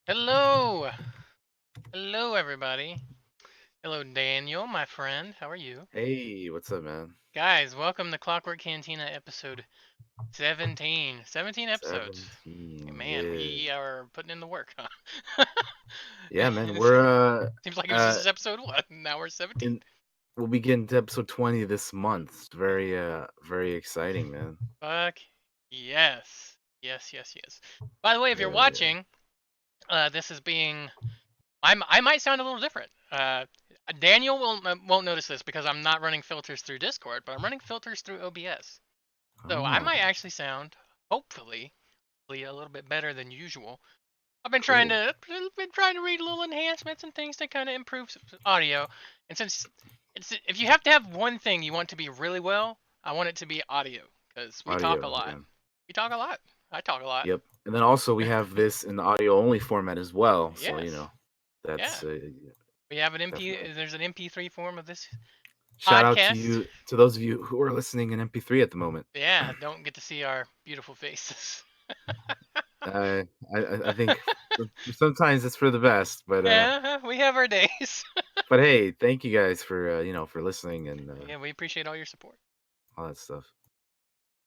Hello! Hello, everybody. Hello, Daniel, my friend. How are you? Hey, what's up, man? Guys, welcome to Clockwork Cantina episode 17. 17 episodes. 17. Man, Yeah. we are putting in the work, huh? Yeah, man. It We're seems like it was just episode 1. Now we're 17. in we'll be getting to episode 20 this month. It's very exciting, man. Fuck yes. Yes, yes, yes. By the way, if you're Hell yeah. watching, this is being I might sound a little different. Daniel won't notice this because I'm not running filters through Discord, but I'm running filters through OBS. So I Oh, might actually sound, hopefully, a little bit better than usual. I've been trying cool. to read little enhancements and things to kind of improve audio. And since if you have to have one thing you want to be really well, I want it to be audio because we talk a Audio, lot. yeah. We talk a lot. I talk a lot. Yep. And then also we have this in the audio only format as well. So, Yes. Yeah. that's We have an MP. definitely. There's an MP3 form of this Shout out to podcast. you, to those of you who are listening in MP3 at the moment. Yeah, don't get to see our beautiful faces. Uh, I think sometimes it's for the best, Yeah, we have our days. but hey, thank you guys for for listening and Yeah, we appreciate all your support. all that stuff.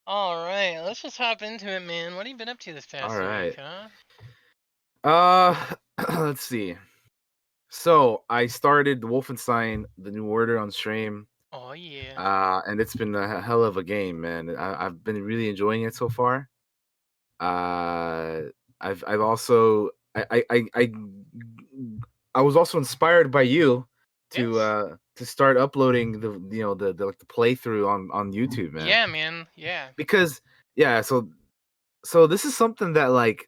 All right, let's just hop into it, man. What have you been up to this All past week, right. huh? Uh, let's see. So I started Wolfenstein: The New Order on stream, Oh yeah. and it's been a hell of a game, man. I've been really enjoying it so far. Uh, I've also I was also inspired by you Yes. to start uploading the like the playthrough on YouTube, man. Yeah, man. Yeah. Because yeah, so this is something that like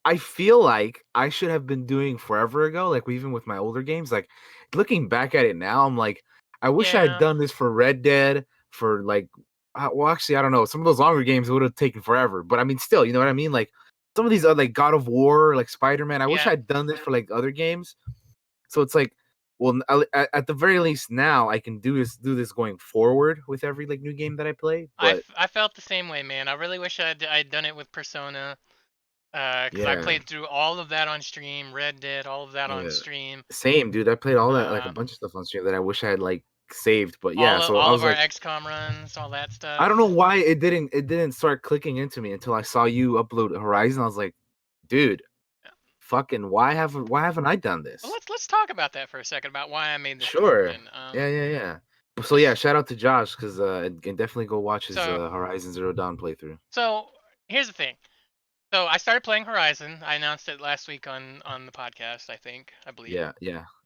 I feel like I should have been doing forever ago, like even with my older games. Like looking back at it now, I'm like, I wish I had Yeah. done this for Red Dead, for like, well, actually, I don't know. Some of those longer games would have taken forever, but I mean, still, you know what I mean? Like some of these other like God of War, like Spider Man. I wish I Yeah. had done this for like other games. So it's like, well, at the very least, now I can do this going forward with every like new game that I play. But I felt the same way, man. I really wish I'd done it with Persona, because I yeah, played through all of that on stream. Red Dead, all of that on yeah. stream. Same, dude. I played all that, like a Uh, bunch of stuff on stream that I wish I had like saved. But yeah, so I all of was our like, XCOM runs, all that I don't know stuff. why it didn't start clicking into me until I saw you upload Horizon. I was like, dude, fucking why haven't I done Well, this? let's talk about that for a second about why I made this Sure. decision. Yeah. So yeah, Just shout out to Josh because and can definitely go watch his so Horizon Zero Dawn playthrough. so here's the thing. So I started playing Horizon. I announced it last week on the podcast, I believe. Yeah.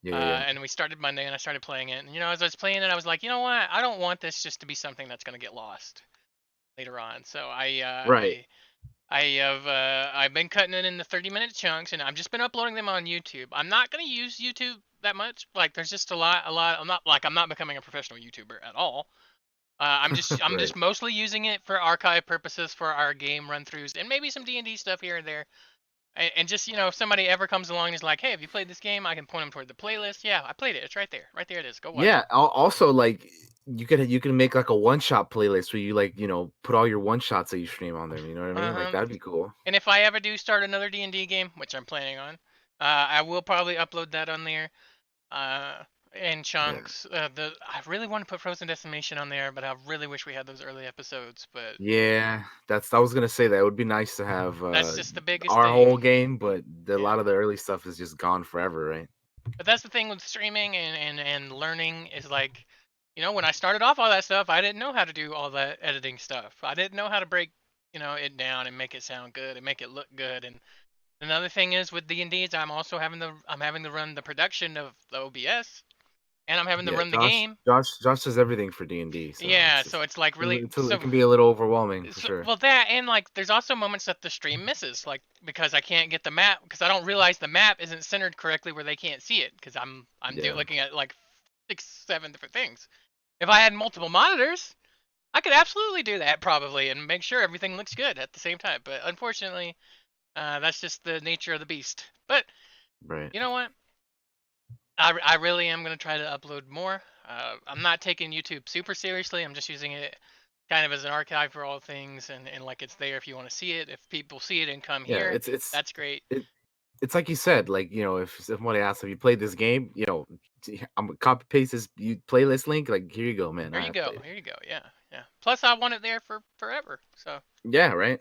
And we started Monday, and I started playing it. And as I was playing it, I was like, you know what? I don't want this just to be something that's gonna get lost later on. So Right. I've been cutting it into 30-minute chunks, and I've just been uploading them on YouTube. I'm not gonna use YouTube that much. Like, there's just a lot. I'm not becoming a professional YouTuber at all. I'm Right. just mostly using it for archive purposes for our game run throughs and maybe some D&D stuff here and there. And just if somebody ever comes along and is like, "Hey, have you played this game?" I can point them toward the playlist. Yeah, I played it. It's right there. Right there it is. Go watch it. Yeah. Also, like you can make like a one shot playlist where you like put all your one shots that you stream on there. You know what I mean? Like Uh-huh. that'd be cool. And if I ever do start another D&D game, which I'm planning on, I will probably upload that on there. Uh, in Yeah. chunks. I really want to put Frozen Decimation on there, but I really wish we had those early episodes. But Yeah, I was gonna say that it would be nice to have that's just the biggest our whole thing. game, but a Yeah. lot of the early stuff is just gone forever, right? But that's the thing with streaming and learning is like, when I started off all that stuff, I didn't know how to do all that editing stuff. I didn't know how to break, it down and make it sound good and make it look good. And another thing is with D&Ds, I'm having to run the production of the OBS, and I'm having to Yeah, run the Josh, game. Josh, Josh does everything for D&D, so Yeah, it's so just it's like really it can be a little overwhelming for sure. well, that, and like there's also moments that the stream misses, like because I can't get the map, because I don't realize the map isn't centered correctly where they can't see it, because Yeah, looking at like 6 7 different things. If I had multiple monitors, I could absolutely do that probably and make sure everything looks good at the same time. But unfortunately, that's just the nature of the beast. But right. you know what? I really am gonna try to upload more. I'm not taking YouTube super seriously. I'm just using it kind of as an archive for all things, and like it's there if you want to see it. If people see it and come Yeah, here, that's great. it. it's like you said, like, if somebody asks, "Have you played this game?" I'm gonna copy paste this playlist link, like, "Here you go, man, There I you have go. played it." Here you go. Yeah, yeah. Plus, I want it there for forever. So Yeah, right?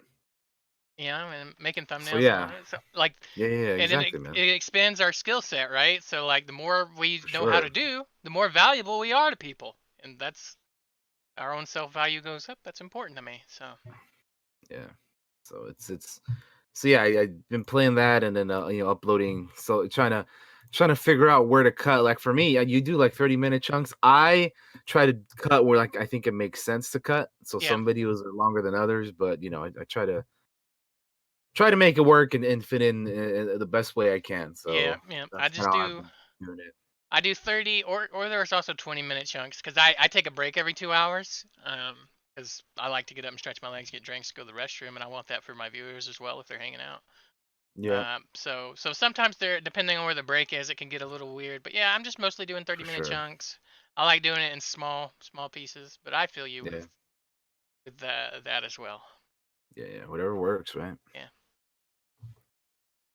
and making So, thumbnails on yeah. it. So like, Yeah, and then exactly, man. it expands our skill set, right? So like, the more we For know how sure. to do, the more valuable we are to people, and that's our own self value goes up. That's important to me. So Yeah. So so yeah, I've been playing that and then uploading. So trying to figure out where to cut. Like for me, you do like 30-minute chunks. I try to cut where like I think it makes sense to cut. So yeah, some videos are longer than others, but I try to make it work and fit in the best way I can. yeah, So yeah. I that's kind just of how I've do. been doing it. I do 30, or there's also 20-minute chunks because I take a break every 2 hours. Because I like to get up and stretch my legs, get drinks, go to the restroom, and I want that for my viewers as well if they're hanging out. Yeah, So sometimes they're depending on where the break is, it can get a little weird. But yeah, I'm just mostly doing for 30-minute sure. chunks. I like doing it in small pieces, but I feel you Yeah, with that as well. yeah. Whatever works, right?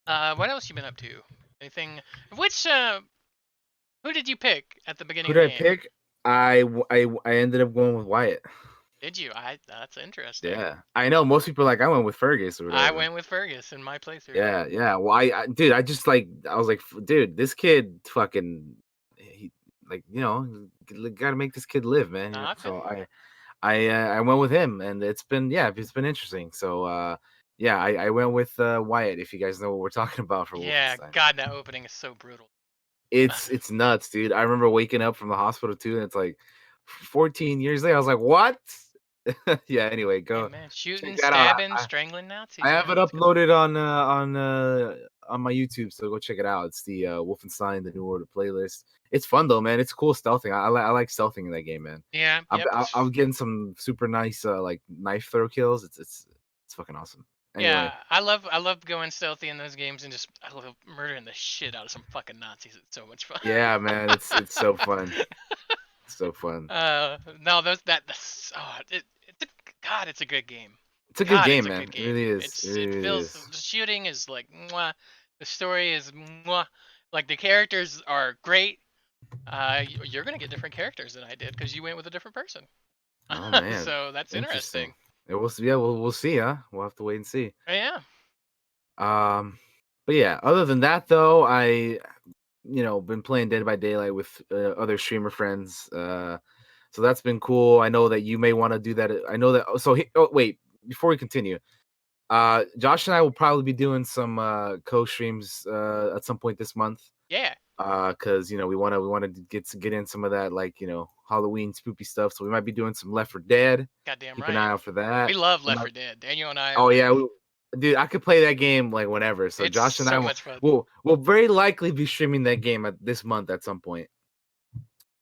Yeah. What else you been up to? Anything? Which who did you pick at the beginning Who of the did I game? pick? I ended up going with Wyatt. Did you? That's interesting. Yeah, I know most people are like I went with Fergus or I whatever. went with Fergus in my playthrough. Yeah, yeah. Well, dude, I was like, dude, this kid fucking, he, like, gotta make this kid live, man. I feel So you. I went with him, and it's been interesting. So, yeah, I went with Wyatt. If you guys know what we're talking about for Yeah, Wolfenstein, God, that opening is so brutal. it's nuts, dude. I remember waking up from the hospital too, and it's like 14 years later. I was like, what? Yeah. Anyway, Hey go man, check shooting, that out. stabbing, strangling I Nazis, have man. it Let's go. uploaded on my YouTube, so go check it out. It's the Wolfenstein: The New Order playlist. It's fun though, man. It's cool stealthing. I like stealthing in that game, man. Yeah, yep. I'm getting some super nice like knife throw kills. It's fucking awesome. Yeah, Anyway, I love going stealthy in those games and just I love murdering the shit out of some fucking Nazis. It's so much fun. yeah, man, it's so fun. It's so fun. No, it's a, God, it's a good game. It's a good God, it's game, a good man. It game. really is. It It really feels is. the shooting is like mwah, the story is mwah, like the characters are great. You're gonna get different characters than I did because you went with a different person. Oh man, So that's interesting. interesting. Yeah, we'll see, huh? We'll have to wait and see. Yeah, Um, but yeah, other than that though, been playing Dead by Daylight with other streamer friends. So that's been cool. I know that you may want to do that. I know that. Oh wait, before we continue, Josh and I will probably be doing some co-streams at some point this month. yeah. Because we want to get in some of that like Halloween spoopy stuff. So we might be doing some Left 4 Dead. Goddamn Keep an right. eye out for We that. love We Left might, 4 Dead. Daniel and I are oh like, yeah, dude, I could play that game like whenever. So it's Josh and I so will much fun. will very likely be streaming that game this month at some point.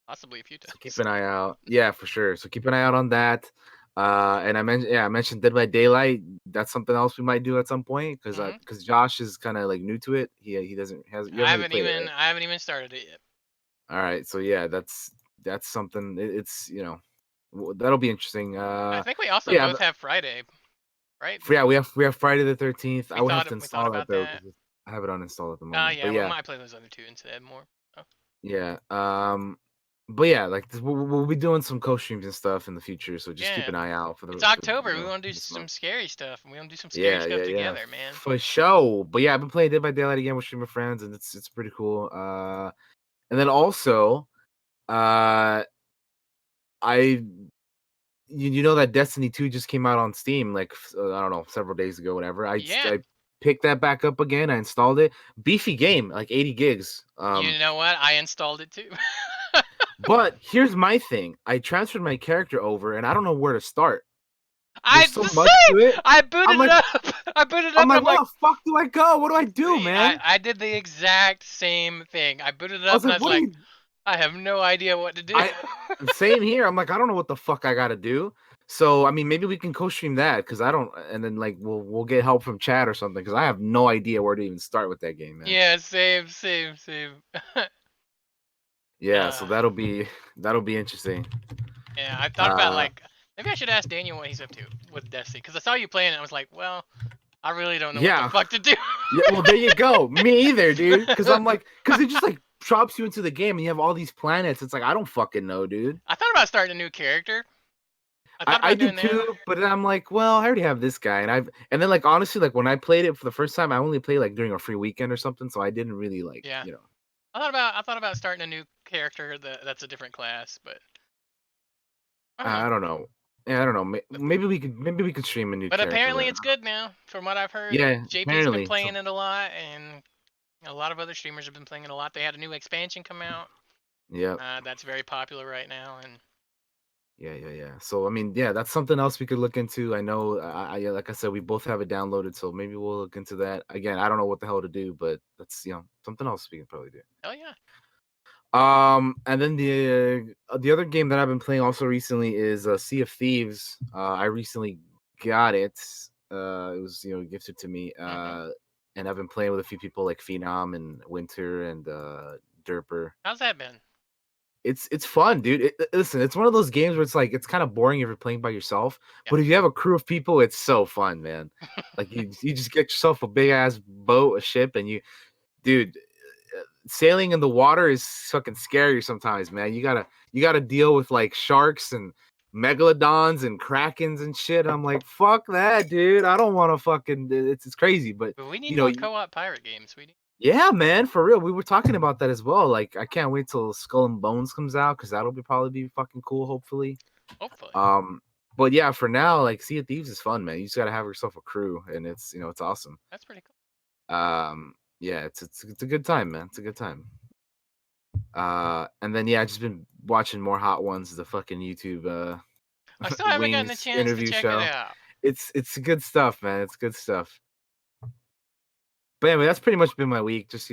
Possibly a few So keep times. an eye out. Yeah, for sure. So keep an eye out on that. And I mentioned Dead by Daylight. That's something else we might do at some point because hmm Josh is kind of like new to it. He doesn't has you haven't really played it, right? I haven't even started it yet. All right. So yeah, that's something. That'll be interesting. I think we But also yeah, both have Friday, right? yeah, we have Friday the 13th. I would have to We thought install that about though that. because I have it uninstalled at the moment. But Yeah, we yeah, might play those other two instead more. Oh, yeah. But yeah, like we'll be doing some co-streams and stuff in the future, so just keep yeah, an eye out it's for October. We want to do this month. some scary stuff, and we want to do some scary Yeah, stuff yeah, yeah, together, man. for sure. But yeah, I've been playing Dead by Daylight again with streamer friends, and it's pretty cool. And then also, uh, I you know that Destiny 2 just came out on Steam like I don't know several days ago, whatever. Yeah, I picked that back up again. I installed it. Beefy game, like 80 gigs. you know what? I installed it too. But here's my thing. I transferred my character over, and I don't know where to start. I There's it's so the much to same. it. I I'm booted it like up. I booted it I'm up, and like, I'm where like, the fuck do I go? What do I do, man? I did the exact same thing. I booted it I up, was and I like, was what do like, you? I have no idea what to do. I Same here. I'm like, I don't know what the fuck I gotta do. So I mean, maybe we can co-stream that because I don't, and then like we'll get help from chat or something because I have no idea where to even start with that game, man. Yeah, same. Yeah, so uh, that'll be interesting. yeah, I thought about Uh, like maybe I should ask Daniel what he's up to with Destiny because I saw you playing it. And I was like, well, I really don't know what the Yeah, fuck to do. yeah. Well, there you go. Me either, dude. Because I'm like, because it just like drops you into the game and you have all these planets. It's like I don't fucking know, dude. I thought about starting a new character. I thought I about did doing that. too, but then I'm like, well, I already have this guy, and then like honestly, like when I played it for the first time, I only played like during a free weekend or something, so I didn't really like, Yeah. you know. I thought about starting a new character that's a different class, but I don't know. I don't know. Yeah, I don't know. But, Maybe we could stream a new but character apparently then. it's good now, from what I've heard. Yeah, JP's been apparently. playing So it a lot, and a lot of other streamers have been playing it a lot. They had a new expansion come out. yeah, That's very popular right now, and yeah. So I mean, yeah, that's something else we could look into. I know, yeah, like I said, we both have it downloaded, so maybe we'll look into that. Again, I don't know what the hell to do, but that's something else we can probably do. hell yeah. And then the other game that I've been playing also recently is Sea of Thieves. I recently got it. It was gifted to me. Hmm. And I've been playing with a few people like Phenom and Winter and Derper. How's that been? It's fun, dude. Listen, it's one of those games where it's like it's kind of boring if you're playing by yourself, Yeah. but if you have a crew of people, it's so fun, man. Like you just get yourself a big ass boat, a ship, and dude, sailing in the water is fucking scary sometimes, man. You gotta deal with like sharks and megalodons and krakens and shit. I'm like, fuck that, dude. I don't want to fucking. It's crazy, but But we need you know, more co-op pirate games. We need, yeah, man, for real. We were talking about that as well. Like, I can't wait till Skull and Bones comes out because that'll probably be fucking cool. Hopefully. hopefully. Um, but yeah, for now, like Sea of Thieves is fun, man. You just gotta have yourself a crew, and it's awesome. That's pretty cool. Yeah, it's a good time, man. It's a good time. And then yeah, I just been watching more Hot Ones, the fucking YouTube I still haven't gotten a Wings chance to interview check it show. out. It's good stuff, man. It's good stuff. But anyway, that's pretty much been my week. Just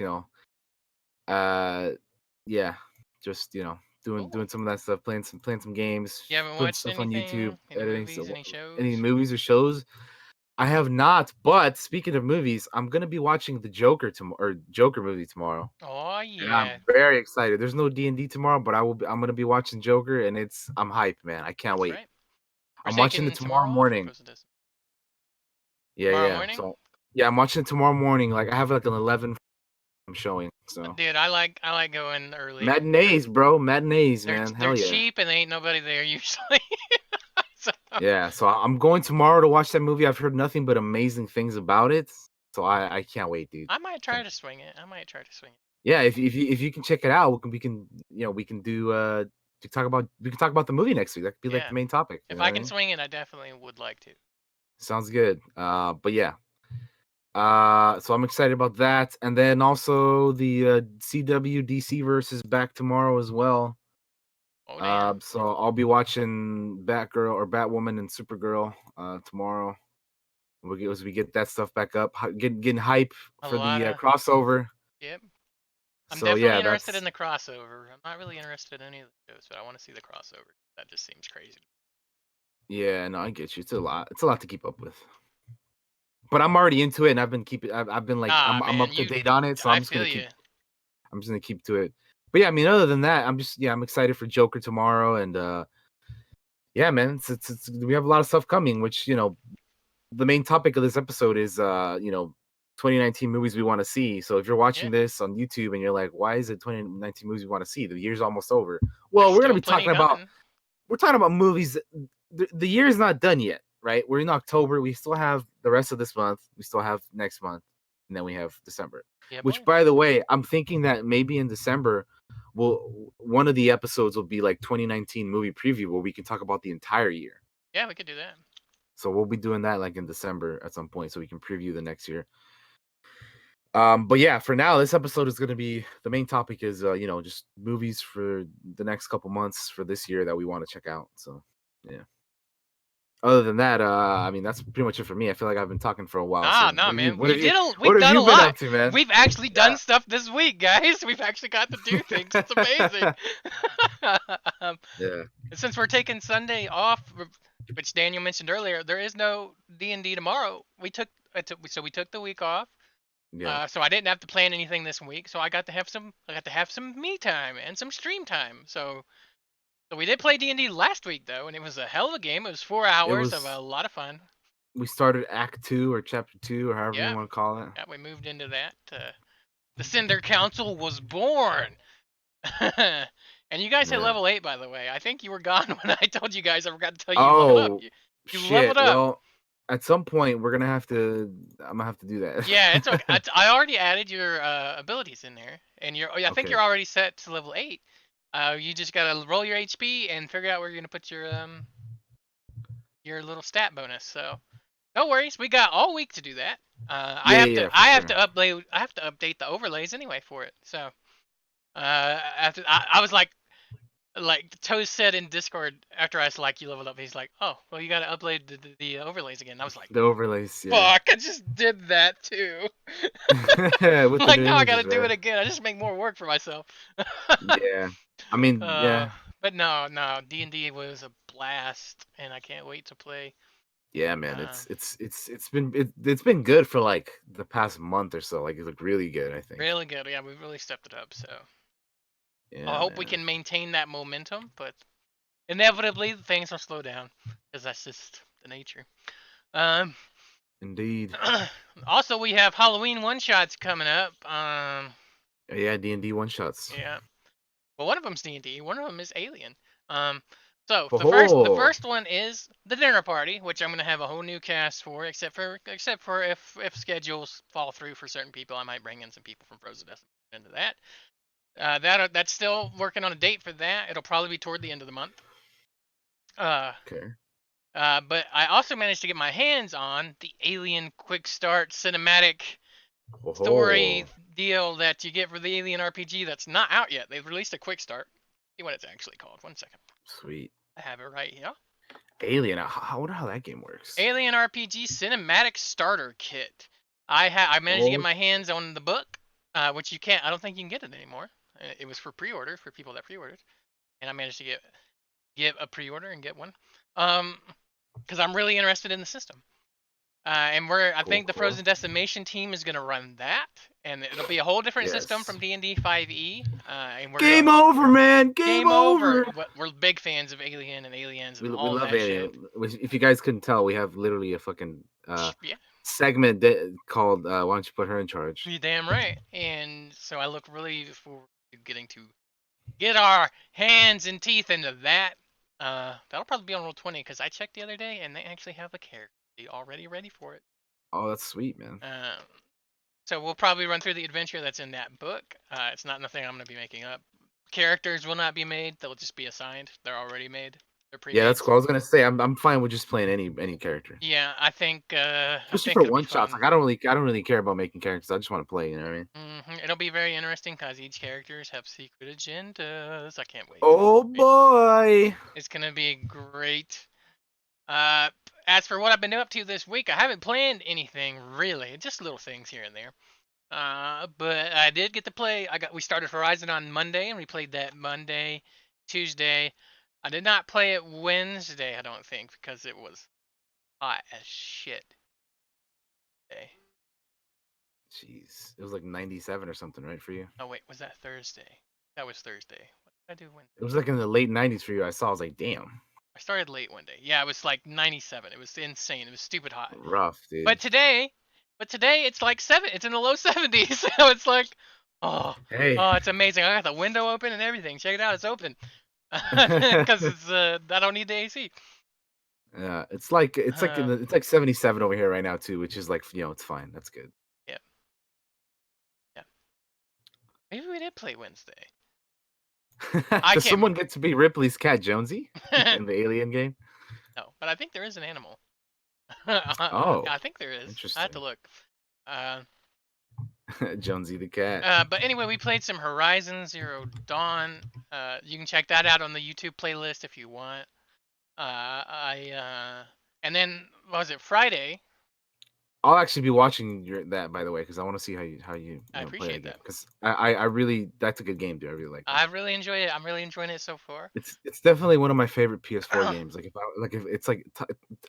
uh, yeah, just Cool. doing some of that stuff, playing some games, You haven't putting watched stuff on YouTube, anything? Any editing movies? so Any any shows? movies or shows. I have not, but speaking of movies, I'm gonna be watching the Joker tomorrow or Joker movie tomorrow. Oh And I'm yeah, very excited. There's no D&D tomorrow, but I'm gonna be watching Joker and I'm hyped, man. I can't that's wait. right. We're I'm watching it taking tomorrow tomorrow off, or morning. goes to this Yeah, tomorrow yeah. morning. So yeah, I'm watching it tomorrow morning. Like I have like an 11 I'm showing. So Dude, I like going early. matinees, bro. Matinees, They're man. they're Hell yeah. cheap and ain't nobody there usually. So Yeah. So I'm going tomorrow to watch that movie. I've heard nothing but amazing things about it. So I can't wait, dude. I might try Can't- to swing it. I might try to swing it. Yeah, if you can check it out, we can do we can talk about the movie next week. That could be like Yeah. the main topic. You If know what I I can mean? swing it, I definitely would like to. Sounds good. But yeah. So I'm excited about that. And then also the CWDC versus back tomorrow as well. Oh damn. So I'll be watching Batgirl or Batwoman and Supergirl tomorrow. As we get that stuff back up, getting hype A for lot the of crossover. yep. I'm So definitely yeah, interested that's in the crossover. I'm not really interested in any of the shows, but I want to see the crossover. That just seems crazy. yeah. No, I get you. It's a lot. It's a lot to keep up with. But I'm already into it, and I've been like Ah I'm man, up to date on it, so I feel you. I'm just gonna keep to it. But yeah, I mean, other than that, I'm excited for Joker tomorrow, and yeah, man, we have a lot of stuff coming. Which the main topic of this episode is 2019 movies we want to see. So if you're Yeah. watching this on YouTube and you're like, why is it 2019 movies we want to see? The year's almost over. There's Well, still plenty coming. we're talking about movies. The year is not done yet, right? We're in October. We still have the rest of this month. We still have next month, and then we have December. Yeah, Which, boy. by the way, I'm thinking that maybe in December, one of the episodes will be like 2019 movie preview, where we can talk about the entire year. Yeah, we could do that. So we'll be doing that like in December at some point, so we can preview the next year. But yeah, for now, this episode is going to be the main topic is just movies for the next couple months for this year that we want to check out. So yeah. Other than that, I mean that's pretty much it for me. I feel like I've been talking for a while. So Ah, no, man. what We've have done a you been lot. up to, man? We've actually Yeah. done stuff this week, guys. We've actually got to do things. It's amazing. um, Yeah. since we're taking Sunday off, which Daniel mentioned earlier, there is no D&D tomorrow. So we took the week off. Yeah. So I didn't have to plan anything this week. So I got to have some me time and some stream time. So we did play D&D last week though, and it was a hell of a game. It was 4 It hours of a was lot of fun. we started Act 2 or Chapter 2 or however you Yeah, want to call it. yeah, we moved into that. The Cinder Council was born. And you guys hit Yeah. level 8, by the way. I think you were gone when I told you guys. I forgot to tell you leveled up. Oh You leveled shit. up. Well, at some point we're gonna have to. I'm gonna have to do that. Yeah, it's okay. I already added your abilities in there, and I think Okay. you're already set to level 8. You just gotta roll your HP and figure out where you're gonna put your little stat bonus. So no worries, we got all week to do that. Yeah, yeah, yeah, for I have to sure. update the overlays anyway for it. So after I was like Toes said in Discord after I was like you leveled up, he's like, oh well, you gotta upload the overlays again. I was like, The overlays, yeah. fuck, I just did that too. With the Like new now I gotta images, do right? it again. I just make more work for myself. Yeah. I mean, uh, yeah. but no, D&D was a blast, and I can't wait to play. Yeah, man. Uh, It's been good for like the past month or so. Like it's like really good, I think. Really good. Yeah, we've really stepped it up. So I Yeah, hope we man. can maintain that momentum, but inevitably things will slow down because that's just the nature. Um, Indeed. also we have Halloween one shots coming up. Yeah, D&D one shots. Yeah. Well, one of them's D&D, one of them is Alien. Um, so the Oh, first one is the dinner party, which I'm gonna have a whole new cast for, except for if schedules fall through for certain people, I might bring in some people from Frozen Death into that. That's still working on a date for that. It'll probably be toward the end of the month. Uh, okay. but I also managed to get my hands on the Alien Quick Start cinematic story Oh, deal that you get for the Alien RPG that's not out yet. They've released a Quick Start. See what it's actually called. One second. sweet. I have it right here. Alien. I wonder how that game works. Alien RPG Cinematic Starter Kit. I managed to get Oh, my hands on the book, which you can't. I don't think you can get it anymore. It was for pre-order for people that pre-ordered, and I managed to get a pre-order and get one. Because I'm really interested in the system. And I cool, think the cool. Frozen Decimation team is gonna run that, and it'll be a whole different system Yes. from D&D 5e. And we're Game gonna over, man. Game game over. over. We're big fans of Alien and Aliens and We all love that Alien. shit. If you guys couldn't tell, we have literally a fucking Yeah, segment called "Why don't you put her in charge?" you damn right. And so I look really forward to getting to get our hands and teeth into that. That'll probably be on Roll20 because I checked the other day and they actually have a character already ready for it. Oh, that's sweet, man. Um, so we'll probably run through the adventure that's in that book. It's not nothing I'm going to be making up. Characters will not be made; they'll just be assigned. They're already made. They're Yeah, pre-made. that's cool. I was gonna say I'm fine with just playing any character, Yeah, I especially think for it'll be one shots. fun. Like I don't really care about making characters. I just want to play. You know what I mean? It'll be very interesting because each characters have secret agendas. I can't wait. Oh It, boy. it's gonna be great. Uh, as for what I've been up to this week, I haven't planned anything really, just little things here and there. But I did get to play. We started Horizon on Monday, and we played that Monday, Tuesday. I did not play it Wednesday, I don't think, because it was hot as shit day. Jeez, it was like 97 or something, right, for you? Oh wait, was that Thursday? That was Thursday. What did I do Wednesday? It was like in the late 90s for you. I saw. I was like, damn, I started late one day. Yeah, it was like 97. It was insane. It was stupid hot. rough, dude. But today, it's like It's in the low 70s. So it's like, oh, Hey. oh, it's amazing. I got the window open and everything. Check it out. It's open. Because I don't need the AC. Yeah, Uh, it's like 77 over here right now too, which is like it's fine. That's good. yeah, yeah. Maybe we did play Wednesday. I Does can't someone remember. get to be Ripley's cat Jonesy in the Alien game? No, but I think there is an animal. Oh, I think there is. I have to interesting. look. Uh, Jonesy the cat. but anyway, we played some Horizon Zero Dawn. You can check that out on the YouTube playlist if you want. And then what was it Friday? I'll actually be watching that by the way because I want to see how I play that appreciate game that. because I really that's a good game, dude. I really like that. I really enjoy it. I'm really enjoying it so far. It's definitely one of my favorite PS4 We're games. Like if it's like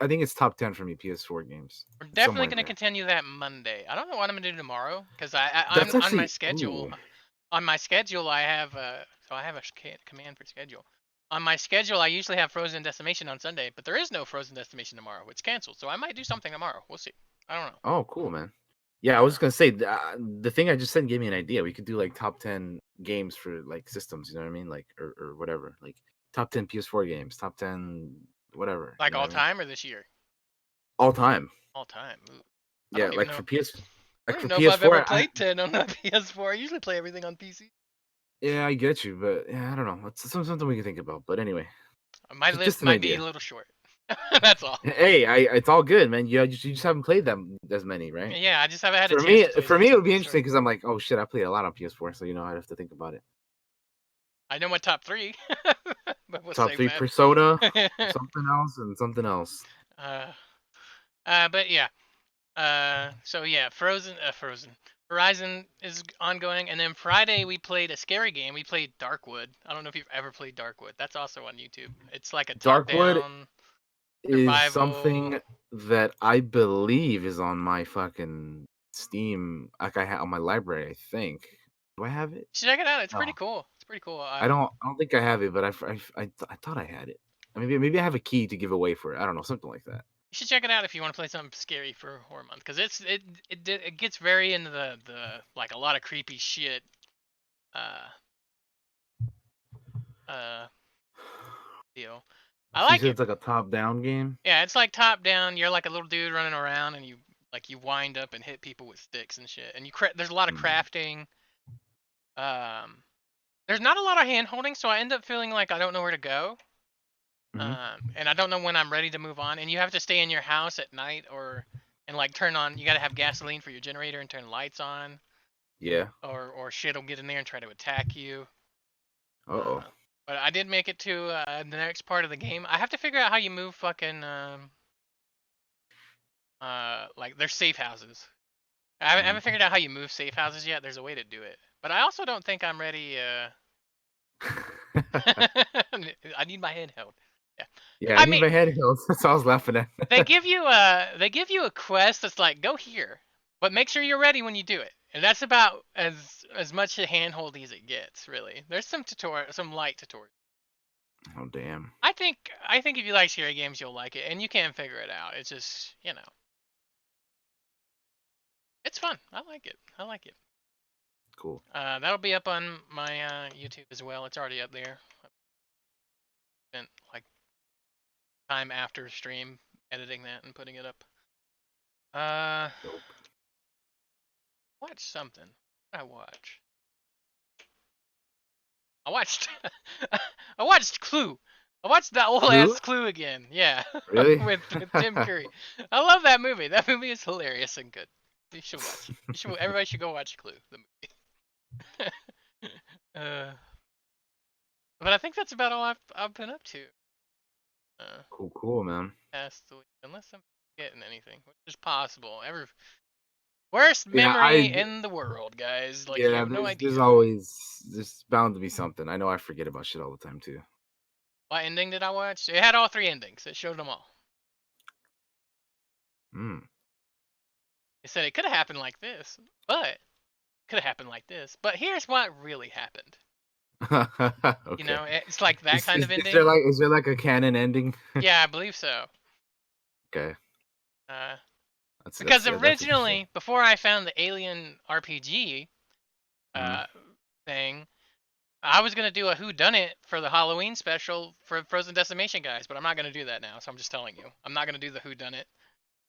I think it's top 10 for me PS4 games. It's definitely somewhere in gonna there. continue that Monday. I don't know what I'm gonna do tomorrow because I'm That's on my actually schedule. ooh. On my schedule, I have I have a command for schedule. on my schedule, I usually have Frozen Decimation on Sunday, but there is no Frozen Decimation tomorrow. It's canceled, so I might do something tomorrow. We'll see. I don't know. Oh, cool, man. Yeah, I was gonna say the thing I just said gave me an idea. We could do like top 10 games for like systems. You know what I mean? Like or whatever. Like top 10 PS4 games, top 10 whatever. You Like know what all I mean? time or this year? All time. All time. Ooh. I Yeah, don't even like know. for PS, I like don't for even know if I've ever PS4. played 10 on the PS4. I usually play everything on PC. Yeah, I get you, but yeah, I don't know. It's something we can think about. But anyway, My list just an might be a idea. little short. That's all. Hey, it's all good, man. You just haven't played them as many, right? Yeah, I just haven't had a For chance me, to play for the me, it 10 would be for sure. interesting because I'm like, oh shit, I played a lot on PS4, so I'd have to think about it. I know my top three, but we'll Top save three Persona, that. something else, and something else. uh, but yeah. So yeah, Frozen. Horizon is ongoing, and then Friday we played a scary game. We played Darkwood. I don't know if you've ever played Darkwood. That's also on YouTube. It's like a Darkwood top-down is survival. something that I believe is on my fucking Steam, like I have on my library. I think. Do I have it? You should check it out. It's pretty No, cool. It's pretty cool. I don't. I don't think I have it, but I thought I had it. Maybe I have a key to give away for it. I don't know, something like that. You should check it out if you want to play something scary for horror month, because it gets very into the like a lot of creepy shit. Uh, uh, deal. I So you like said it. it's like a top-down game. Yeah, it's like top down. You're like a little dude running around, and you wind up and hit people with sticks and shit. And there's a lot of Hmm. crafting. Um, there's not a lot of hand holding, so I end up feeling like I don't know where to go. Hmm. And I don't know when I'm ready to move on. And you have to stay in your house at night and like turn on. You got to have gasoline for your generator and turn lights on, Yeah. or shit will get in there and try to attack you. Uh-oh. Uh, but I did make it to the next part of the game. I have to figure out how you move fucking like there's safe houses. I Hmm. haven't figured out how you move safe houses yet. There's a way to do it, but I also don't think I'm ready. I need my handheld. Yeah, Yeah, I I need mean my head healed. That's what I was laughing at. they give you a quest that's like go here, but make sure you're ready when you do it. And that's about as much a handholdy as it gets, really. There's some light tutorial. Oh damn. I think if you like scary games, you'll like it, and you can figure it out. It's just it's fun. I like it. I like it. Cool. That'll be up on my YouTube as well. It's already up there. I spent like time after stream editing that and putting it up. Uh, Dope. watch something. I watch. I watched. I watched Clue. I watched that old Clue? ass Clue again. Yeah, Really? with Tim Curry. I love that movie. That movie is hilarious and good. You should watch it. Everybody should go watch Clue, the movie. But I think that's about all I've been up to. Uh, Cool, man. past the week, unless I'm forgetting anything, which is possible. Worst Yeah, memory in the world, guys. Like you yeah, have no there's idea. always there's bound to be something. I know I forget about shit all the time too. What ending did I watch? It had all three endings. It showed them all. Hmm. It said it could have happened like this, but could have happened like this. But here's what really happened. Okay. It's like that kind of There ending. like is there like a canon ending? Yeah, I believe so. Okay. Uh, That's because yeah, that's interesting. originally, before I found the Alien RPG Hmm. uh, thing, I was gonna do a Who Done It for the Halloween special for Frozen Decimation guys, but I'm not gonna do that now. So I'm just telling you, I'm not gonna do the Who Done It.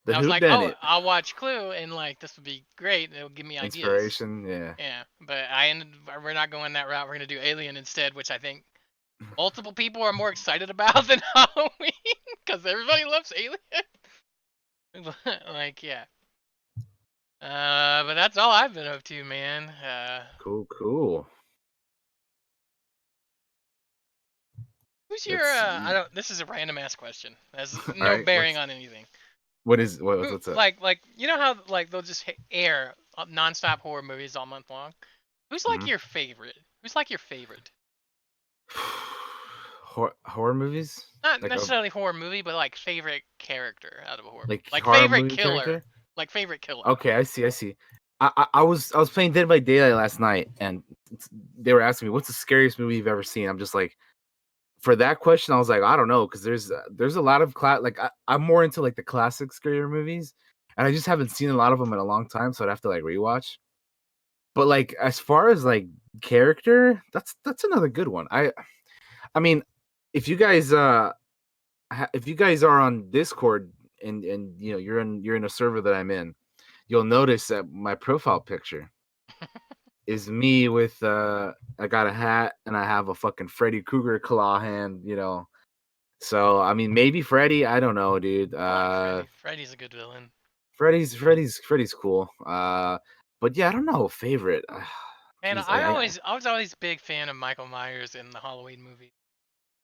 The I was Who like, Done oh, It I'll watch Clue, and like this would be great. It'll give me ideas. inspiration, yeah. Yeah, but we're not going that route. We're gonna do Alien instead, which I think multiple people are more excited about than Halloween because everybody loves Alien. Like, yeah. But that's all I've been up to, man. Cool. Who's your That's I don't. This is a random ass question. Has all no right. bearing on anything. Who What's up? like you know how like they'll just air nonstop horror movies all month long. Who's like Hmm. your favorite? Who's like your favorite? Horror movies? Not Like a necessarily horror movie, but like favorite character out of a horror movie. like Like horror favorite movie killer. character? Like favorite killer. Okay, I see. I was playing Dead by Daylight last night, and they were asking me, "What's the scariest movie you've ever seen?" I'm just like, for that question, I was like, I don't know, because there's a lot of like I'm more into like the classic scary movies, and I just haven't seen a lot of them in a long time, so I'd have to like rewatch. But like as far as like character, that's another good one. I mean, if you guys if you guys are on Discord and you know you're in a server that I'm in, you'll notice that my profile picture is me with I got a hat and I have a fucking Freddy Krueger claw hand, you know. So I mean maybe Freddy, I don't know, dude. I like Freddy. Freddy's a good villain. Freddy's cool. But yeah, I don't know, favorite. And Jeez, I was always a big fan of Michael Myers in the Halloween movie.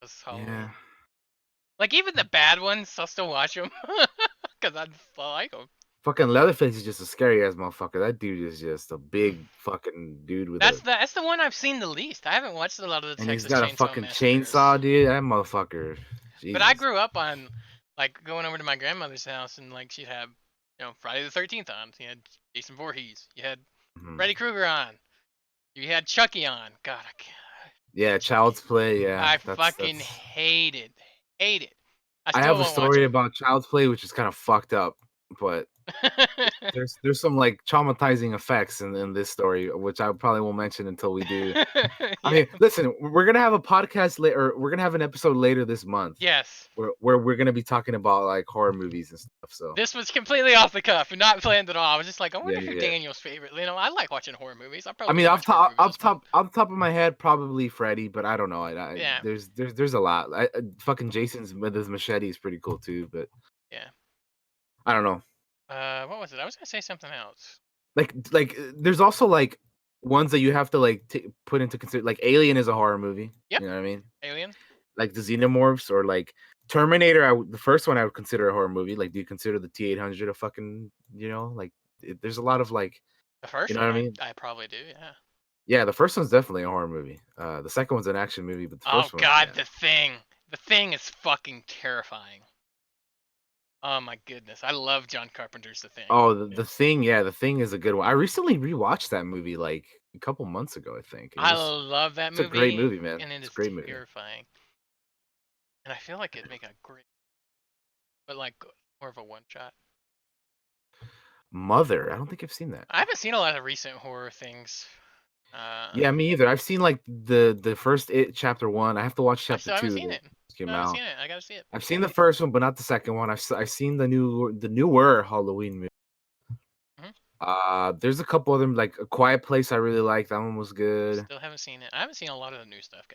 This yeah. Halloween. Like even the bad ones, I'll still watch them because I like them. Fucking Leatherface is just a scary ass motherfucker. That dude is just a big fucking dude with a That's the one I've seen the least. I haven't watched a lot of the and he's Texas got a Chainsaw fucking Massacres. chainsaw, dude. That motherfucker. But I Jesus. grew up on like going over to my grandmother's house and like she'd have Friday the 13th on. You had Jason Voorhees. You had Mhm. Freddy Krueger on. You had Chucky on. God, Yeah, Chucky. Child's Play. Yeah, I that's fucking that's. hate it. I I still have a won't watch story it. about Child's Play, which is kind of fucked up, but there's some like traumatizing effects in this story, which I probably won't mention until we do. I Yeah. mean, listen, we're gonna have a podcast later. We're gonna have an episode later this month Yes. where we're gonna be talking about like horror movies and stuff. So This was completely off the cuff and not planned at all. I was just like, I yeah, wonder who yeah. Daniel's favorite. I like watching horror movies. I I probably mean, will watch horror movies this month. off top of my head, probably Freddy, but I don't know. Yeah. There's a lot. Fucking Jason's with his machete is pretty cool too, but Yeah. I don't know. What was it? I was gonna say something else. There's also like ones that you have to like put into consider. Like Alien is a horror movie. Yep. You know what I mean? Alien. Like the Xenomorphs or like Terminator. The first one I would consider a horror movie. Like, do you consider the T-800 a fucking like? There's a lot of like, The you first know one, what I mean? I probably do. Yeah. Yeah, the first one's definitely a horror movie. The second one's an action movie, but the Oh first one, God, yeah. the thing. The thing is fucking terrifying. Oh my goodness, I love John Carpenter's The Thing. Oh, the thing, yeah, the thing is a good one. I recently rewatched that movie like a couple months ago, I think. I love that It's a great movie, movie, man. and it It's a is great movie. terrifying. And I feel like it'd make a great, but like more of a one shot. Mother, I don't think I've seen that. I haven't seen a lot of recent horror things. Yeah, me either. I've seen like the first It chapter 1. I have to watch I chapter still haven't 2 seen that it. just came I haven't out. seen it. I gotta see it. I've seen the first one, but not the second one. I've seen the newer Halloween movie. Hmm. There's a couple of them like A Quiet Place. I really like that one was good. Still haven't seen it. I haven't seen a lot of the new stuff,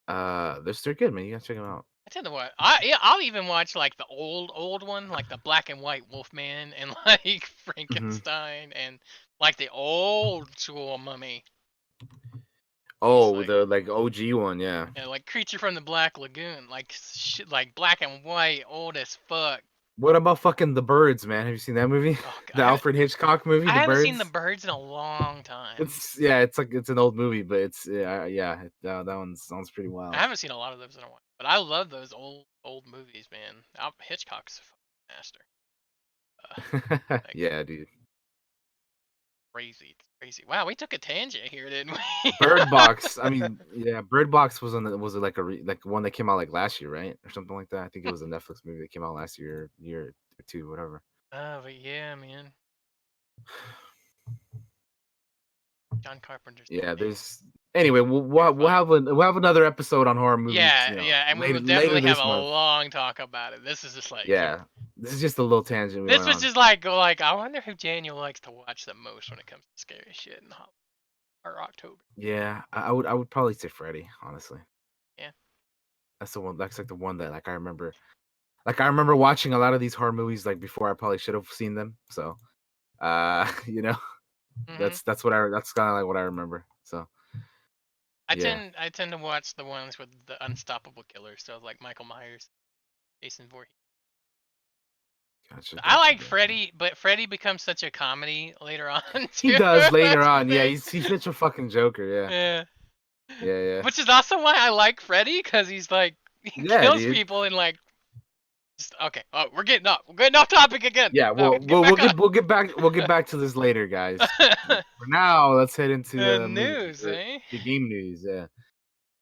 guys. They're good, man. You gotta check them out. I tend to watch. I'll even watch like the old one, like the black and white Wolfman and like Hmm. Frankenstein and like the old school Mummy. It's Oh, like the like OG one, yeah. like Creature from the Black Lagoon, like black and white, old as fuck. What about fucking The Birds, man? Have you seen that movie? Oh God, The Alfred Hitchcock movie, I The haven't seen the Birds? birds in a long time. It's yeah, it's like it's an old movie, but it's yeah, that one sounds pretty I wild. haven't seen a lot of those in a while, but I love those old movies, man. Hitchcock's a fucking master. Uh, like Yeah, dude. crazy, crazy. Wow, we took a tangent here, didn't we? Bird Box. I mean, yeah, Bird Box was it like like one that came out like last year, right? Or something like that. I think it was a Netflix movie that came out last year or two, whatever. Oh, but yeah, man. John Carpenter's The Yeah, Thing. there's anyway, Terrifying. we'll have another episode on horror movies, Yeah, yeah, and we will later definitely have this a month. long talk about it. This is just like Yeah. This is just a little tangent we this went was on. just like I wonder who Daniel likes to watch the most when it comes to scary shit in or October. Yeah, I would probably say Freddy, honestly. Yeah. That's the one. That's like the one that like I remember. Like I remember watching a lot of these horror movies like before I probably should have seen them. So, you know, Mhm. that's kind of like what I remember. So yeah, I tend to watch the ones with the unstoppable killers, so like Michael Myers, Jason Voorhees. gotcha, I gotcha, like gotcha. Freddy, but Freddy becomes such a comedy later on He too. does later That's the on. Yeah, thing. he's such a fucking joker. Yeah, Yeah. yeah, yeah, Which is also why I like Freddy, because he's like he yeah, kills dude. people and like just okay. Oh, we're getting off topic again. Yeah, No, get back on. we'll get back to this later, guys. For now, let's head into the movie News, or eh? the game news. Yeah.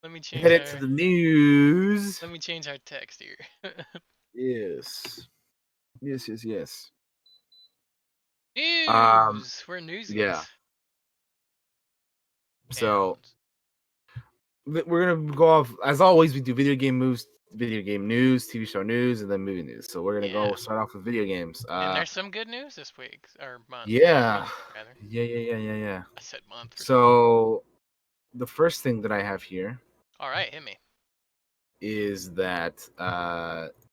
Let me Head change into our the news. let me change our text here. Yes. Yes, yes, yes. Um, News. We're yeah. newsies. So And we're gonna go off as always. We do video game moves, video game news, TV show news, and then movie news. So we're gonna yeah. go start off with video games. And there's some good news this week or month. Yeah, Yeah, week rather. yeah. I said month for some reason. So the first thing that I have here All right, hit me. is that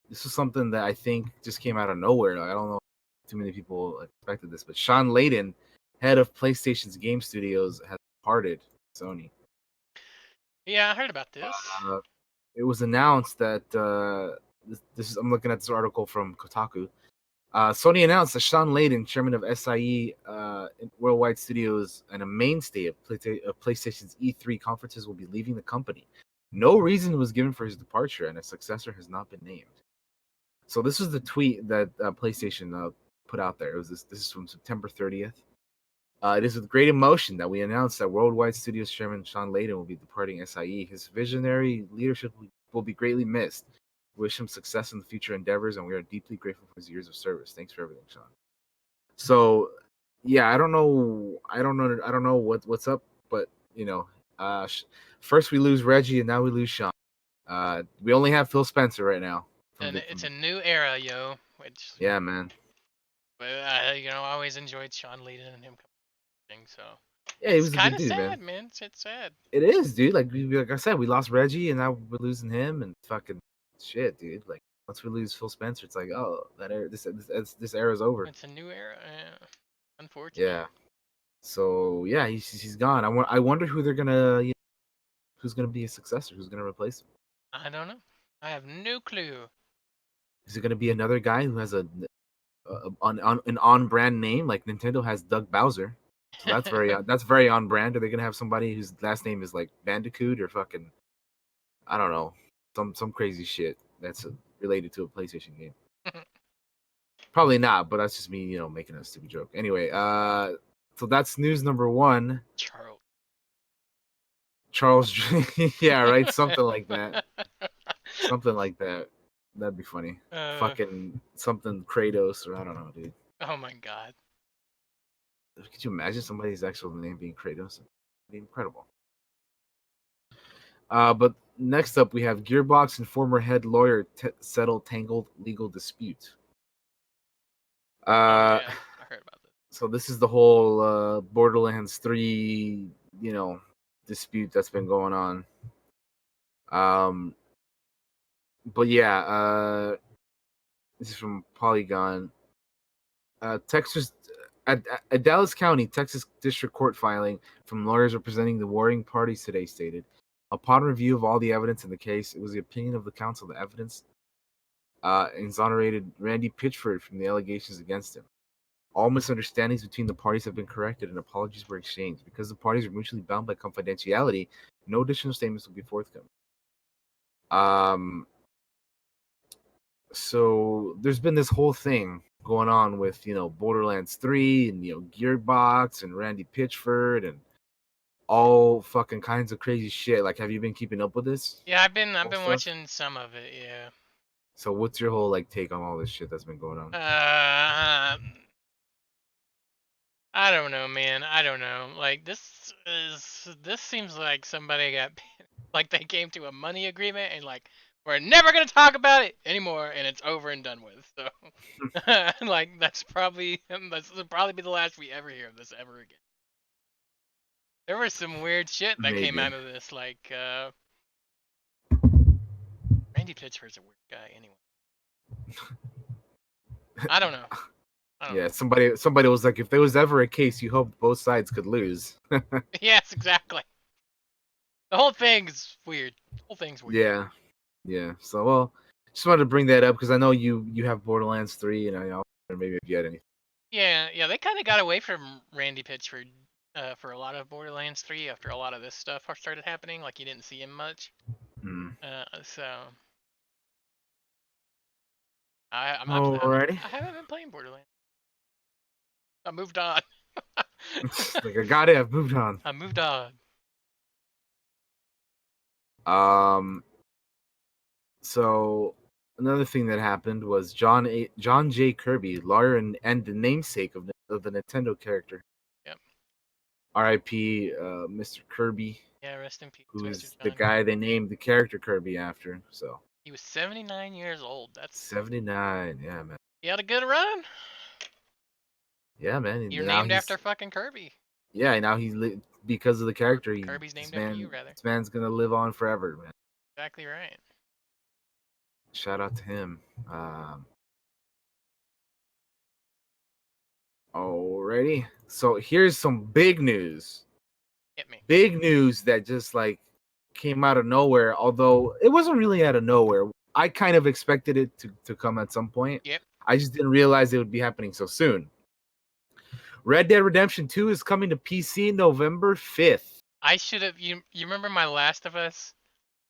this is something that I think just came out of nowhere. Like, I don't know if too many people expected this, but Sean Layden, head of PlayStation's game studios, has departed Sony. Yeah, I heard about this. Uh, it was announced that this is I'm looking at this article from Kotaku. Sony announced that Sean Layden, chairman of SIE Worldwide Studios and a mainstay of PlayStation's E3 conferences, will be leaving the company. No reason was given for his departure, and a successor has not been named. So this was the tweet that PlayStation put out there. It was this is from September 30th. It is with great emotion that we announce that Worldwide Studios chairman Sean Layden will be departing SIE. His visionary leadership will be greatly missed. Wish him success in the future endeavors, and we are deeply grateful for his years of service. Thanks for everything, Sean. So, yeah, I don't know what's up, but you know, first we lose Reggie, and now we lose Sean. We only have Phil Spencer right now from And the it's from. a new era, yo. Which, Yeah, man. I always enjoyed Sean Layden and him coming. So Yeah, he it's was a kind good of dude, man. sad, man. It's sad. It is, dude. Like I said, we lost Reggie, and now we're losing him, and fucking shit, dude. Like once we lose Phil Spencer, it's like, oh, that era, this era's over. It's a new era. Yeah. Unfortunate. Yeah. So yeah, he's gone. I wonder who they're gonna who's gonna be his successor, who's gonna replace him. I don't know. I have no clue. Is it gonna be another guy who has an on brand name like Nintendo has Doug Bowser? So that's very on brand. Are they gonna have somebody whose last name is like Bandicoot or fucking I don't know some crazy shit that's related to a PlayStation game? Probably not, but that's just me, making a stupid joke. Anyway, so that's news number one. Charles. Charles, yeah, right, something like that. Something like that. That'd be funny. uh, Fucking something Kratos or I don't know, dude. oh my god. Could you imagine somebody's actual name being Kratos? It'd be incredible. But next up, we have Gearbox and former head lawyer settle tangled legal dispute. Oh Uh, yeah, I heard about this. so this is the whole Borderlands 3, dispute that's been going on. But yeah, this is from Polygon. Texas at Dallas County, Texas District Court filing from lawyers representing the warring parties today stated, upon review of all the evidence in the case, it was the opinion of the counsel that evidence exonerated Randy Pitchford from the allegations against him. All misunderstandings between the parties have been corrected and apologies were exchanged. Because the parties are mutually bound by confidentiality, no additional statements will be forthcoming. So there's been this whole thing going on with Borderlands 3 and Gearbox and Randy Pitchford and all fucking kinds of crazy shit. Like, have you been keeping up with this Yeah, I've whole been stuff? watching some of it. Yeah. So what's your whole take on all this shit that's been going on? I don't know, man. I don't know. Like this seems like somebody got like they came to a money agreement and like we're never gonna talk about it anymore and it's over and done with. So like that'll probably be the last we ever hear of this ever again. There was some weird shit that came Maybe. out of this, like Randy Pitchford's a weird guy anyway. I don't know. I don't Yeah, know. somebody was like, if there was ever a case, you hoped both sides could lose. Yes, exactly. The whole thing's weird. The whole thing's weird. Yeah, yeah. So well, just wanted to bring that up because I know you have Borderlands 3, and I know maybe if you had anything. Yeah, they kind of got away from Randy Pitchford for a lot of Borderlands 3 after a lot of this stuff started happening. Like you didn't see him much. Hmm. So Alrighty. I haven't been playing Borderlands. I moved on. Like I got it. I've moved on. I moved on. Um, so another thing that happened was John J. Kirby, lawyer and the namesake of the Nintendo character. Yep. R.I.P. Mr. Kirby, Yeah, rest in peace, who Mr. is the John guy Kirby. they named the character Kirby after. So He was 79 years old. That's 79, yeah, man. he had a good run. Yeah, man. And You're now named he's after fucking Kirby. yeah, now because of the Or character, Kirby's named after you, rather. this man's gonna live on forever, man. Exactly right. Shout out to him. Alrighty. So here's some big news. Hit me. Big news that just like came out of nowhere, although it wasn't really out of nowhere. I kind of expected it to come at some point. Yep. I just didn't realize it would be happening so soon. Red Dead Redemption 2 is coming to PC November 5th. I should have. You remember my Last of Us?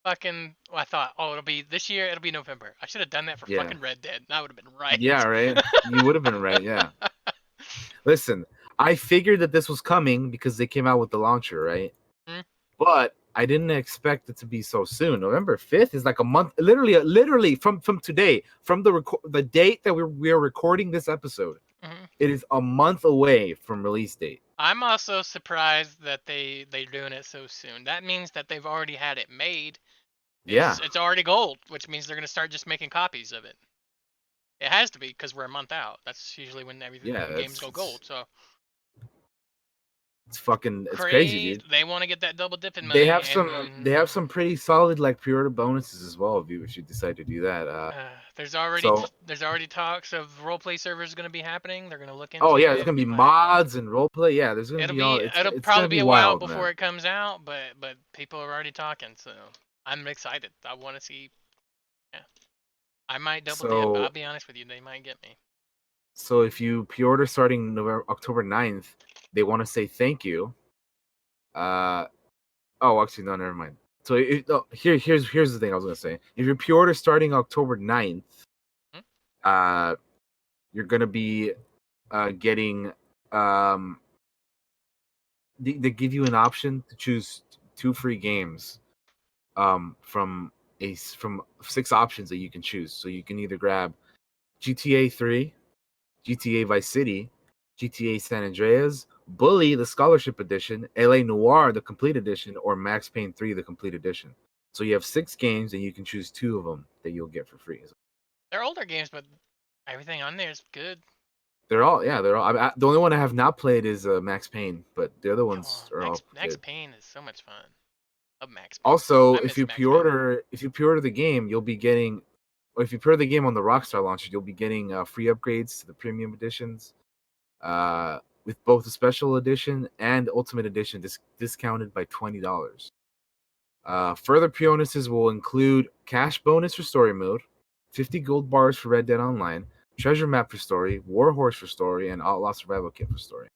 Fucking. I thought, oh, it'll be this year. It'll be November. I should have done that for Yeah. fucking Red Dead. That would have been Yeah, right. right? You would have been right, yeah. Listen, I figured that this was coming because they came out with the launcher, right? Hmm? But I didn't expect it to be so soon. November 5th is like a month, literally from today, from the date that we are recording this episode. Hmm. It is a month away from release date. I'm also surprised that they're doing it so soon. That means that they've already had it made. Yeah. It's already gold, which means they're gonna start just making copies of it. It has to be because we're a month out. That's usually when Yeah, games go gold. So it's crazy, crazy. dude. They want to get that double dipping money, They and have some pretty solid like pre-order bonuses as well if you decide to do that. So there's already talks of roleplay servers going to be happening. They're going to look oh into yeah, there's it. gonna be Like mods and roleplay. Yeah, there's gonna be all it'll it's probably gonna be be a while wild, before man. it comes out, but people are already talking. So I'm excited. I want to see. Yeah, I might double dip. I'll So be honest with you. They might get me. so if you pre-order starting October 9th, they want to say thank you. Uh oh, actually no, never mind. So here's the thing I was gonna say. If you pre-order starting October 9th, Hmm? uh, you're gonna be getting they give you an option to choose two free games from from six options that you can choose. So you can either grab GTA 3, GTA Vice City, GTA San Andreas, Bully the Scholarship Edition, LA Noire the Complete Edition, or Max Payne 3 the Complete Edition. So you have six games and you can choose two of them that you'll get for free. They're older games, but everything on there is good. They're all. The only one I have not played is Max Payne, but the other Yeah, ones well, are all Max good. Payne is so much fun. Love Max Payne. Also, I miss Max Payne. if you pre-order the game, you'll be getting, or if you pre-order the game on the Rockstar launcher, you'll be getting free upgrades to the premium editions, with both the special edition and ultimate edition discounted by $20. Further bonuses will include cash bonus for story mode, 50 gold bars for Red Dead Online, treasure map for story, warhorse for story, and outlaw survival kit for story.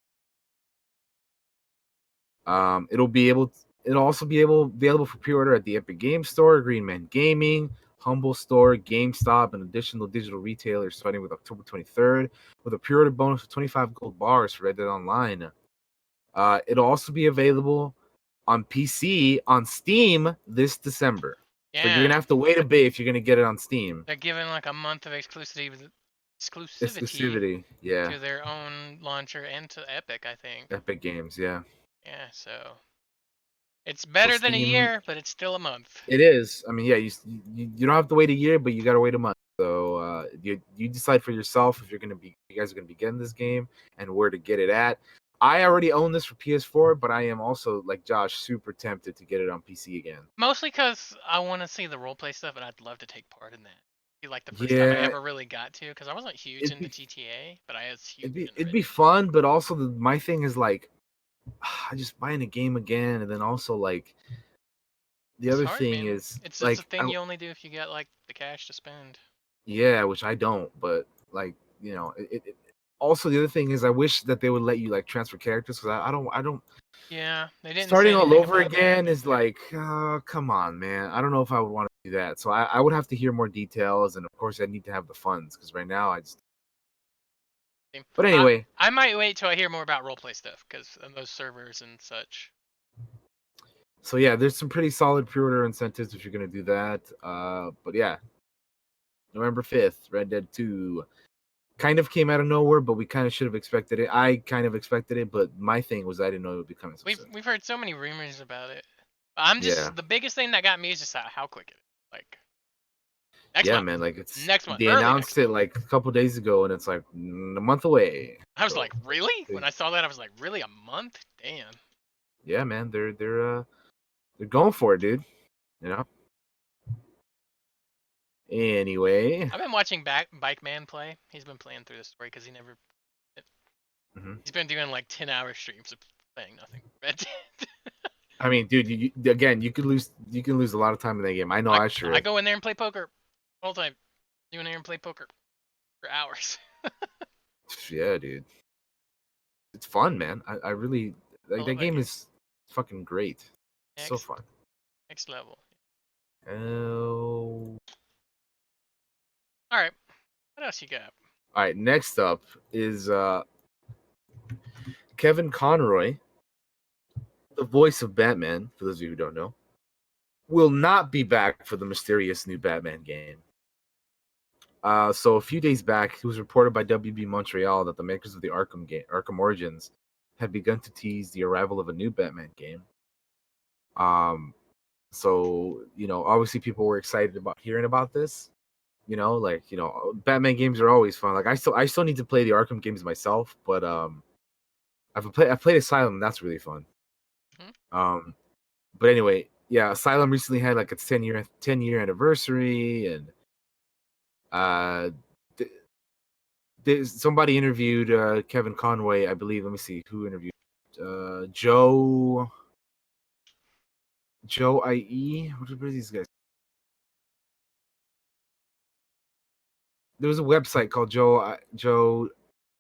It'll be able. It'll also be available for pre-order at the Epic Games Store, Green Man Gaming, Humble Store, GameStop, and additional digital retailers starting with October 23rd, with a pre-order bonus of 25 gold bars for Red Dead Online. It'll also be available on PC on Steam this December. So you're gonna Yeah, have to wait a bit if you're gonna get it on Steam. they're giving like a month of exclusivity Exclusivity, yeah. to their own launcher and to Epic, I think. Epic Games, yeah. Yeah, so it's So better than a Steam, year, but it's still a month. it is. I mean, yeah, you don't have to wait a year, but you gotta wait a month. So you decide for yourself if you guys are gonna be getting this game and where to get it at. I already own this for PS4, but I am also like Josh, super tempted to get it on PC again. Mostly because I want to see the roleplay stuff, and I'd love to take part in that. Be like the first time I Yeah, ever really got to, because I wasn't huge it'd into be GTA, but I was huge in it'd Red be Dead. fun, but also my thing is like I just buying a game again, and then also like the It's other hard, thing man. is It's a like thing you only do if you got like the cash to spend. yeah, which I don't, but like also the other thing is I wish that they would let you like transfer characters because I don't Yeah, they didn't say starting all anything over about that. again is like come on, man. I don't know if I would want to do that. So I would have to hear more details, and of course I need to have the funds because right now I just. But I anyway, I might wait till I hear more about roleplay stuff, because those servers and such. So yeah, there's some pretty solid pre-order incentives if you're gonna do that. But yeah, November 5th, Red Dead 2 kind of came out of nowhere, but we kind of should have expected it. I kind of expected it, but my thing was I didn't know it would be coming so soon. We've heard so many rumors about it. I'm Yeah, just the biggest thing that got me is just how quick it is. Like next yeah, month, man. Like it's next month, they early next announced it month. like a couple days ago, and it's like a month away. I was So like, really? When I saw that, I was like, really, a month? Damn. yeah, man, they're going for it, dude. You know. Anyway, I've been watching Bike Man play. He's been playing through the story because mhm. he's been doing like 10-hour streams of playing nothing. Red Dead. I mean, dude, again, you can lose a lot of time in that game. I know, I sure I have. go in there and play poker all the time. Go in there and play poker for hours. Yeah, dude, it's fun, man. I really I like that love that game game. is fucking great. It's so Next fun. next level. Oh, All right. What else you got? all right. Next up is Kevin Conroy, the voice of Batman. For those of you who don't know, will not be back for the mysterious new Batman game. So a few days back, it was reported by WB Montreal that the makers of the Arkham game, Arkham Origins, had begun to tease the arrival of a new Batman game. So obviously people were excited about hearing about this. Batman games are always fun. Like I still need to play the Arkham games myself, but I've played Asylum, and that's really fun. Hmm? Um, but anyway, yeah, Asylum recently had like its 10-year anniversary, and uh, somebody interviewed Kevin Conway, I believe. Let me see who interviewed. Joe IE. What are these guys? There was a website called Joe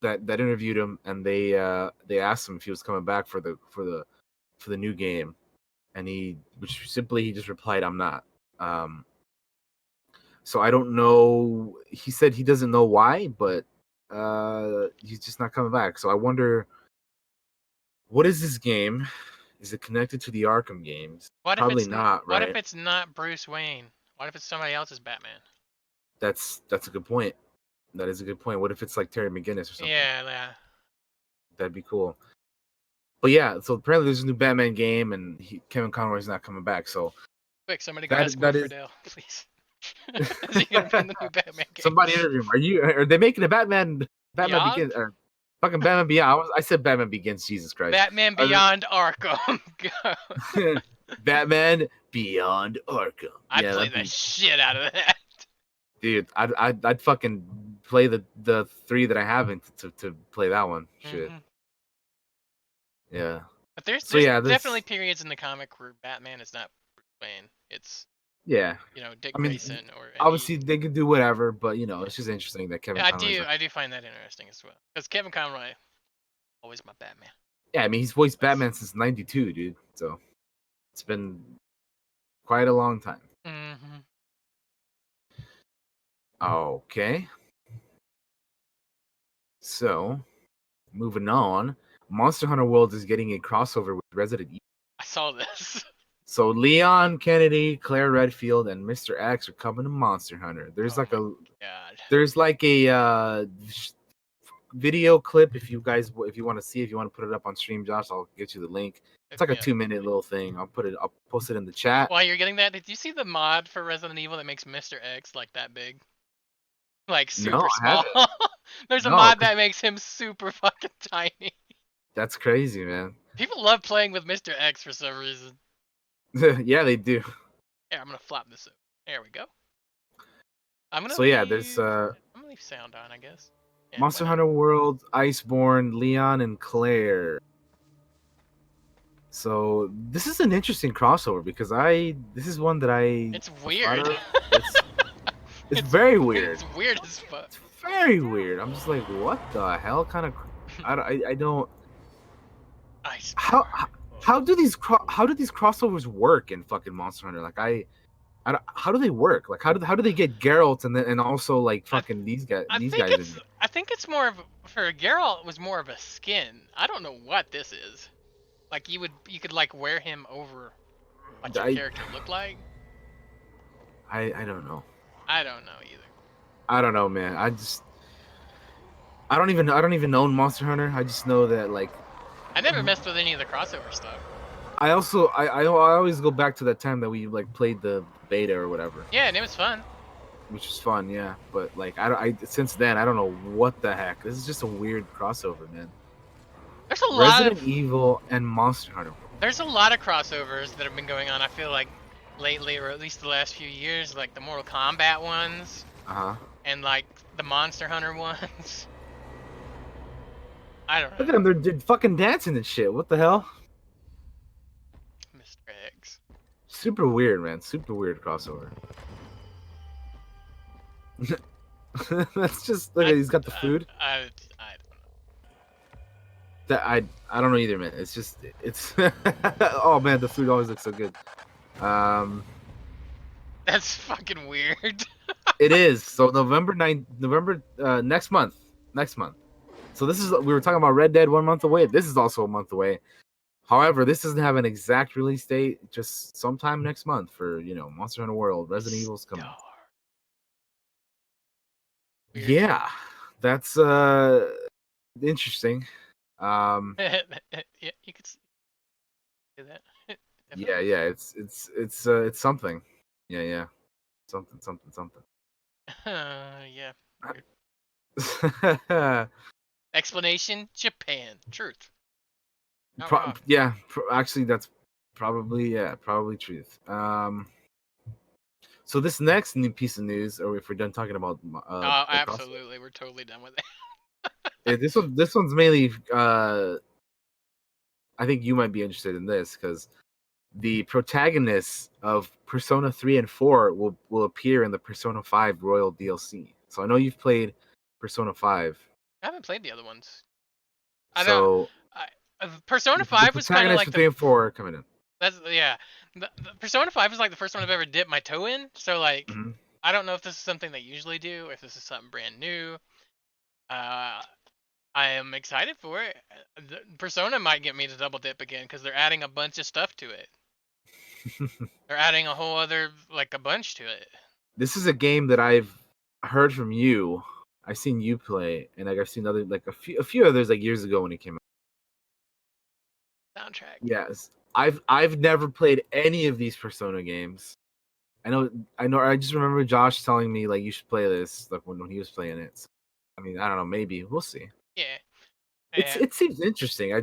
that interviewed him, and they asked him if he was coming back for the new game, and he just replied, "I'm not." So I don't know. He said he doesn't know why, but he's just not coming back. So I wonder, what is this game? Is it connected to the Arkham games? What if Probably it's not, what if right? it's not Bruce Wayne? What if it's somebody else's Batman? That's a good point. That is a good point. What if it's like Terry McGinnis or something? Yeah, yeah. That'd be cool. But yeah, so apparently there's a new Batman game, and Kevin Conroy's not coming back. So Quick, somebody go ask that Will that is Friedle, please. Is he gonna be in the new Batman somebody games? interview him. Are they making a Batman Beyond? Begins, or fucking Batman Beyond? I said Batman Begins. Jesus Christ. Batman Are Beyond Arkham. Go. they, Batman Beyond Arkham. I'd Yeah, play that'd the be, shit out of that. dude. I'd fucking play the three that I haven't to play that one. Shit. Hmm. Yeah. But there's So there's yeah, definitely this periods in the comic where Batman is not Bruce Wayne. It's yeah. Dick I mean, Grayson or obviously any. they could do whatever, but Yeah. it's just interesting that Kevin Yeah, I Conroy's do not. I do find that interesting as well. Because Kevin Conroy always my Batman. Yeah, I mean he's voiced Always. Batman since '92, dude. So it's been quite a long time. Hmm. Okay, so moving on, Monster Hunter World is getting a crossover with Resident Evil. I saw this. So Leon Kennedy, Claire Redfield, and Mr. X are coming to Monster Hunter. There's Oh like my a god. there's like a video clip if you want to see, if you want to put it up on stream, Josh, I'll get you the link. It's like a Yeah. 2-minute little thing. I'll post it in the chat. While you're getting that, did you see the mod for Resident Evil that makes Mr. X like that big? Like No, super I small. haven't. There's a No, mod because that makes him super fucking tiny. that's crazy, man. People love playing with Mr. X for some reason. Yeah, they do. Here, I'm gonna flop this up. There we go. I'm gonna So yeah, there's leave. I'm gonna leave sound on, I guess. Yeah, why Monster not? Hunter World, Iceborne, Leon, and Claire. So this is an interesting crossover because this is one that I It's have thought weird. of. It's very weird. It's weird as fuck. It's very weird. I'm just like, what the hell kind of? I don't. How Iceborne. how do these crossovers work in fucking Monster Hunter? Like I don't, how do they work? Like how do they get Geralt and also like I fucking these I think guys in it's here? I think it's more of for Geralt it was more of a skin. I don't know what this is. Like you could like wear him over. what your I character looked like. I don't know. I don't know either. I don't know, man. I don't even own Monster Hunter. I just know that like I never messed with any of the crossover stuff. I also I always go back to that time that we like played the beta or whatever, Yeah, and it was fun. which is fun, yeah. But like I since then I don't know what the heck. This is just a weird crossover, man. There's a lot Resident of Evil and Monster Hunter. crossovers that have been going on. I feel like lately, or at least the last few years, like the Mortal Kombat ones Uh huh. and like the Monster Hunter ones. I don't Look know, at them. They're fucking dancing and shit. What the hell? Mr. X. Super weird, man. Super weird crossover. That's just look at he's got the food. I That I don't know either, man. It's just it's oh man, the food always looks so good. Um, That's fucking weird. it is so November 9th, November next month, next month. So this is we were talking about Red Dead 1 month away. This is also a month away. However, this doesn't have an exact release date. Just sometime next month for Monster Hunter World. Resident Evil's coming. Weird. Yeah, that's interesting. Yeah, you could say that. Yeah, it's something. Yeah, something. Yeah. Weird. Explanation: Japan. Truth. Not wrong. Actually, that's probably truth. So this next new piece of news, or if we're done talking about Oh, the cross, absolutely. We're totally done with it. this one's mainly I think you might be interested in this because the protagonists of Persona 3 and 4 will appear in the Persona 5 Royal DLC. So I know you've played Persona 5. I haven't played the other ones. I don't. So Persona the 5 was kind of protagonists like for the. 3 and 4 are coming in. That's yeah. The Persona 5 is like the first one I've ever dipped my toe in. So like, Mm-hmm. I don't know if this is something they usually do, or if this is something brand new. Uh, I am excited for it. Persona might get me to double dip again because they're adding a bunch of stuff to it. They're adding a whole other like a bunch to it. This is a game that I've heard from you. I've seen you play, and like I've seen other like a few others like years ago when it came out. Soundtrack. Yes, I've never played any of these Persona games. I know. I just remember Josh telling me like you should play this like when he was playing it. So, I mean, I don't know. Maybe we'll see. Yeah. It seems interesting. I'm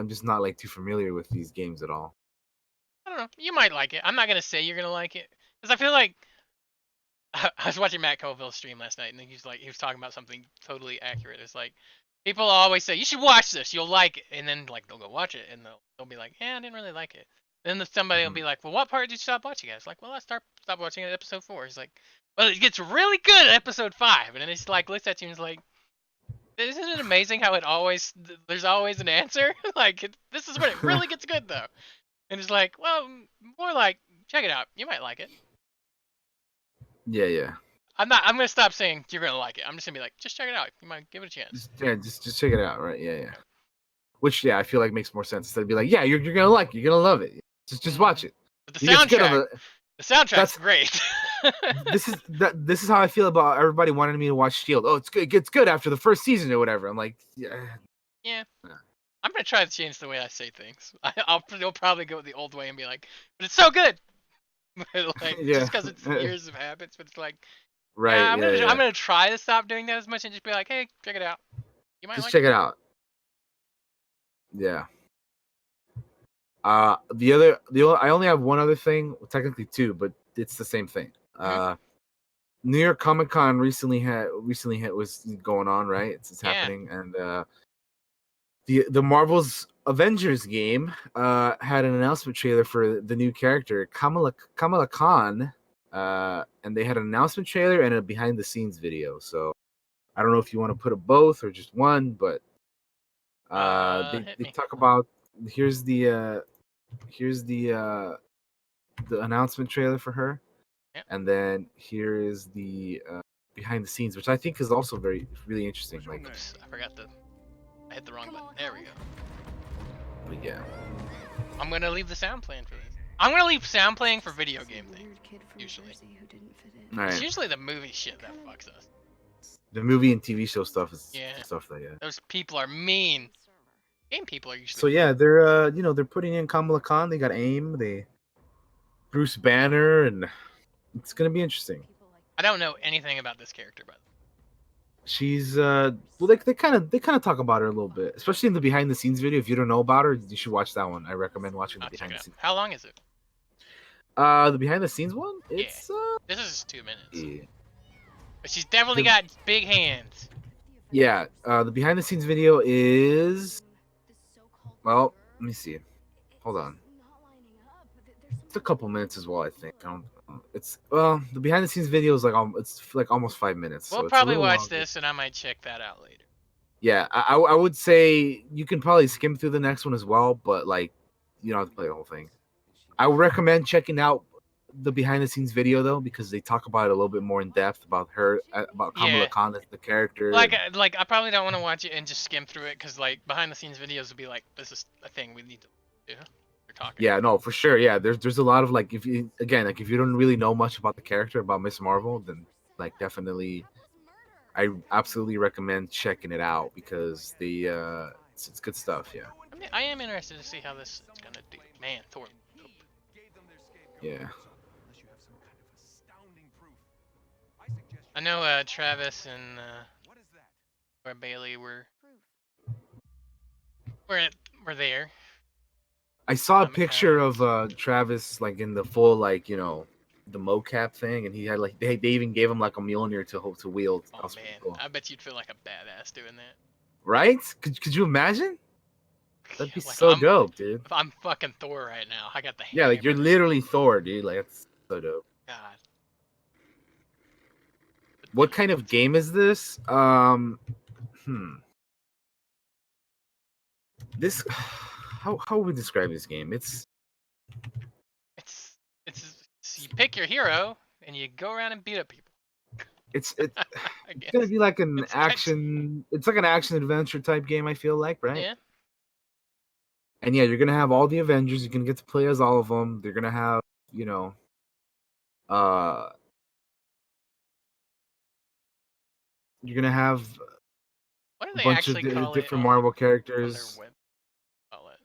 just not like too familiar with these games at all. I don't know. You might like it. I'm not gonna say you're gonna like it because I feel like I was watching Matt Colville's stream last night, and he was talking about something totally accurate. It's like people always say you should watch this, you'll like it, and then like they'll go watch it, and they'll be like, yeah, I didn't really like it. Then somebody will be like, well, what part did you stop watching it? It's like, well, I stopped watching it at episode 4. He's like, well, it gets really good at episode 5, and then it's like looks at you and is like, isn't it amazing how there's always an answer? Like this is when it really gets good though, and it's like, well, more like check it out, you might like it. Yeah. I'm gonna stop saying you're gonna like it. I'm just gonna be like, just check it out. You might give it a chance. Just check it out, right? Yeah. Which I feel like makes more sense instead of be like, yeah, you're gonna like it, you're gonna love it. Just watch it. But the soundtrack's great. This is how I feel about everybody wanting me to watch Shield. Oh, it's good. It gets good after the first season or whatever. I'm like, yeah. Yeah. I'm gonna try to change the way I say things. I'll probably go the old way and be like, but it's so good. Like just because it's years of habits, but it's like, right. I'm gonna try to stop doing that as much and just be like, hey, check it out. You might just like check it out. Yeah. I only have one other thing, well, technically two, but it's the same thing. New York Comic Con recently was going on, right? It's happening, and the Marvel's Avengers game had an announcement trailer for the new character Kamala Khan, and they had an announcement trailer and a behind the scenes video. So I don't know if you want to put a both or just one, but they talk about here's the announcement trailer for her, and then here is the behind the scenes, which I think is also really interesting. Like, oops, I hit the wrong button. There we go. But yeah, I'm gonna leave the sound playing for this. I'm gonna leave sound playing for video game things usually. All It's right, usually the movie shit that fucks us. the movie and TV show stuff is Yeah, stuff that yeah. those people are mean. Game people are usually So fun. yeah, they're they're putting in Kamala Khan. They got AIM. They Bruce Banner, and it's gonna be interesting. I don't know anything about this character, but She's well, they kind of talk about her a little bit, especially in the behind the scenes video. If you don't know about her, you should watch that one. I recommend watching the I'll check behind it the out. scenes. How long is it? The behind the scenes one, Yeah, it's this is 2 minutes. yeah. But she's definitely the got big hands. yeah, the behind the scenes video is well, let me see. Hold on. It's a couple minutes as well, I think. I don't, it's well, the behind the scenes video is like it's like almost 5 minutes, We'll so it's a probably little watch longer. this, and I might check that out later. Yeah, I would say you can probably skim through the next one as well, but like you don't have to play the whole thing. I would recommend checking out the behind the scenes video though, because they talk about it a little bit more in depth about her, about Kamala Yeah, Khan as the character. like And like I probably don't want to watch it and just skim through it because like behind the scenes videos would be like, this is a thing we need to do. We're talking yeah, about. no, for sure. Yeah, there's a lot of like if you again like if you don't really know much about the character about Miss Marvel, then like definitely I absolutely recommend checking it out because it's good stuff. Yeah, I mean, I am interested to see how this is gonna do. Man, Thor. yeah. I know Travis and or Bailey were were there. I saw a Comic-Con. picture of Travis like in the full like the mocap thing, and he had like they even gave him like a Mjolnir to wield. That Oh was pretty man, cool, I bet you'd feel like a badass doing that. right? Could you imagine? That'd Yeah, be like so dope, dude. I'm fucking Thor right now. I got the Yeah, like you're hammer. literally Thor, dude. Like that's so dope. God. The What kind of dimensions. game is this? Hmm. This how would we describe this game? It's you pick your hero and you go around and beat up people. It's I it's gonna guess be like an that's action. It's like an action adventure type game. I feel like, right? yeah. And yeah, you're gonna have all the Avengers. You're gonna get to play as all of them. They're gonna have, you know, uh, you're gonna have What do a they bunch of actually call it different Marvel on their characters web? Call it.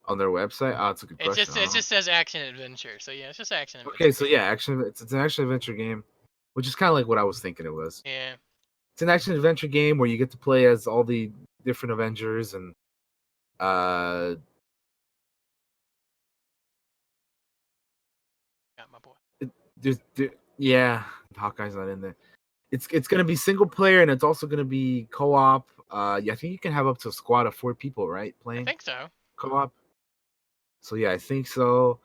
on their website. Oh, that's a good question. I It don't know. just says action adventure. So yeah, it's just action Okay, adventure so game. yeah, action. It's an action adventure game, which is kind of like what I was thinking it was. Yeah. It's an action adventure game where you get to play as all the different Avengers and uh, Got my boy. yeah, Hawkeye's not in there. It's gonna be single player and it's also gonna be co-op. Yeah, I think you can have up to a squad of 4 people, right? I Playing think so. co-op. So yeah, I think so.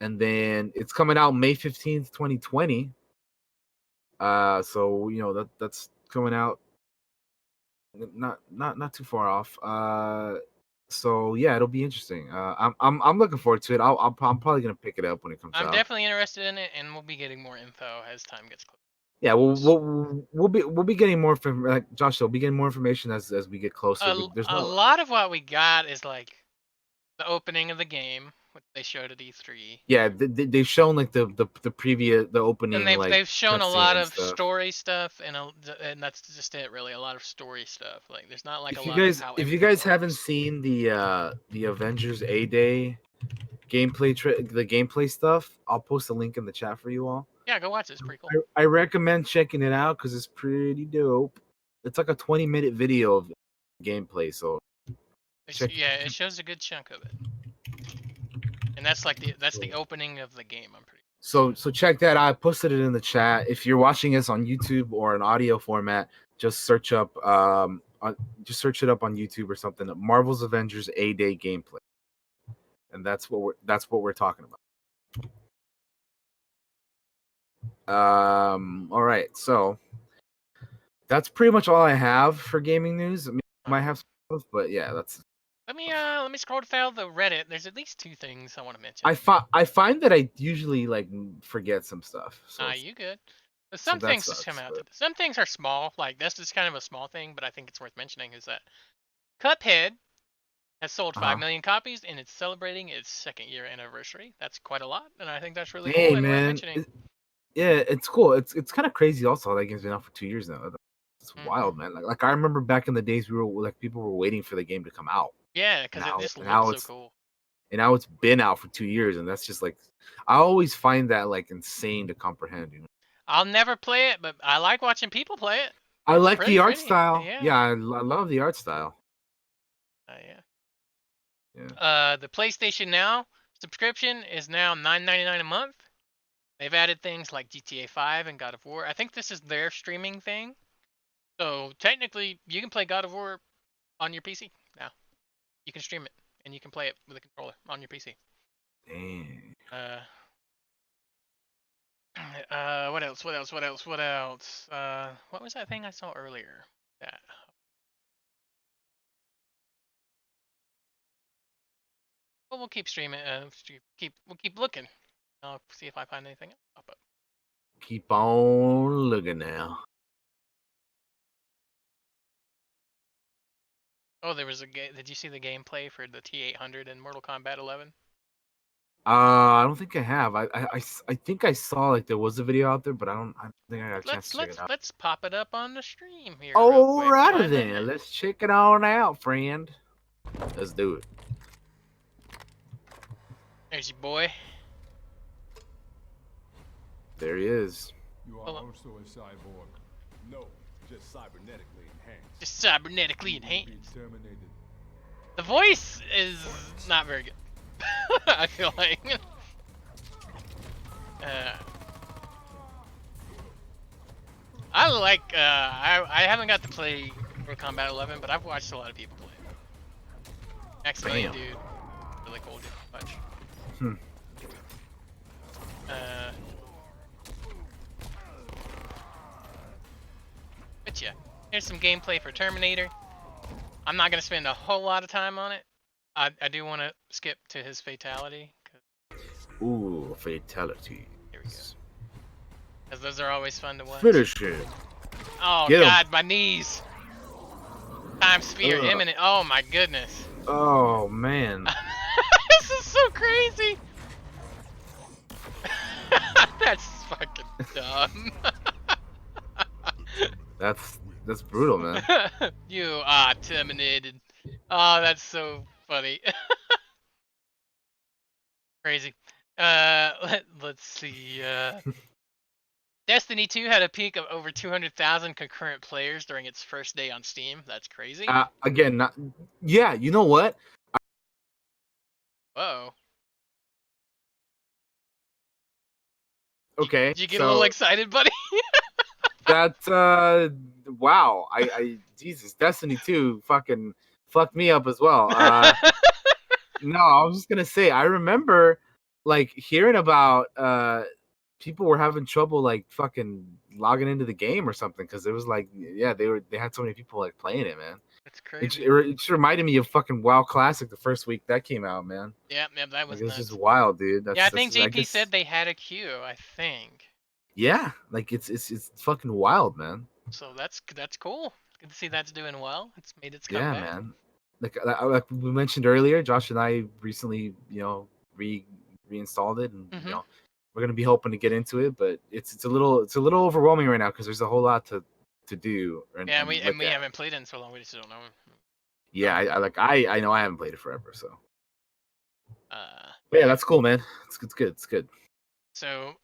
And then it's coming out May 15th, 2020. So that's coming out not too far off. So yeah, it'll be interesting. I'm looking forward to it. I'm probably gonna pick it up when it comes I'm out. definitely interested in it, and we'll be getting more info as time gets close. Yeah, we'll be getting more from like Josh. We'll be getting more information as we get closer. There's A no lot of what we got is like the opening of the game, which they showed at E3. yeah they've shown like the previous the And opening like they've shown a cutscene lot and of stuff. story stuff, and that's just it really. A lot of story stuff. Like there's not like a If you lot of guys how if you everything guys haven't works. seen the Avengers A Day the gameplay stuff, I'll post a link in the chat for you all. Yeah, go watch it. It's pretty cool. I recommend checking it out because it's pretty dope. It's like a 20-minute video of gameplay, so check. Yeah, it shows a good chunk of it, and that's the opening of the game. I'm pretty. So check that out. I posted it in the chat. If you're watching us on YouTube or an audio format, just search up just search it up on YouTube or something. Marvel's Avengers A Day gameplay, and that's what we're talking about. All right, so that's pretty much all I have for gaming news. I mean, I All might right. have some stuff, but yeah, that's. Let me scroll down the Reddit. There's at least two things I want to mention. I find that I usually like forget some stuff, so You good? But so some that things just come sucks. out. But Some things are small. Like that's just kind of a small thing, but I think it's worth mentioning. Is that Cuphead has sold 5 Uh-huh. million copies, and it's celebrating its second-year anniversary. That's quite a lot, and I think that's really cool Hey and worth man, mentioning. yeah, it's cool. It's kind of crazy. Also, that game's been out for 2 years now. It's Hmm. wild, man. Like I remember back in the days, we were like people were waiting for the game to come out. Yeah, And because it now, just and looks now so it's cool. and now it's been out for 2 years, and that's just like, I always find that like insane to comprehend. I'll never play it, but I like watching people play it. I It's like the pretty art pretty. style. Yeah. Yeah, I love the art style. Yeah. Yeah. The PlayStation Now subscription is now $9.99 a month. They've added things like GTA 5 and God of War. I think this is their streaming thing. So technically, you can play God of War on your PC now. You can stream it and you can play it with a controller on your PC. Dang. Uh, what else? What else? What else? What else? What was that thing I saw earlier? That. Well, we'll keep streaming. We'll keep looking. I'll see if I find anything else pop up. Keep on looking now. Oh, there was a game. Did you see the gameplay for the T800 in Mortal Kombat 11? I don't think I have. I think I saw like there was a video out there, but I don't think I got a chance Let's to check it let's out. let's pop it up on the stream here real quick. Why Alrighty then, not? let's check it on out, friend. Let's do it. There's your boy. There he is. You are Hold on. also a cyborg. No, just cybernetically enhanced. Just cybernetically You will be enhanced. terminated. The voice is not very good. I feel like. Uh, I like. I haven't got to play Mortal Kombat 11, but I've watched a lot of people play it. Maximilian, Bam. dude, really cool dude. Much. Hmm. Uh, but yeah, here's some gameplay for Terminator. I'm not gonna spend a whole lot of time on it. I do want to skip to his fatality. Ooh, fatality. Here we go. Because those are always fun to watch. Finish him. Oh Get him. God, my knees. Time sphere Ugh. imminent. Oh my goodness. Oh man. This is so crazy. That's fucking dumb. That's brutal, man. You are terminated. Oh, that's so funny. Crazy. Let's see. Destiny 2 had a peak of over 200,000 concurrent players during its first day on Steam. That's crazy. Again, not. Yeah, you know what? Whoa. Okay, Did you get a little so excited, buddy? that's wow. I Jesus, Destiny 2 fucking fucked me up as well. No, I was just gonna say, I remember like hearing about people were having trouble like fucking logging into the game or something, because it was like, yeah, they had so many people like playing it, man. That's It, crazy. it just reminded me of fucking WoW Classic the first week that came out, man. Yeah, that Like was it's just nuts. wild, dude. Yeah, I That's think I JP guess, said they had a queue. I think. yeah, like it's fucking wild, man. So that's cool. Good to see that's doing well. It's made its Yeah, comeback. man. Like we mentioned earlier, Josh and I recently, reinstalled it, and Mhm. we're gonna be hoping to get into it, but it's a little overwhelming right now because there's a whole lot to do Yeah, and and look we at. haven't played it in so long. We just don't know. Yeah, Um. I know I haven't played it forever, so. But But yeah, yeah. that's cool, man. It's good. It's good. So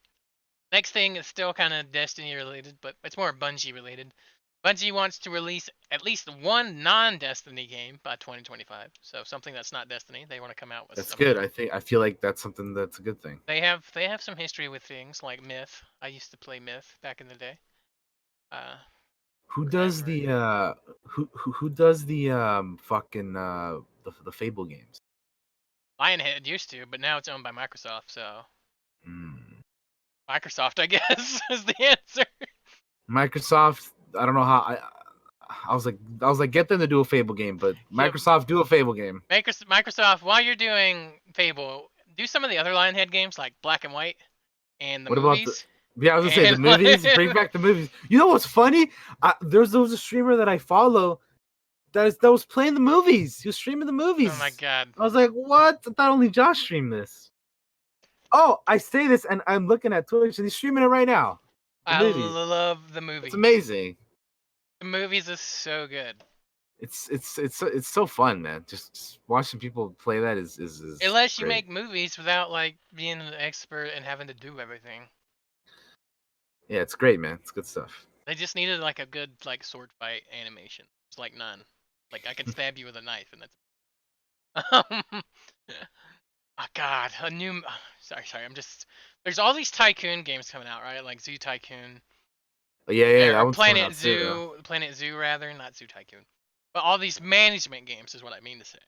next thing is still kind of Destiny related, but it's more Bungie related. Bungie wants to release at least one non-Destiny game by 2025. So something that's not Destiny, they want to come out with That's something. good. I feel like that's something that's a good thing. They have some history with things like Myth. I used to play Myth back in the day. Uh, Who does Forever the ago. who does the fucking the Fable games? Lionhead used to, but now it's owned by Microsoft. So Hmm. Microsoft, I guess, is the answer. Microsoft, I don't know how I was like get them to do a Fable game, but Yep. Microsoft, do a Fable game. Microsoft, while you're doing Fable, do some of the other Lionhead games like Black and White and the What about the movies. Yeah, I was gonna say the And movies. Bring back the movies. You know what's funny? There was a streamer that I follow that was playing the movies. He was streaming the movies. Oh my god. I was like, what? I thought only Josh streamed this. Oh, I say this, and I'm looking at Twitch, and he's streaming it right now. The I movies. love the movies. It's amazing. The movies is so good. It's so fun, man. Just watching people play that is Unless you great. make movies without like being an expert and having to do everything. Yeah, it's great, man. It's good stuff. They just needed like a good like sword fight animation. It's like none. Like I could stab you with a knife and that's oh god, a new sorry, I'm just there's all these tycoon games coming out, right? Like Zoo Tycoon. But yeah, that Or one's coming out too. Planet Zoo rather, not Zoo Tycoon. But all these management games is what I mean to say.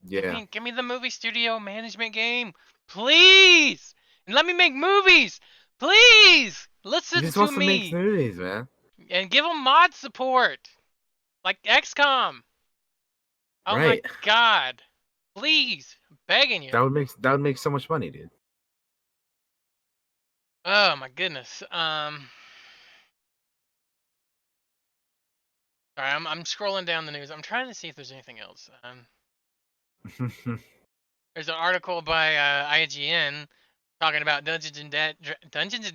Yeah. Give me the movie studio management game, please, and let me make movies, please. He Listen just to wants to make me movies, man. and give them mod support, like XCOM. Oh Right. my god, please, I'm begging you. That would make so much money, dude. Oh my goodness. Sorry, I'm scrolling down the news. I'm trying to see if there's anything else. There's an article by IGN talking about Dungeons and Dragons. Dungeons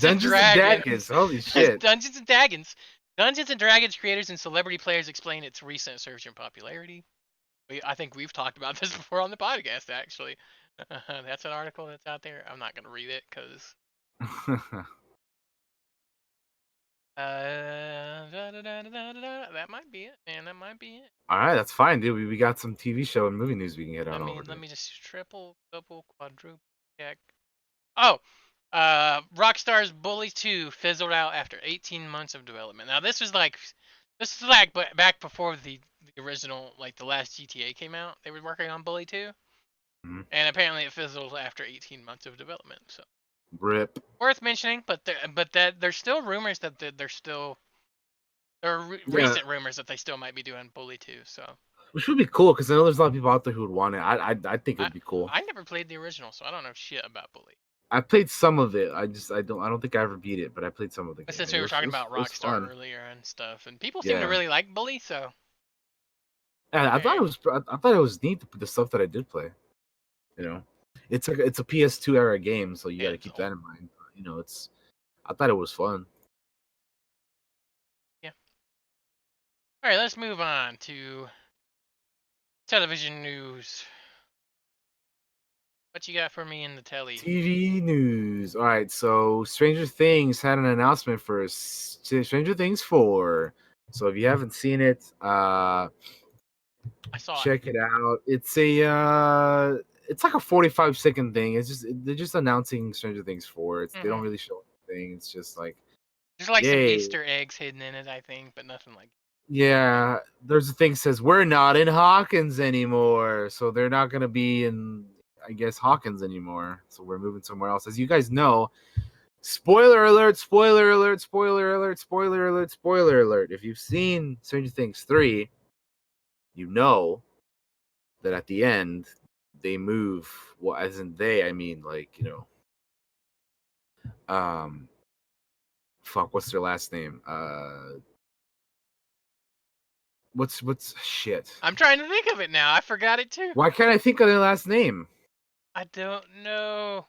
and Dragons. Holy shit. Dungeons and Dragons. Dungeons and Dragons creators and celebrity players explain its recent surge in popularity. I think we've talked about this before on the podcast, actually. That's an article that's out there. I'm not going to read it because that might be it, man. That might be it. All right, that's fine, dude. We got some TV show and movie news we can get on over. Let me just triple, double, quadruple check. Oh, Rockstar's Bully 2 fizzled out after 18 months of development. Now this is like back before the original, like the last GTA came out. They were working on Bully 2, and apparently it fizzled after 18 months of development. So rip. Worth mentioning, but there's still rumors that recent rumors that they still might be doing Bully 2. So which would be cool because I know there's a lot of people out there who would want it. I think it would be cool. I never played the original, so I don't know shit about Bully. I played some of it. I don't think I ever beat it, but I played some of the game. Since we were talking about Rockstar earlier and stuff, and people seem to really like Bully, so. Yeah, I thought it was neat the stuff that I did play. You know, it's a PS2 era game, so you got to keep that in mind. You know, I thought it was fun. Yeah. All right, let's move on to television news. What you got for me in the telly? TV news. All right, so Stranger Things had an announcement for Stranger Things 4. So if you haven't seen it, I saw check it out. It's like a 45-second thing. They're just announcing Stranger Things 4. They don't really show anything. It's just like there's like some Easter eggs hidden in it, I think, but nothing like. Yeah, there's a thing that says we're not in Hawkins anymore, so they're not gonna be in, I guess, Hawkins anymore. So we're moving somewhere else. As you guys know, spoiler alert, spoiler alert, spoiler alert, spoiler alert, spoiler alert. If you've seen Stranger Things 3, you know that at the end they move. Well, as in they, I mean, like, you know, what's their last name? What's shit? I'm trying to think of it now. I forgot it too. Why can't I think of their last name? I don't know.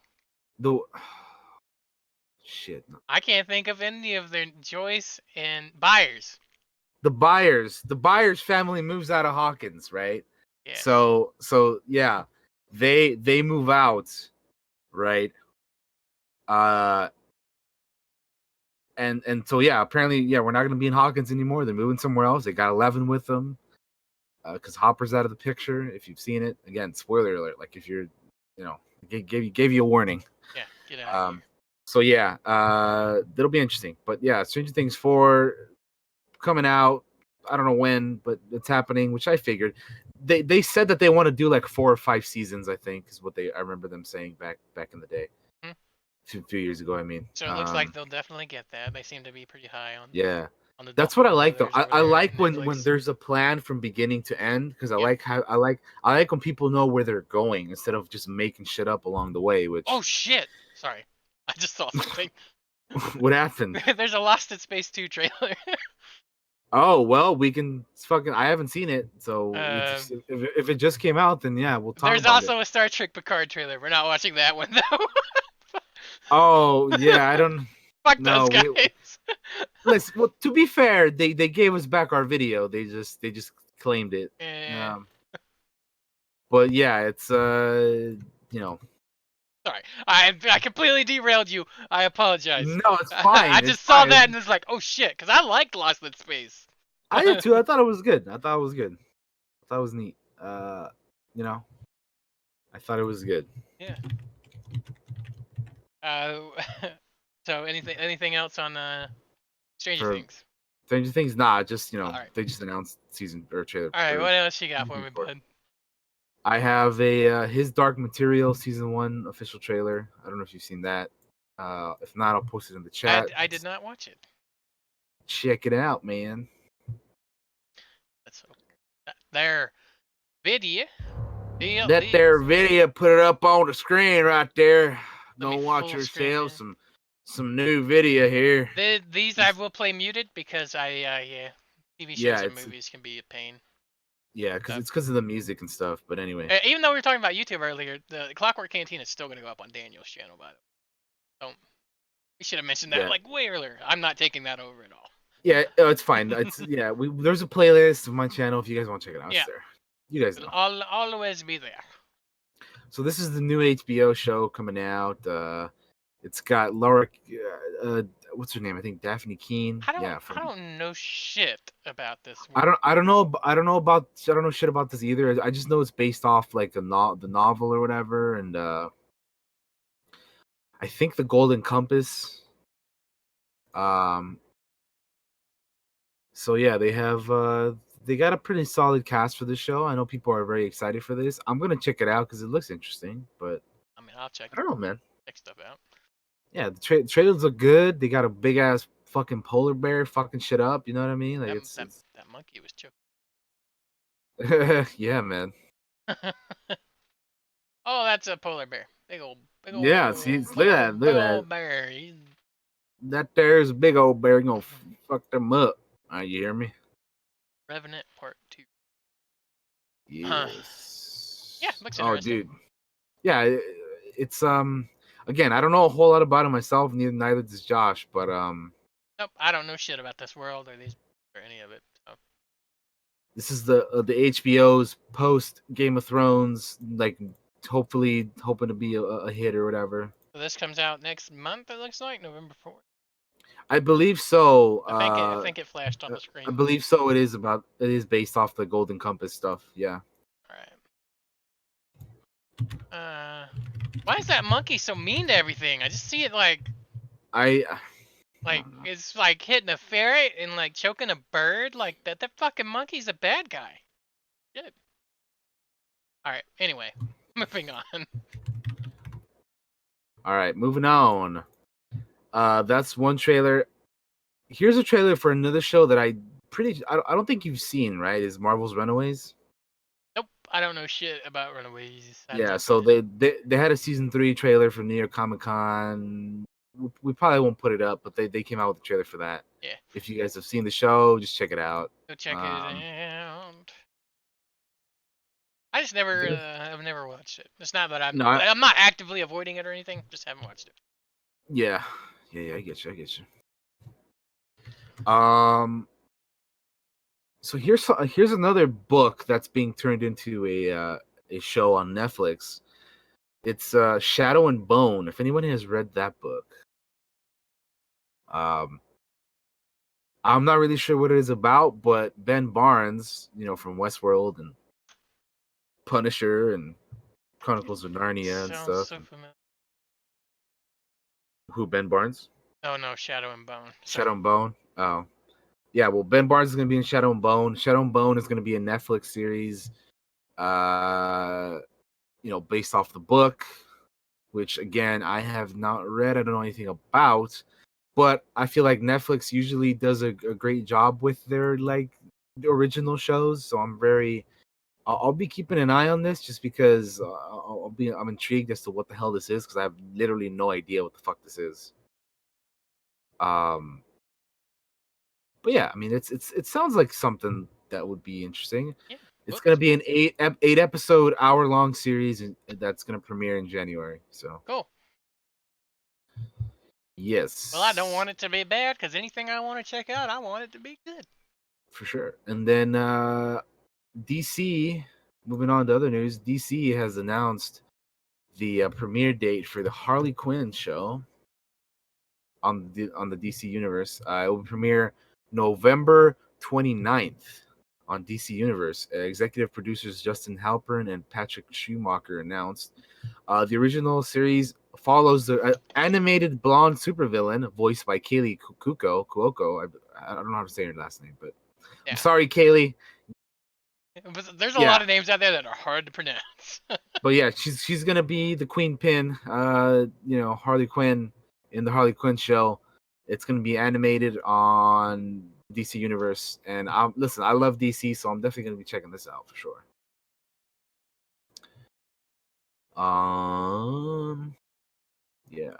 Shit. I can't think of any of their Joyce and Byers. The Byers family moves out of Hawkins, right? Yeah. So yeah, they move out, right? And so yeah, apparently we're not gonna be in Hawkins anymore. They're moving somewhere else. They got 11 with them, because Hopper's out of the picture. If you've seen it, again, spoiler alert. Like if you're, you know, gave you a warning. Yeah, get out of here. So yeah, that'll be interesting. But yeah, Stranger Things 4 coming out. I don't know when, but it's happening, which I figured. They said that they want to do like 4 or 5 seasons. I think is what I remember them saying back in the day. A few years ago, I mean. So it looks like they'll definitely get that. They seem to be pretty high on. Yeah. On the That's what I like though. I like when Netflix. there's a plan from beginning to end, because I like when people know where they're going instead of just making shit up along the way. Which oh shit! Sorry, I just saw something. What happened? There's a Lost in Space 2 trailer. Oh well, we can fucking. I haven't seen it, so we Uh, just if it just came out, then yeah, we'll talk there's about it. also a Star Trek Picard trailer. We're not watching that one though. Oh yeah, I don't Fuck those know. We guys. listen. Well, to be fair, they gave us back our video. They just claimed it. Eh, Um, but yeah, it's you know, sorry, I completely derailed you. I apologize. no, it's I fine. It's just saw that fine. and was like, oh shit, because I liked Lost in Space. I did too. I thought it was good. I thought it was good. I thought it was neat. You know, I thought it was good. Yeah. Uh, so anything else on Stranger For Things? Stranger Things, nah, just All right. they just announced season or trailer All right. or What else you got for season me, 4. bud? I have a His Dark Material season 1 official trailer. I don't know if you've seen that. If not, I'll post it in the chat. I did not watch it. Check it out, man. That's their video. Let their video put it up on the screen right there. Let me Go watch full screen yourself it. some new video here. These I will play muted because yeah, TV Yeah, shows and it's movies can be a pain. yeah, it's because of the music and stuff. But anyway, Even though we were talking about YouTube earlier, the Clockwork Cantina is still going to go up on Daniel's channel. By the way, don't we should have mentioned that yeah, like way earlier. I'm not taking that over at all. yeah, it's fine. It's yeah, there's a playlist of my channel if you guys want to check it out. Yeah, It's there. You guys it'll know. always be there. So this is the new HBO show coming out. It's got Laura, what's her name? I think Daphne Keene. Yeah, I from don't know shit about this I world. don't know I don't know about I don't know shit about this either. I just know it's based off like the novel or whatever, and I think the Golden Compass. Um, so yeah, they got a pretty solid cast for this show. I know people are very excited for this. I'm gonna check it out because it looks interesting, but I mean, I'll I don't know, man. check stuff out. Yeah, the trailers look good. They got a big ass fucking polar bear fucking shit up. You know what I mean? Like it's That monkey was choking. yeah, man. Oh, that's a polar bear. Yeah, see, look at that, look big at that. old bear. That there's a big old bear. You gonna fuck them up? You hear me? Revenant Part 2. Yes. Yeah, looks Oh, interesting. dude. Yeah, it's again, I don't know a whole lot about it myself. Neither does Josh, but Nope, I don't know shit about this world or these or any of it. So. this is the HBO's post Game of Thrones, like hopefully hoping to be a hit or whatever. So this comes out next month. It looks like November 4th. I believe so. I think it flashed on the I screen. believe so. It is based off the Golden Compass stuff. Yeah. All right. Why is that monkey so mean to everything? I just see it like I it's like hitting a ferret and like choking a bird. Like that fucking monkey's a bad guy. Shit. All right. Anyway, moving on. All right, moving on. That's one trailer. Here's a trailer for another show that I don't think you've seen, right? Is Marvel's Runaways? Nope. I don't know shit about Runaways. Yeah, so they had a season 3 trailer for New York Comic Con. We probably won't put it up, but they came out with a trailer for that. Yeah. If you guys have seen the show, just check it out. Go check it out. I just never, I've never watched it. It's not that No, I'm not actively avoiding it or anything. Just haven't watched it. yeah, I get you. So here's another book that's being turned into a show on Netflix. It's Shadow and Bone. If anyone has read that book, I'm not really sure what it is about, but Ben Barnes, from Westworld and Punisher and Chronicles of Narnia and Sounds stuff. so familiar. Who, Ben Barnes? Oh no, Shadow and Bone. Sorry. Shadow and Bone. Oh, yeah. Well, Ben Barnes is going to be in Shadow and Bone. Shadow and Bone is going to be a Netflix series, based off the book, which again I have not read. I don't know anything about, but I feel like Netflix usually does a great job with their original shows. So I'll be keeping an eye on this just because I'm intrigued as to what the hell this is because I have literally no idea what the fuck this is. But yeah, I mean, it sounds like something that would be interesting. Yeah, It's gonna books. be an eight episode hour long series, and that's gonna premiere in January. So Cool. Well, I don't yes, want it to be bad because anything I want to check out, I want it to be good. for sure. And then DC. Moving on to other news, DC has announced the premiere date for the Harley Quinn show on the DC universe. It will premiere November 29th on DC Universe. Executive producers Justin Halpern and Patrick Schumacher announced. The original series follows the animated blonde supervillain voiced by Kaylee Cuoco. I don't know how to say her last name, but I'm Yeah. sorry, Kaylee. But there's a lot Yeah, of names out there that are hard to pronounce. but yeah, she's gonna be the Queen Pin. Harley Quinn in the Harley Quinn show. It's gonna be animated on DC Universe, and listen. I love DC, so I'm definitely gonna be checking this out for sure. Yeah,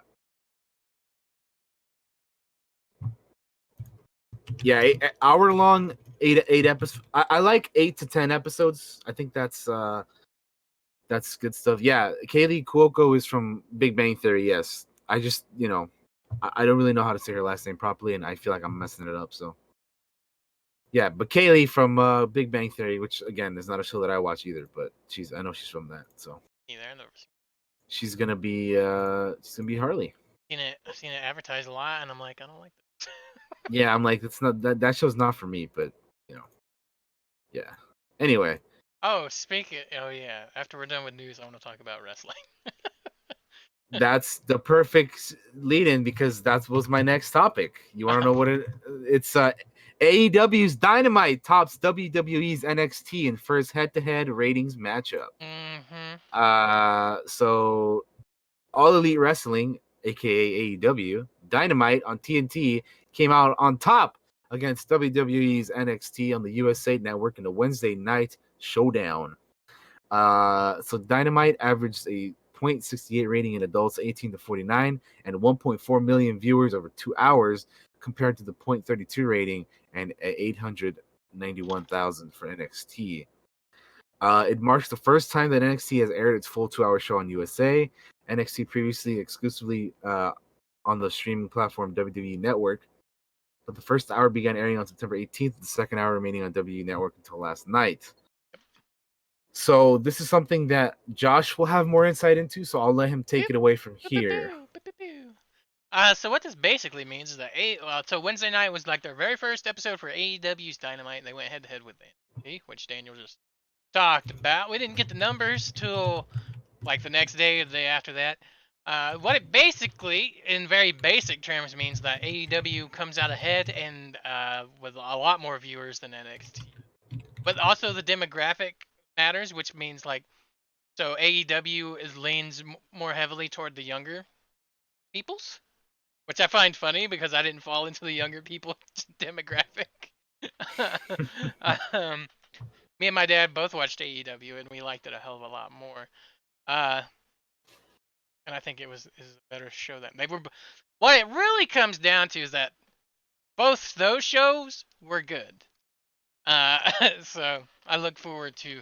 yeah, hour long, eight episodes. I like 8 to 10 episodes. I think that's good stuff. Yeah, Kaylee Cuoco is from Big Bang Theory. Yes, I just I don't really know how to say her last name properly, and I feel like I'm messing it up. So yeah, but Kaylee from Big Bang Theory, which again is not a show that I watch either, but I know she's from that. So Either I've never she's gonna be Harley. seen it. I've seen it advertised a lot, and I'm like, I don't like this. Yeah, I'm like, it's not that show's not for me, but you know, yeah. Anyway, Oh, oh yeah. After we're done with news, I want to talk about wrestling. that's the perfect lead in because that was my next topic. You want to know what it's AEW's Dynamite tops WWE's NXT in first head-to-head ratings matchup. Mm-hmm. So All Elite Wrestling, aka AEW, Dynamite on TNT came out on top against WWE's NXT on the USA Network in a Wednesday night showdown. So Dynamite averaged a .68 rating in adults 18 to 49 and 1.4 million viewers over 2 hours compared to the .32 rating and 891,000 for NXT. It marks the first time that NXT has aired its full 2-hour show on USA. NXT previously exclusively on the streaming platform WWE Network, but the first hour began airing on September 18th, the second hour remaining on WWE Network until last night. So this is something that Josh will have more insight into, so I'll let him take it away from here. So what this basically means is that so Wednesday night was like their very first episode for AEW's Dynamite, and they went head to head with NXT, which Daniel just talked about. We didn't get the numbers till like the next day or the day after that. What it basically, in very basic terms, means that AEW comes out ahead and with a lot more viewers than NXT. But also the demographic matters, which means like so AEW leans more heavily toward the younger peoples, which I find funny because I didn't fall into the younger people demographic. um, Me and my dad both watched AEW and we liked it a hell of a lot more. Uh, and I think is a better show than they were. What it really comes down to is that both those shows were good. So I look forward to.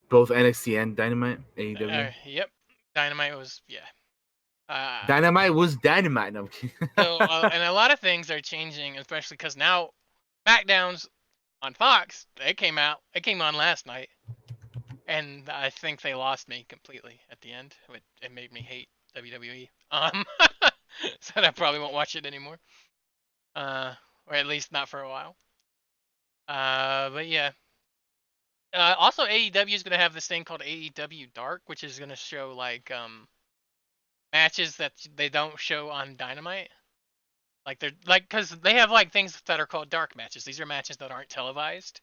Both NXT and Dynamite, AEW. Yep, Dynamite was yeah. Uh, Dynamite was Dynamite. No, I'm kidding. and a lot of things are changing, especially because now SmackDowns on Fox they came out. It came on last night, and I think they lost me completely at the end. It made me hate WWE. So I probably won't watch it anymore. Or at least not for a while. But yeah. Also, AEW is gonna have this thing called AEW Dark, which is gonna show like matches that they don't show on Dynamite. Like they're like because they have like things that are called dark matches. These are matches that aren't televised.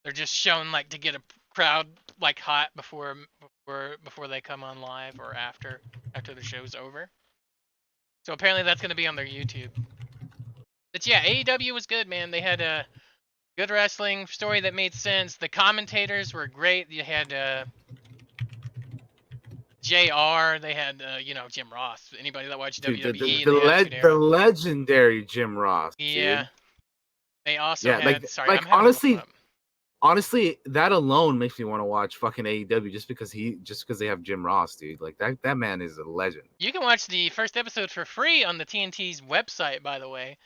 They're just shown like to get a crowd like hot before they come on live or after the show's over. So apparently that's gonna be on their YouTube. But yeah, AEW was good, man. They had a good wrestling story that made sense. The commentators were great. You had JR. They had Jim Ross. Anybody that watched Dude, WWE in the Attitude the Era. legendary Jim Ross, Yeah. dude. They also Yeah, had. Sorry, like I'm having to look them up. honestly, that alone makes me want to watch fucking AEW just because they have Jim Ross, dude. Like that man is a legend. You can watch the first episode for free on the TNT's website, by the way,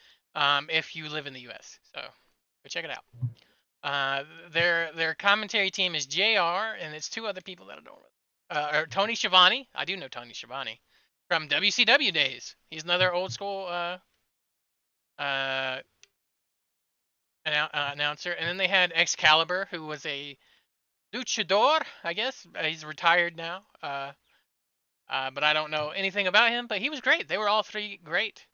if you live in the U.S. So go check it out. Their commentary team is JR, and it's two other people that I don't. Or Tony Schiavone. I do know Tony Schiavone from WCW days. He's another old school uh, announcer. And then they had Excalibur, who was a luchador, I guess. He's retired now. But I don't know anything about him. But he was great. They were all three great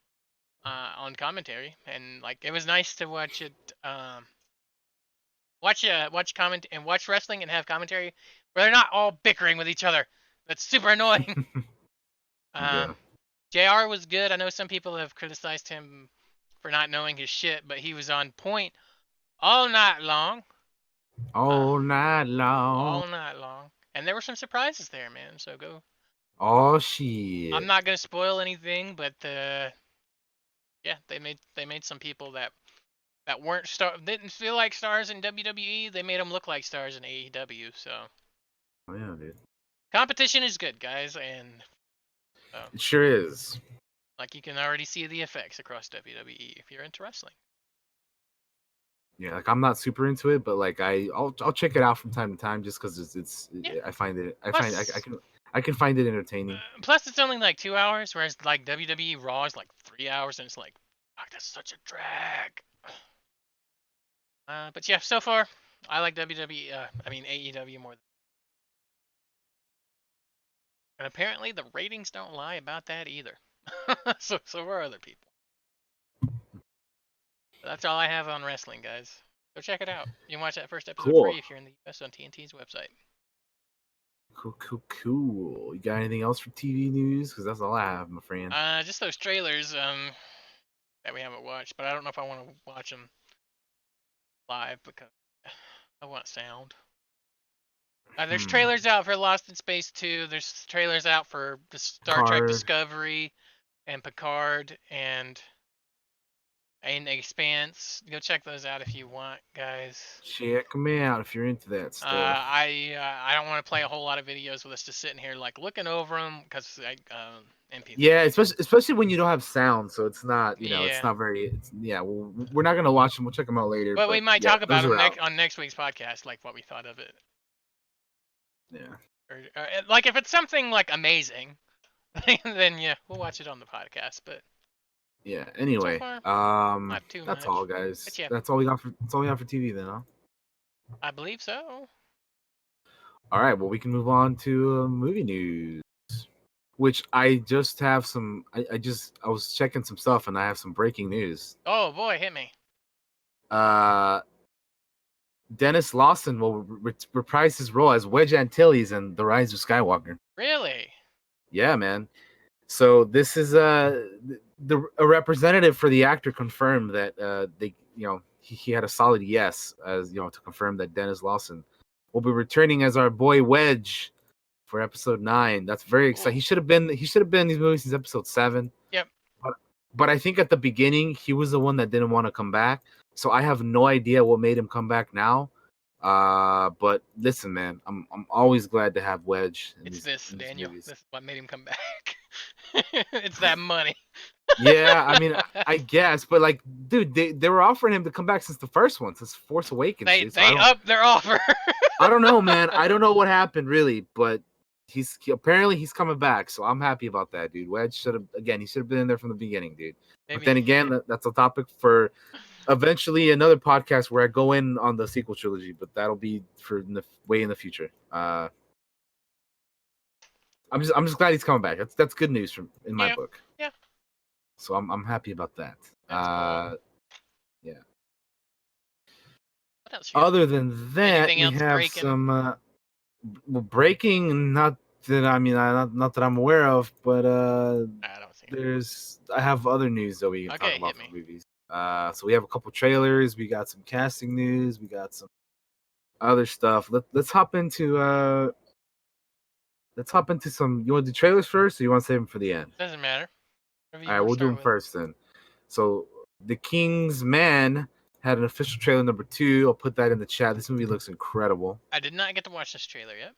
on commentary, and like it was nice to watch it. Watch comment and watch wrestling and have commentary where they're not all bickering with each other. That's super annoying. Yeah. JR was good. I know some people have criticized him for not knowing his shit, but he was on point all night long. All night long. All night long. And there were some surprises there, man. So go. Oh shit. I'm not gonna spoil anything, but yeah, they made some people that weren't didn't feel like stars in WWE. They made them look like stars in AEW. So Oh yeah, dude. competition is good, guys, and It sure is. like you can already see the effects across WWE if you're into wrestling. Yeah, like I'm not super into it, but like I'll check it out from time to time just because Yeah. I find it Plus, I can find it entertaining. Plus, it's only like 2 hours, whereas like WWE Raw is like 3 hours, and it's like, fuck, that's such a drag. But yeah, so far I like WWE. I mean AEW more. And apparently the ratings don't lie about that either. so are other people. But that's all I have on wrestling, guys. Go check it out. You can watch that first episode Cool. free if you're in the US on TNT's website. Cool. You got anything else for TV news? Because that's all I have, my friend. Just those trailers that we haven't watched, but I don't know if I want to watch them live because I want sound. There's trailers out for Lost in Space 2. There's trailers out for the Star Trek Discovery and Picard and Expanse. Go check those out if you want, guys. Check them out if you're into that stuff. I don't want to play a whole lot of videos with us just sitting here like looking over them because MP3. Yeah, especially when you don't have sound, so it's not it's Yeah. not very we're not gonna watch them. We'll check them out later. But we might talk about those them are out. on next week's podcast, like what we thought of it. Yeah. Or like if it's something like amazing, then yeah, we'll watch it on the podcast. But yeah. Anyway, so not too that's much. all, guys. But yeah. That's all we got for TV then, huh? I believe so. All right. Well, we can move on to movie news, which I just have some. I was checking some stuff and I have some breaking news. Oh boy, hit me. Dennis Lawson will reprise his role as Wedge Antilles in The Rise of Skywalker. Really? Yeah, man. So this is a representative for the actor confirmed that he had a solid yes as to confirm that Dennis Lawson will be returning as our boy Wedge for episode 9. That's very exciting. He should have been in these movies since episode 7. Yep. But I think at the beginning he was the one that didn't want to come back. So I have no idea what made him come back now. But listen, man, I'm always glad to have Wedge. Daniel. This is what made him come back. It's that money. Yeah, I mean, I guess, but like, dude, they were offering him to come back since the first one, since Force Awakens. They upped their offer. I don't know, man. I don't know what happened really, but he's coming back, so I'm happy about that, dude. Wedge should have been in there from the beginning, dude. Maybe. But then again, that's a topic for eventually another podcast where I go in on the sequel trilogy, but that'll be for way in the future. I'm just glad he's coming back. That's good news in my book. Yeah. So I'm happy about that. Cool. Yeah. What else? Other than that, we have breaking? Some breaking. Not that not that I'm aware of, but I don't see. I have other news that we can talk about for movies. So we have a couple trailers. We got some casting news. We got some other stuff. Let's hop into some. You want to do trailers first, or you want to save them for the end? Doesn't matter. All right, we'll do them first then. So, The King's Man had an official trailer number 2. I'll put that in the chat. This movie looks incredible. I did not get to watch this trailer yet.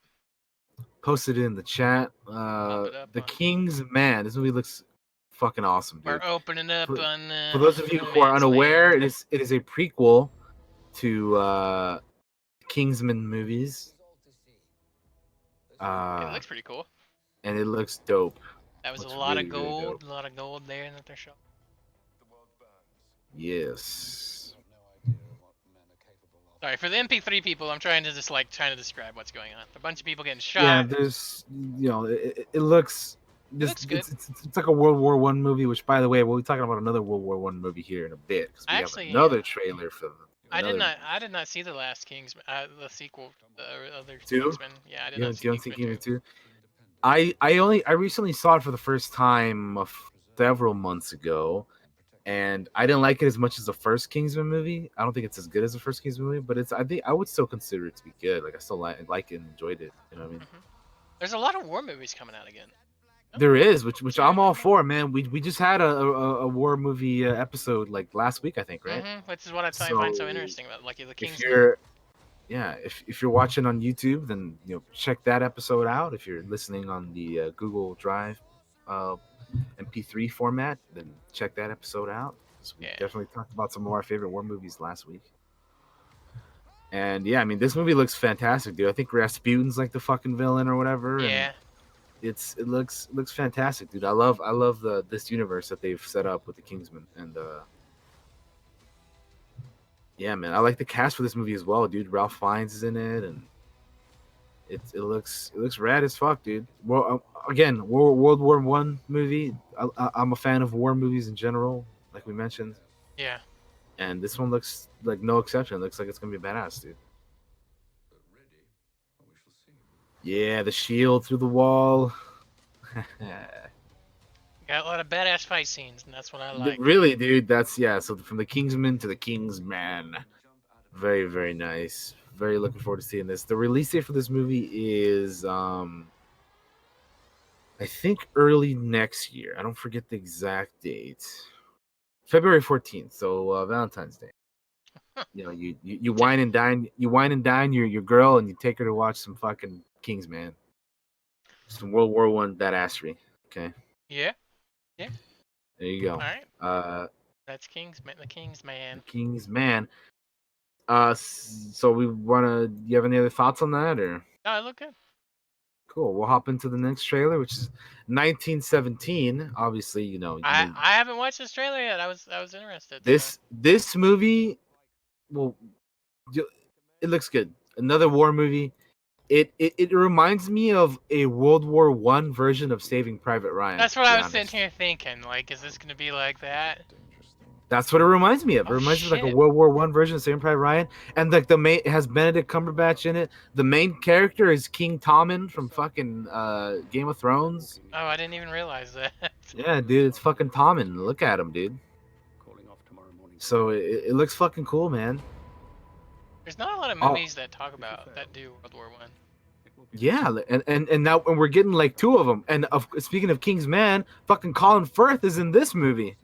Posted it in the chat. Pop it up The on. King's Man. This movie looks fucking awesome, dude. We're opening up For, on. for those of you who are Man's unaware, Land. it is a prequel to Kingsman movies. It looks pretty cool. And it looks dope. That was Looks a lot really, of really gold, dope. a lot of gold there that they're showing. Yes. Sorry for the MP3 people. I'm trying to describe what's going on. A bunch of people getting shot. Yeah, there's it looks. It looks good. It's like a World War One movie. Which, by the way, we'll be talking about another World War One movie here in a bit because we have another trailer for. I did not see the last Kingsman, the sequel, the other Two? Kingsman. Yeah, I did not see Kingsman 2. I recently saw it for the first time several months ago, and I didn't like it as much as the first Kingsman movie. I don't think it's as good as the first Kingsman movie, but I think I would still consider it to be good. Like I still like it and enjoyed it. You know what I mean? There's a lot of war movies coming out again. There is, which I'm all for, man. We just had a war movie episode like last week, I think, right? Which is what I find so interesting about, like the Kingsman. If you're watching on YouTube, then check that episode out. If you're listening on the Google Drive MP3 format, then check that episode out. We definitely talked about some of our favorite war movies last week. And yeah, I mean, this movie looks fantastic, dude. I think Rasputin's like the fucking villain or whatever. Yeah. And it looks fantastic, dude. I love this universe that they've set up with the Kingsman, and yeah, man, I like the cast for this movie as well, dude. Ralph Fiennes is in it, and it looks rad as fuck, dude. Well, again, World War One movie. I'm a fan of war movies in general, like we mentioned. Yeah. And this one looks like no exception. It looks like it's gonna be badass, dude. Yeah, the shield through the wall. Got a lot of badass fight scenes, and that's what I like. Really, dude. So from the Kingsman to the Kingsman. Very, very nice. Very looking forward to seeing this. The release date for this movie is I think early next year. I don't forget the exact date. February 14th, so Valentine's Day. You wine and dine your girl, and you take her to watch some fucking Kingsman. Some World War One badassery. Okay. Yeah. Yeah. There you go. All right. That's Kingsman. The Kingsman. Kingsman. So you have any other thoughts on that, or? No, it looked good. Cool. We'll hop into the next trailer, which is 1917. Obviously, I haven't watched this trailer yet. I was interested. This movie, well, it looks good. Another war movie. It reminds me of a World War One version of Saving Private Ryan. That's what I was sitting here thinking. Like, is this gonna be like that? That's what it reminds me of. It reminds me of like a World War One version of Saving Private Ryan, and like it has Benedict Cumberbatch in it. The main character is King Tommen from fucking Game of Thrones. Oh, I didn't even realize that. Yeah, dude, it's fucking Tommen. Look at him, dude. So it looks fucking cool, man. There's not a lot of movies that do World War One. Yeah, and now we're getting like 2 of them. And speaking of King's Man, fucking Colin Firth is in this movie.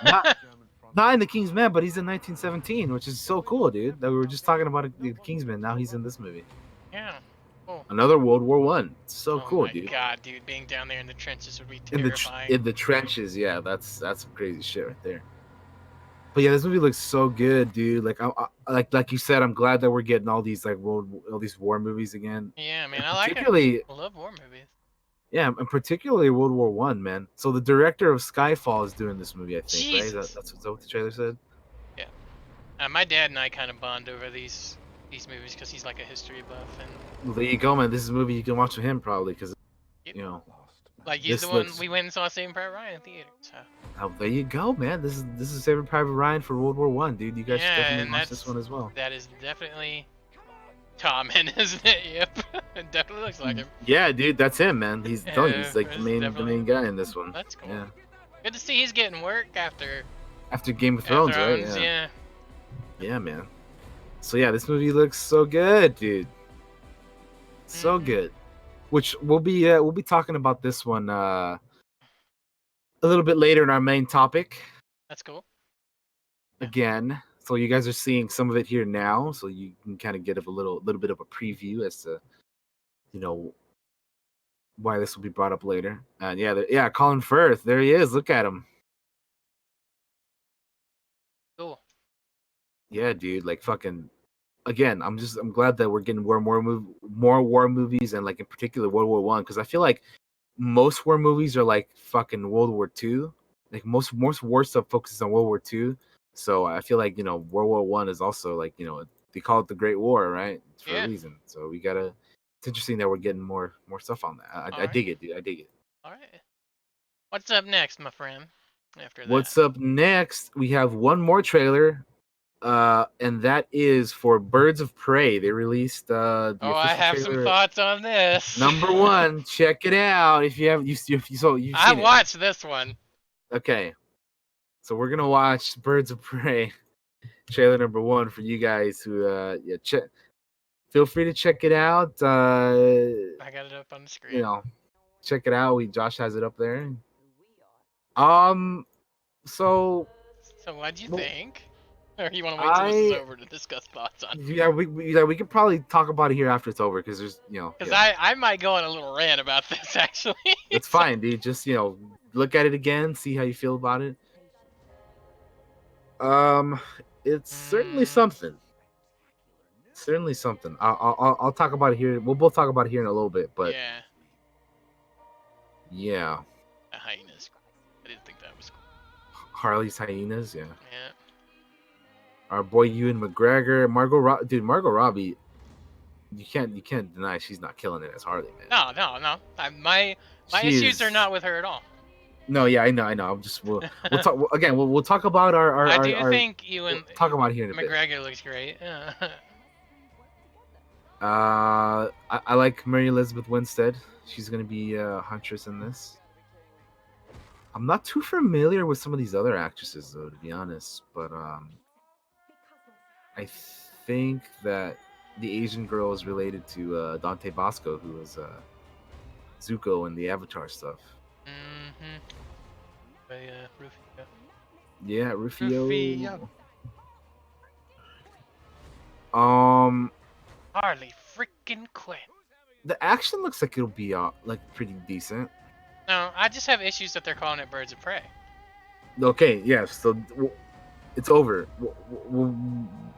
Not in the King's Man, but he's in 1917, which is so cool, dude. That we were just talking about the Kingsman. Now he's in this movie. Yeah. Cool. Another World War One. So cool, dude. Oh my god, dude, being down there in the trenches would be terrifying. In the trenches, yeah, that's some crazy shit right there. But yeah, this movie looks so good, dude. Like like you said, I'm glad that we're getting all these all these war movies again. Yeah, man, and I like it. I love war movies. Yeah, and particularly World War One, man. So the director of Skyfall is doing this movie, I think, Jesus. right? That's what the trailer said. Yeah. My dad and I kind of bond over these movies because he's like a history buff, and well, there you go, man. This is a movie you can watch with him probably because like he's the one we went and saw Saving Private Ryan in theater. So. Oh, there you go, man. This is Saving Private Ryan for World War One, dude. You guys should definitely watch this one as well. That is definitely Tommen, isn't it? Yep, it definitely looks like him. Yeah, dude, that's him, man. He's like the main guy in this one. That's cool. Yeah. Good to see he's getting work after Game of Thrones, right? Yeah. Yeah, man. So yeah, this movie looks so good, dude. So good. Which we'll be talking about this one a little bit later in our main topic. That's cool. Again, So you guys are seeing some of it here now, so you can kind of get a little bit of a preview as to you know why this will be brought up later. And yeah, Colin Firth, there he is. Look at him. Cool. Yeah, dude, like fucking. Again, I'm glad that we're getting more war movies, and like in particular World War One, because I feel like most war movies are like fucking World War Two. Like most war stuff focuses on World War Two. So I feel like World War One is also like they call it the Great War, right? It's for a Yeah. reason. So we gotta. It's interesting that we're getting more stuff on that. All I right. dig it, dude. I dig it. All right. What's up next, my friend? After that. What's up next? We have one more trailer, and that is for Birds of Prey. They released the Oh, I official have some trailer. thoughts on this. Number one, check it out if you have you've I seen it. watched this one. Okay, so we're gonna watch Birds of Prey trailer number one for you guys who check. Feel free to check it out. I got it up on the screen. Check it out. Josh has it up there. So So what'd you well, think? Or you want to wait till this is I over to discuss thoughts on? yeah we could probably talk about it here after it's over because there's Because I might go on a little rant about this actually. That's fine, dude. Just look at it again, see how you feel about it. It's certainly something. Certainly something. I'll talk about it here. We'll both talk about it here in a little bit, but yeah. The hyenas. I didn't think that was cool. Harley's hyenas, yeah. Yeah. Our boy Ewan McGregor, Margot Robbie. You can't deny she's not killing it as Harley, man. No. My issues are not with her at all. No, yeah, I know. I'm just we'll talk again. We'll talk about our. I do think Ewan we'll talk about it here in a bit. McGregor looks great. I like Mary Elizabeth Winstead. She's gonna be a Huntress in this. I'm not too familiar with some of these other actresses though, to be honest. But I think that the Asian girl is related to Dante Bosco, who was Zuko in the Avatar stuff. Mm-hmm. Rufio. Yeah, Rufio. Harley freaking Quinn. The action looks like it'll be like pretty decent. No, I just have issues that they're calling it Birds of Prey. Okay, yeah, so it's over.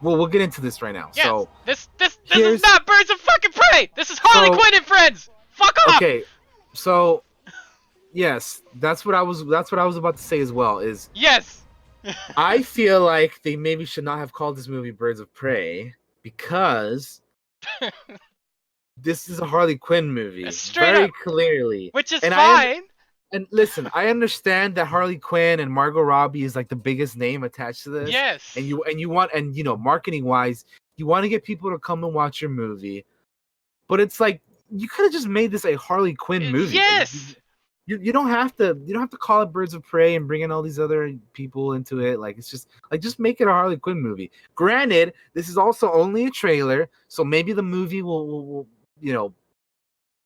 We'll get into this right now. Yes, so this is not Birds of fucking Prey. This is Harley Quinn and Friends. Fuck off. Okay, so yes, that's what I was about to say as well. Is yes. I feel like they maybe should not have called this movie Birds of Prey because this is a Harley Quinn movie, very clearly, which is fine. And listen, I understand that Harley Quinn and Margot Robbie is like the biggest name attached to this. Yes. And you want marketing wise, you want to get people to come and watch your movie, but it's like you could have just made this a Harley Quinn movie. Yes. You don't have to call it Birds of Prey and bring in all these other people into it. Like it's just make it a Harley Quinn movie. Granted, this is also only a trailer, so maybe the movie will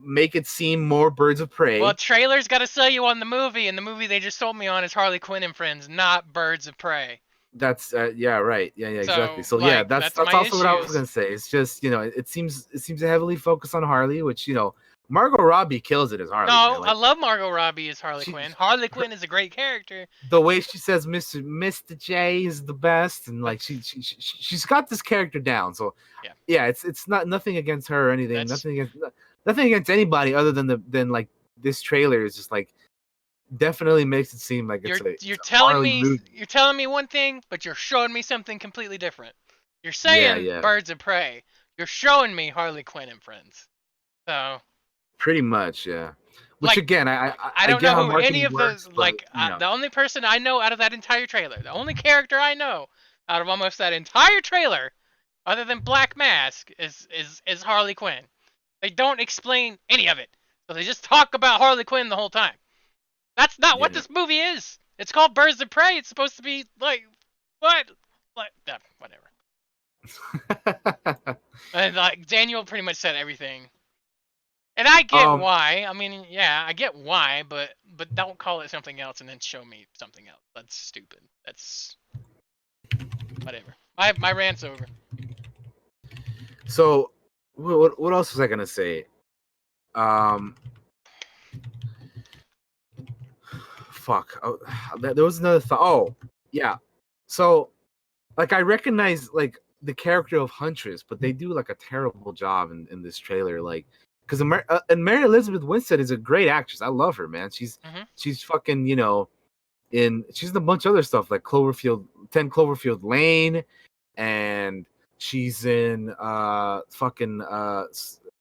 make it seem more Birds of Prey. Well, trailers got to sell you on the movie, and the movie they just sold me on is Harley Quinn and Friends, not Birds of Prey. That's yeah, right. Yeah, exactly. So like, that's also what I was gonna say. It's just it seems to heavily focus on Harley, which Margot Robbie kills it as Harley. No, I love Margot Robbie as Harley Quinn. Harley Quinn is a great character. The way she says Mr. J is the best, and like she's got this character down. So yeah, it's not nothing against her or anything. Nothing against anybody other than like this trailer is just like definitely makes it seem like you're telling me one thing, but you're showing me something completely different. You're saying Birds of Prey. You're showing me Harley Quinn and Friends. So pretty much, yeah. Which again, I don't know who any of those the only person I know out of that entire trailer, the only character I know out of almost that entire trailer, other than Black Mask, is Harley Quinn. They don't explain any of it, so they just talk about Harley Quinn the whole time. That's not what this movie is. It's called Birds of Prey. It's supposed to be like what? Like whatever. And like Daniel pretty much said everything. And I get why. I mean, yeah, I get why, but don't call it something else and then show me something else. That's stupid. That's whatever. My rant's over. So, what else was I gonna say? Um, fuck. Oh, there was another thought. Oh, yeah. So, like, I recognize like the character of Huntress, but they do like a terrible job in this trailer. Like, because and Mary Elizabeth Winstead is a great actress. I love her, man. Hmm. She's fucking she's in a bunch of other stuff like 10 Cloverfield Lane, and she's in fucking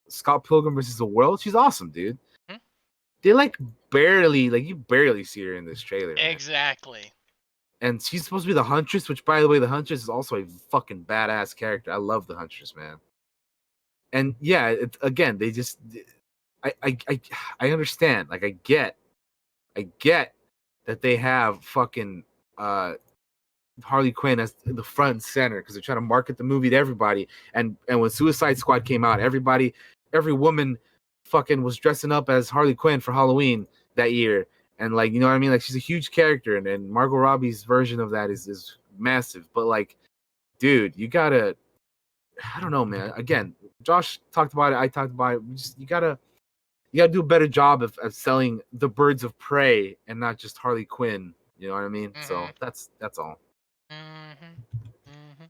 Scott Pilgrim versus the World. She's awesome, dude. Hmm. They like you barely see her in this trailer, man. Exactly. And she's supposed to be the Huntress, which, by the way, the Huntress is also a fucking badass character. I love the Huntress, man. And yeah, again, they just, I understand. Like, I get that they have fucking Harley Quinn as the front and center because they're trying to market the movie to everybody. And when Suicide Squad came out, every woman, fucking was dressing up as Harley Quinn for Halloween that year. And like, you know what I mean? Like, she's a huge character, and Margot Robbie's version of that is massive. But like, dude, I don't know, man. Again, Josh talked about it. I talked about it. You gotta do a better job of selling the Birds of Prey and not just Harley Quinn. You know what I mean? So Hmm. that's all. Hmm. Hmm.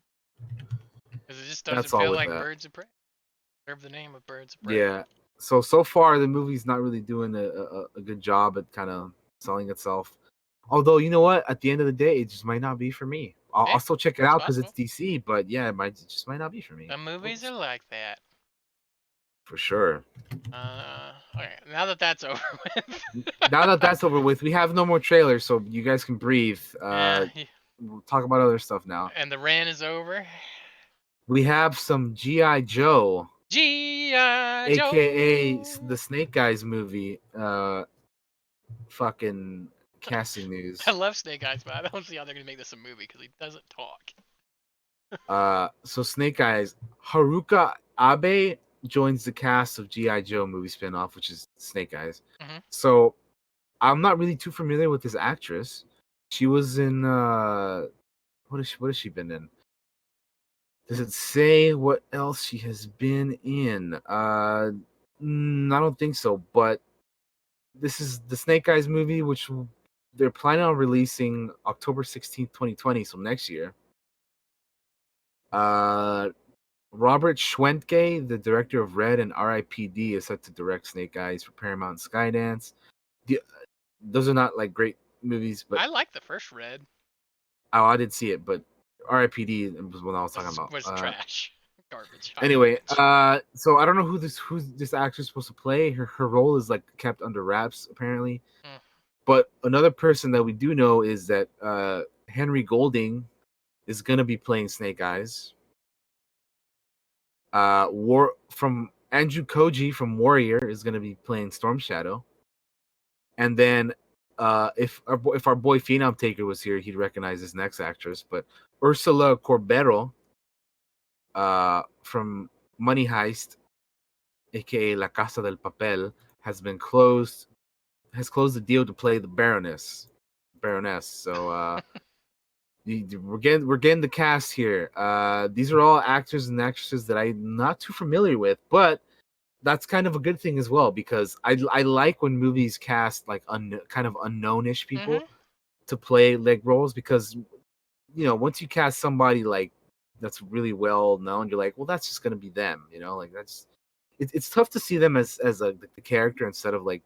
Because it just doesn't That's all feel with like that. Birds of Prey. Serve the name of Birds of Prey. Yeah. So far the movie's not really doing a good job at kind of selling itself. Although, you know what? At the end of the day, it just might not be for me. I'll Hey, still check it it's out because it's possible. DC. But yeah, it just might not be for me. Some movies are Oops. like that. For sure. Okay, now that that's over with. Now that that's over with, we have no more trailers, so you guys can breathe. Yeah, We'll talk about other stuff now. and the rant is over. We have some GI Joe, G.I. aka the Joe. Snake Eyes movie. Fucking casting I news. love Snake Eyes, but I don't see how they're gonna make this a movie because he doesn't talk. So Snake Eyes, Haruka Abe joins the cast of GI Joe movie spinoff, which is Snake Eyes. Hmm. So I'm not really too familiar with this actress. She was in what has she been in? Does it say what else she has been in? I don't think so. But this is the Snake Eyes movie, which they're planning on releasing October 16th, 2020, so next year. Uh, Robert Schwentke, the director of Red and R.I.P.D., is set to direct Snake Eyes for Paramount Skydance. Those are not like great movies, but I like the first Red. I did see it, but R.I.P.D. was what I was talking about. Was trash, garbage, hot Anyway, garbage. so I don't know who this actress is supposed to play. Her role is like kept under wraps apparently. Mm. But another person that we do know is that Henry Golding is gonna be playing Snake Eyes. War from Andrew Koji from Warrior is gonna be playing Storm Shadow. And then if our boy Phenom Taker was here, he'd recognize this next actress. But Ursula Corbero from Money Heist, aka La Casa del Papel, has closed the deal to play the Baroness. So we're getting the cast here. These are all actors and actresses that I'm not too familiar with, but that's kind of a good thing as well because I like when movies cast like kind of unknownish people Mhm. to play leg roles because once you cast somebody like that's really well known, you're like, well, that's just gonna be them, like that's it's tough to see them as the character instead of like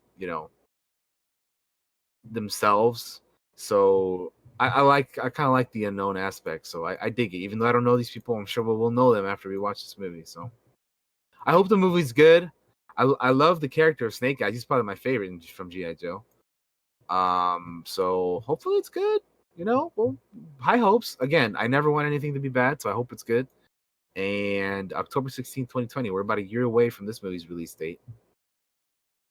themselves. So I kind of like the unknown aspect. So I dig it, even though I don't know these people. I'm sure we'll know them after we watch this movie. So I hope the movie's good. I love the character of Snake Eyes. He's probably my favorite from GI Joe. So hopefully it's good. Well, high hopes. Again, I never want anything to be bad, so I hope it's good. And October 16th, 2020, we're about a year away from this movie's release date.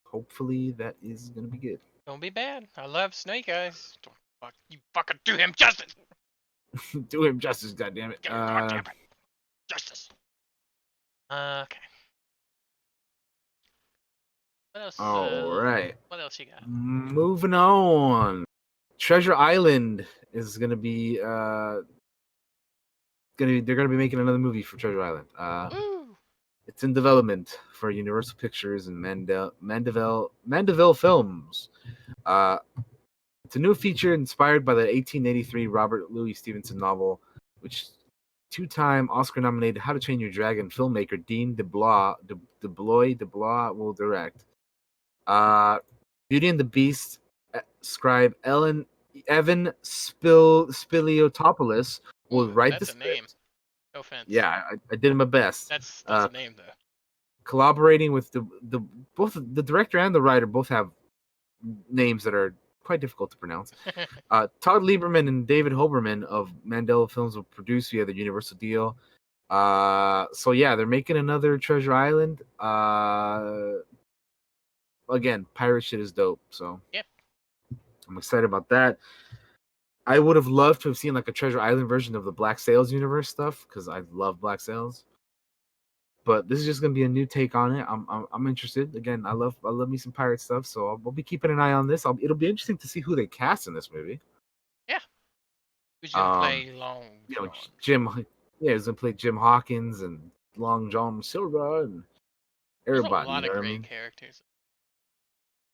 Hopefully that is gonna be good. Don't be bad. I love Snake Eyes. Don't you fucking do him justice. Do him justice, goddammit. Goddamn it. Justice. Okay. What else? All right. What else you got? Moving on. Treasure Island is gonna be they're gonna be making another movie for Treasure Island. Woo! It's in development for Universal Pictures and Mandeville Films. Uh, it's a new feature inspired by the 1883 Robert Louis Stevenson novel, which two-time Oscar-nominated How to Train Your Dragon filmmaker Dean DeBlois will direct. Beauty and the Beast scribe Evan Spiliotopoulos will Ooh, write the that's a name. script. No offense. Yeah, I did my best. That's a name though. Collaborating with the both the director and the writer both have names that are quite difficult to pronounce. Todd Lieberman and David Hoberman of Mandela Films will produce via the Universal deal. So yeah, they're making another Treasure Island. Again, pirate shit is dope. So Yep. I'm excited about that. I would have loved to have seen like a Treasure Island version of the Black Sails universe stuff because I love Black Sails. But this is just gonna be a new take on it. I'm interested. Again, I love me some pirate stuff, so I'll be keeping an eye on this. It'll be interesting to see who they cast in this movie. Yeah. Who's gonna play Long You know, John? Jim. Yeah, he's gonna play Jim Hawkins and Long John Silver and There's a everybody. You lot know of what I great mean? characters.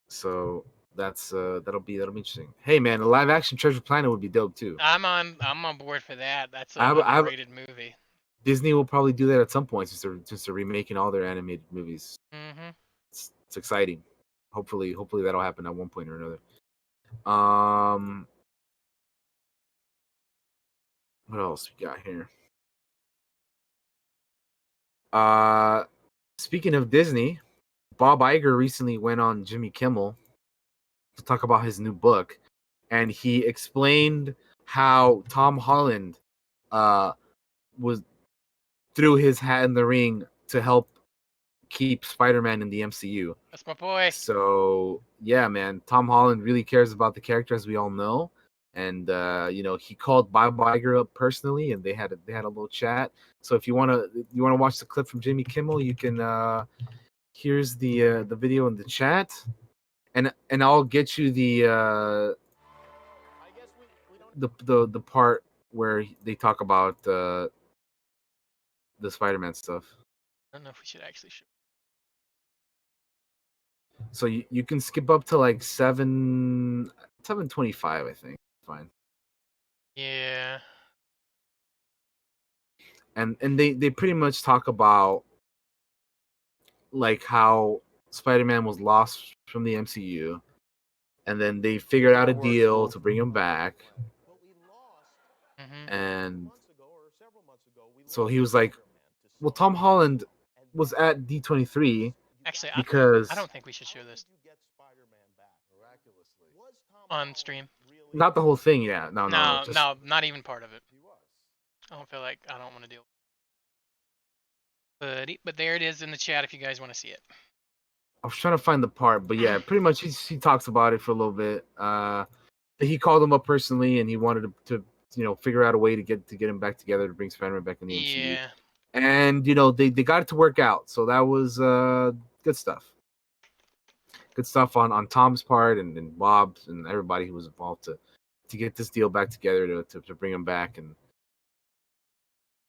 So that's that'll be interesting. Hey man, a live action Treasure Planet would be dope too. I'm on board for that. That's I an have, I have underrated movie. Disney will probably do that at some point since they're remaking all their animated movies. Mm-hmm. It's exciting. Hopefully that'll happen at one point or another. What else we got here? Speaking of Disney, Bob Iger recently went on Jimmy Kimmel to talk about his new book, and he explained how Tom Holland was threw his hat in the ring to help keep Spider-Man in the MCU. That's my boy. So yeah, man, Tom Holland really cares about the character, as we all know, and he called Bob Iger up personally, and they had a little chat. So if you wanna watch the clip from Jimmy Kimmel, you can. Here's the video in the chat, and I'll get you the part where they talk about the Spider-Man stuff. I don't know if we should actually show. So you can skip up to like 7:25, I think. Fine. Yeah. And they pretty much talk about like how Spider-Man was lost from the MCU, and then they figured out a deal to bring him back. Mm-hmm. And so he was like, well, Tom Holland was at D23 Actually, because I don't think we should show this on stream. not the whole thing, yeah. No, just No, not even part of it. I don't feel like I don't want to deal. But there it is in the chat if you guys want to see it. I was trying to find the part, but yeah, pretty much he talks about it for a little bit. He called him up personally, and he wanted to figure out a way to get him back together to bring Spider-Man back in the MCU. Yeah. And they got it to work out, so that was good stuff. Good stuff on Tom's part and Bob's and everybody who was involved to get this deal back together to bring him back and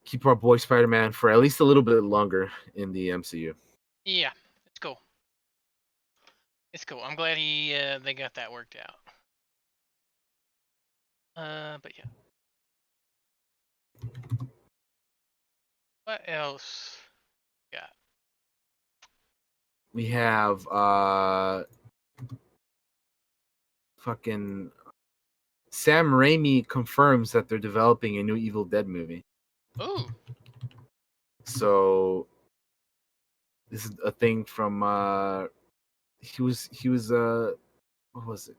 keep our boy Spider-Man for at least a little bit longer in the MCU. Yeah, it's cool. It's cool. I'm glad they got that worked out. But yeah. What else? Yeah. We have fucking Sam Raimi confirms that they're developing a new Evil Dead movie. Ooh. So this is a thing from he was what was it?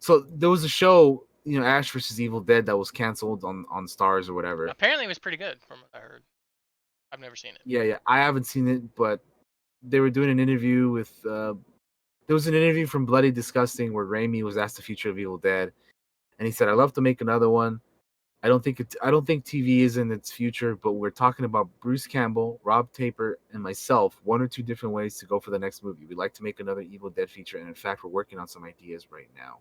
So there was a show, Ash versus Evil Dead, that was canceled on Stars or whatever. Apparently it was pretty good from what I heard. I've never seen it. Yeah, I haven't seen it, but they were doing an interview with there was an interview from Bloody Disgusting where Raimi was asked the future of Evil Dead, and he said, "I'd love to make another one. I don't think TV is in its future, but we're talking about Bruce Campbell, Rob Taper, and myself, one or two different ways to go for the next movie. We'd like to make another Evil Dead feature, and in fact, we're working on some ideas right now."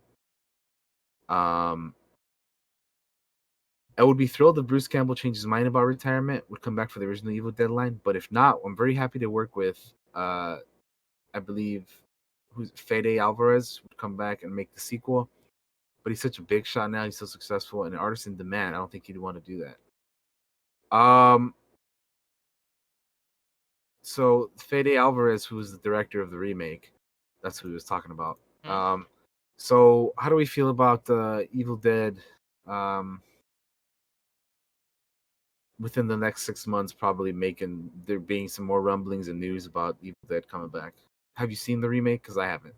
I would be thrilled if Bruce Campbell changed his mind about retirement, would come back for the original Evil Dead line. But if not, I'm very happy to work with, I believe, who's Fede Alvarez would come back and make the sequel. But he's such a big shot now. He's so successful and an artist in demand. I don't think he'd want to do that. So Fede Alvarez, who was the director of the remake, that's who he was talking about. So how do we feel about Evil Dead? Within the next 6 months, probably there being some more rumblings and news about Evil Dead coming back. Have you seen the remake? Because I haven't.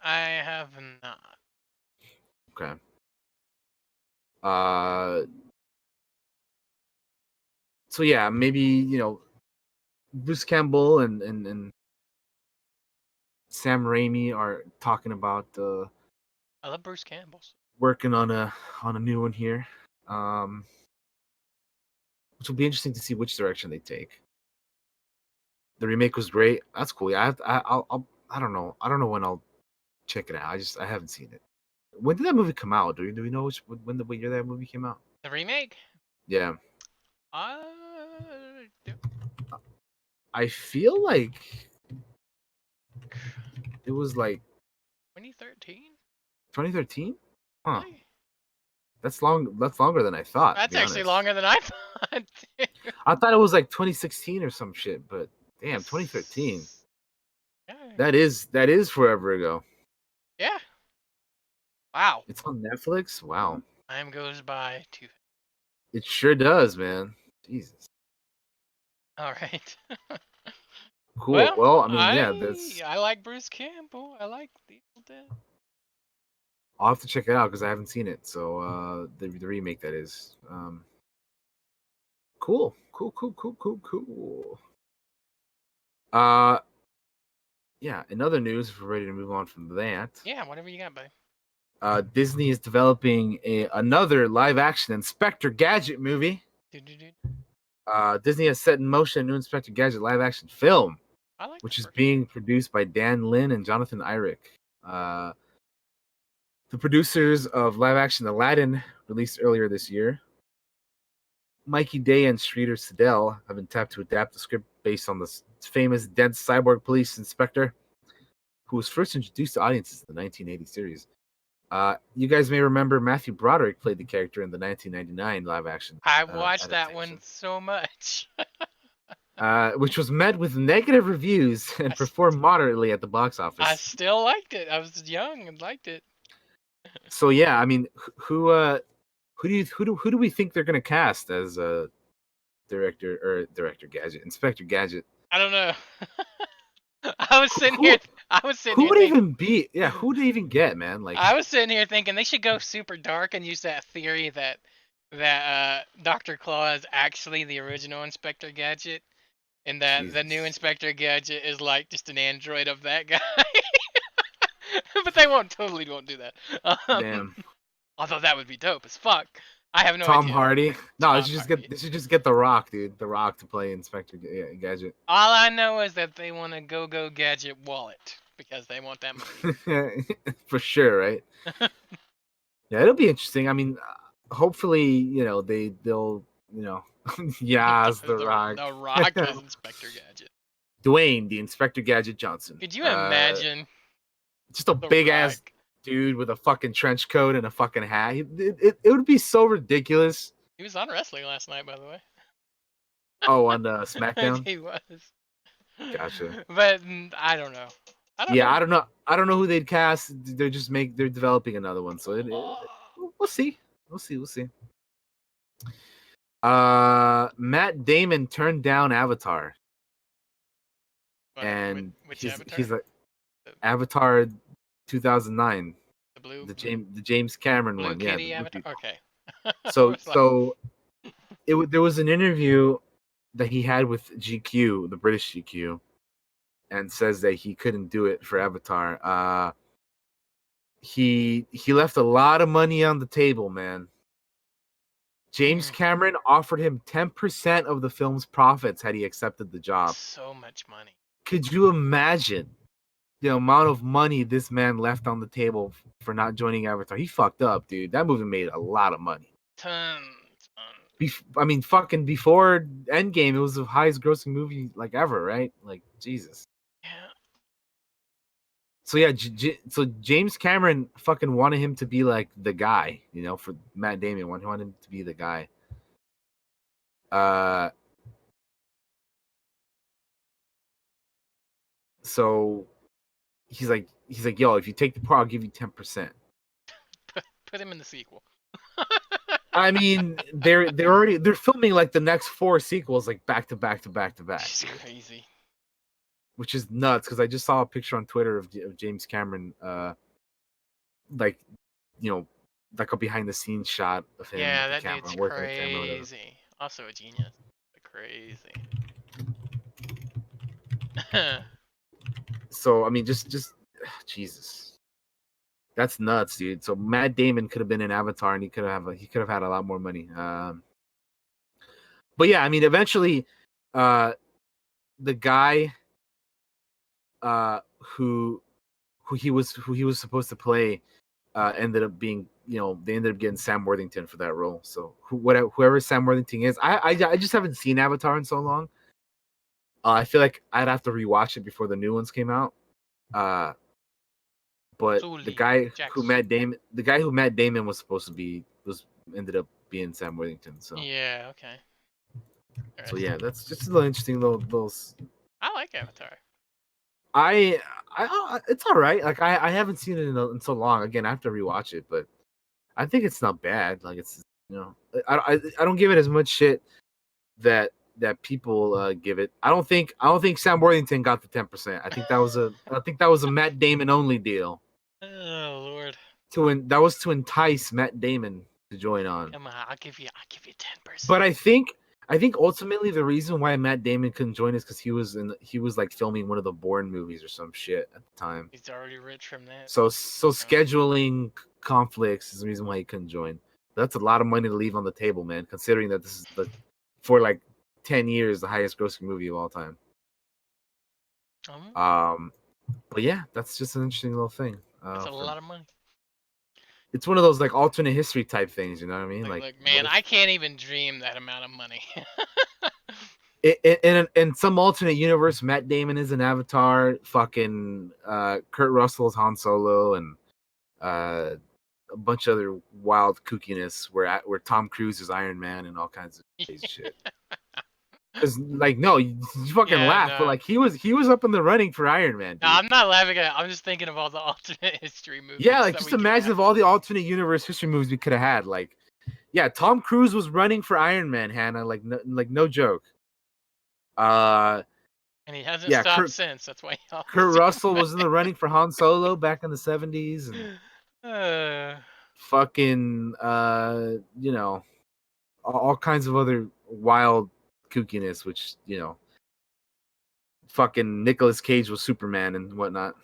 I have not. Okay. So yeah, maybe Bruce Campbell and Sam Raimi are talking about I love Bruce Campbell's. working on a new one here, which will be interesting to see which direction they take. The remake was great. That's cool. Yeah, I don't know. I don't know when I'll check it out. I haven't seen it. When did that movie come out? Do we know what year that movie came out? The remake? Yeah. Uh, I feel like it was like 2013? 2013. Huh. Really? That's longer than I thought. That's to be actually honest. longer than I thought. I thought it was like 2016 or some shit, but damn, 2013. Yeah. That is forever ago. Yeah. Wow. It's on Netflix. Wow. Time goes by too. It sure does, man. Jesus. All right. Cool. Well, I mean, yeah, I like Bruce Campbell. I like the Evil Dead. I'll have to check it out because I haven't seen it. So the remake, that is. Cool. Yeah. In other news, if we're ready to move on from that. Yeah, whatever you got, buddy. Disney is developing another live-action Inspector Gadget movie. Disney has set in motion a new Inspector Gadget live-action film, which is being produced by Dan Lin and Jonathan Eyrick. The producers of live-action Aladdin, released earlier this year, Mikey Day and Sridhar Sidel, have been tapped to adapt the script based on the famous dense cyborg police inspector, who was first introduced to audiences in the 1980 series. You guys may remember Matthew Broderick played the character in the 1999 live-action. I watched that one so much. Which was met with negative reviews and performed moderately at the box office. I still liked it. I was young and liked it. So yeah, I mean, who do we think they're gonna cast as Inspector Gadget? I don't know. I was sitting here. Who would even be? Yeah, who would they even get, man? Like, I was sitting here thinking they should go super dark and use that theory that Dr. Claw is actually the original Inspector Gadget, and that the new Inspector Gadget is like just an android of that guy. But they totally won't do that. Damn. Although that would be dope as fuck. I have no Tom idea. Hardy. No, they should just get The Rock, dude. The Rock to play Inspector Gadget. All I know is that they want a go Gadget wallet because they want that money. For sure, right? Yeah, it'll be interesting. I mean, hopefully, they'll Yaz The Rock. The Rock is Inspector Gadget. Dwayne, the Inspector Gadget Johnson. Could you imagine? Just a big ass dude with a fucking trench coat and a fucking hat. It would be so ridiculous. He was on wrestling last night, by the way. Oh, on SmackDown? He was. Gotcha. But I don't know. I don't know. I don't know who they'd cast. They're developing another one, so we'll see. We'll see. Matt Damon turned down Avatar. And which Avatar? He's like Avatar 2009. The James Cameron one. Kitty Yeah. Avatar. Okay. So there was an interview that he had with GQ, the British GQ, and says that he couldn't do it for Avatar. He left a lot of money on the table, man. James Cameron offered him 10% of the film's profits had he accepted the job. So much money. Could you imagine the amount of money this man left on the table for not joining Avatar? He fucked up, dude. That movie made a lot of money. Tons I mean, fucking before Endgame, it was the highest grossing movie like ever, right? Like Jesus. Yeah. So yeah, so James Cameron fucking wanted him to be like the guy, for Matt Damon. Wanted him to be the guy. So he's like, yo, if you take the part, I'll give you 10%. Put him in the sequel. I mean, they're filming like the next 4 sequels like back to back to back to back, It's crazy. which is nuts because I just saw a picture on Twitter of James Cameron, like, like a behind the scenes shot of him Yeah, with the that camera, dude's working the camera, whatever. crazy. Also a genius. Crazy. So I mean, just Jesus, that's nuts, dude. So Matt Damon could have been an Avatar, and he could have had a lot more money. But yeah, I mean, eventually, the guy, who he was supposed to play, ended up being, they ended up getting Sam Worthington for that role. So whoever Sam Worthington is, I just haven't seen Avatar in so long. I feel like I'd have to rewatch it before the new ones came out. But the Sully. guy who Jax. Matt Damon was supposed to be ended up being Sam Worthington. So Yeah, okay. yeah, that's just a little interesting little. I like Avatar. It's all right. Like I haven't seen it in so long. Again, I have to rewatch it, but I think it's not bad. Like it's, I don't give it as much shit that people give it. I don't think Sam Worthington got the 10%. I think that was a Matt Damon only deal. Oh Lord. That was to entice Matt Damon to join on. Come on, I'll give you 10%. But I think ultimately the reason why Matt Damon couldn't join is because he was like filming one of the Bourne movies or some shit at the time. He's already rich from that. So scheduling conflicts is the reason why he couldn't join. That's a lot of money to leave on the table, man. Considering that this is for like 10 years the highest grossing movie of all time. But yeah, that's just an interesting little thing. That's a lot of money. It's one of those like alternate history type things, you know what I mean? Like man, I can't even dream that amount of money. In some alternate universe, Matt Damon is an Avatar. Fucking Kurt Russell is Han Solo, and a bunch of other wild kookiness where Tom Cruise is Iron Man and all kinds of crazy shit. Because like, no, you fucking laugh, but like he was up in the running for Iron Man. Dude. No, I'm not laughing at it. I'm just thinking of all the alternate history movies. Yeah, like just imagine of all the alternate universe history movies we could have had. Like, yeah, Tom Cruise was running for Iron Man, Hannah. Like, no joke. And he hasn't stopped since. That's why Kurt Russell was in the running for Han Solo back in the 70s, and fucking all kinds of other wild kookiness, which fucking Nicolas Cage was Superman and whatnot,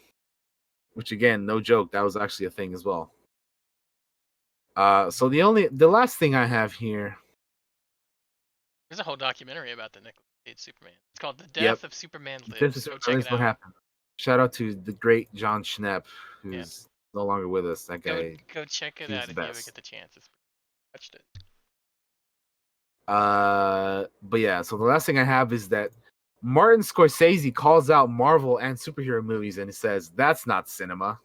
which again, no joke, that was actually a thing as well. So the last thing I have here, there's a whole documentary about the Nicolas Cage Superman. It's called The Death of Superman Lives. Go check it out. What happened. Shout out to the great John Schnepp, who's no longer with us. That guy. Go check it out if you ever get the chance. Watched it. But yeah, so the last thing I have is that Martin Scorsese calls out Marvel and superhero movies and he says that's not cinema.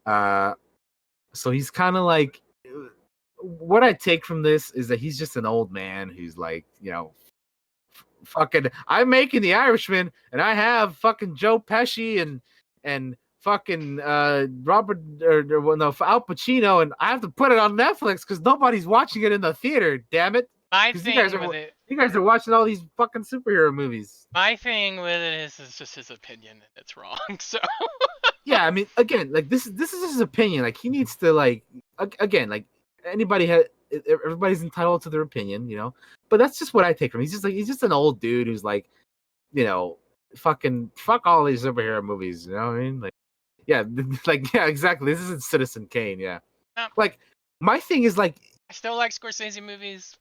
So he's kind of like, what I take from this is that he's just an old man who's like, fucking, I'm making The Irishman and I have fucking Joe Pesci and fucking Robert Al Pacino, and I have to put it on Netflix because nobody's watching it in the theater. Damn it! You guys are watching all these fucking superhero movies. My thing with it is just his opinion, and it's wrong. So yeah, I mean, again, like this is his opinion. Like he needs to like again, like everybody's entitled to their opinion, But that's just what I take from him. He's just an old dude who's like, fucking fuck all these superhero movies. You know what I mean? Like. Yeah, exactly. This isn't Citizen Kane, yeah. Like, my thing is, like... I still like Scorsese movies.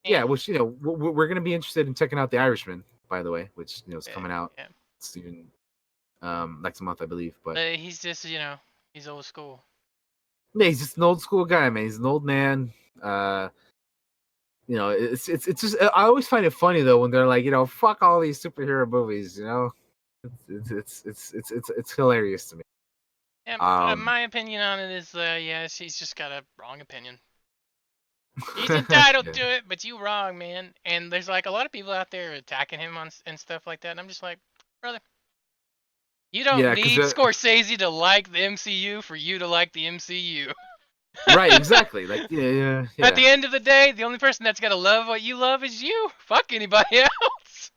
Yeah, which, we're going to be interested in checking out The Irishman, by the way, which, is coming out soon, next month, I believe. But he's just, he's old school. Yeah, he's just an old school guy, man. He's an old man. it's just I always find it funny though when they're like, fuck all these superhero movies. It's hilarious to me. Yeah, Um, my opinion on it is, yeah, she's just got a wrong opinion. He's entitled yeah, to it, but you wrong, man. And there's like a lot of people out there attacking him and stuff like that. And I'm just like, brother, you don't yeah, because need Scorsese to like the MCU for you to like the MCU. right, exactly. Like, yeah, At yeah, the end of the day, the only person that's gonna love what you love is you. Fuck anybody else.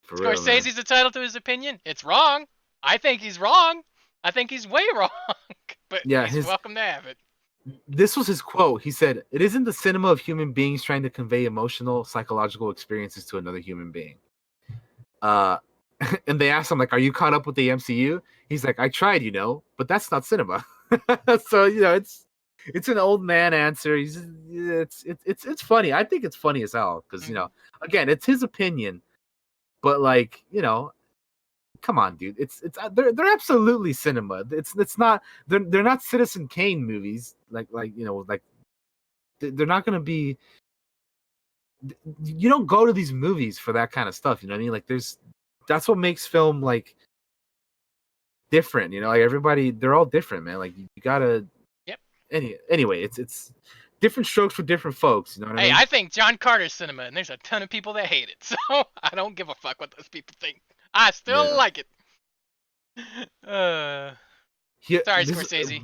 for real, man. Scorsese's entitled to his opinion. It's wrong. I think he's wrong. I think he's way wrong. But Yeah, he's welcome to have it. this was his quote. He said, "It isn't the cinema of human beings trying to convey emotional, psychological experiences to another human being." Uh, and they asked him like, "Are you caught up with the MCU?" He's like, "I tried, but that's not cinema." So it's an old man answer. It's funny. I think it's funny as hell because again, it's his opinion, but like come on, dude. They're absolutely cinema. It's not they're not Citizen Kane movies like they're not gonna be. You don't go to these movies for that kind of stuff. You know what I mean? Like that's what makes film like different. Like everybody, they're all different, man. Like you gotta. Yep. Anyway, it's different strokes for different folks. You know what I Hey, mean? I think John Carter's cinema, and there's a ton of people that hate it. So I don't give a fuck what those people think. I still Yeah. like it. Uh, sorry, This Scorsese.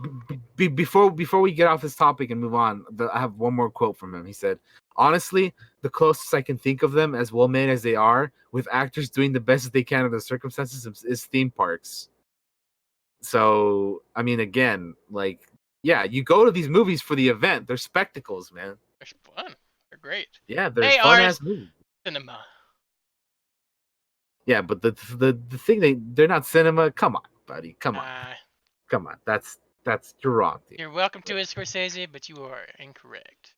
before we get off this topic and move on, I have one more quote from him. He said, "Honestly, the closest I can think of them, as well made as they are, with actors doing the best that they can under the circumstances, is theme parks." So, I mean, again, like, yeah, you go to these movies for the event. They're spectacles, man. They're fun. They're great. Yeah, they're They fun are ass movies. cinema. Yeah, but the thing they're not cinema. Come on, buddy. Come on. Come on. That's you're wrong, dude. You're welcome to it, Scorsese, but you are incorrect.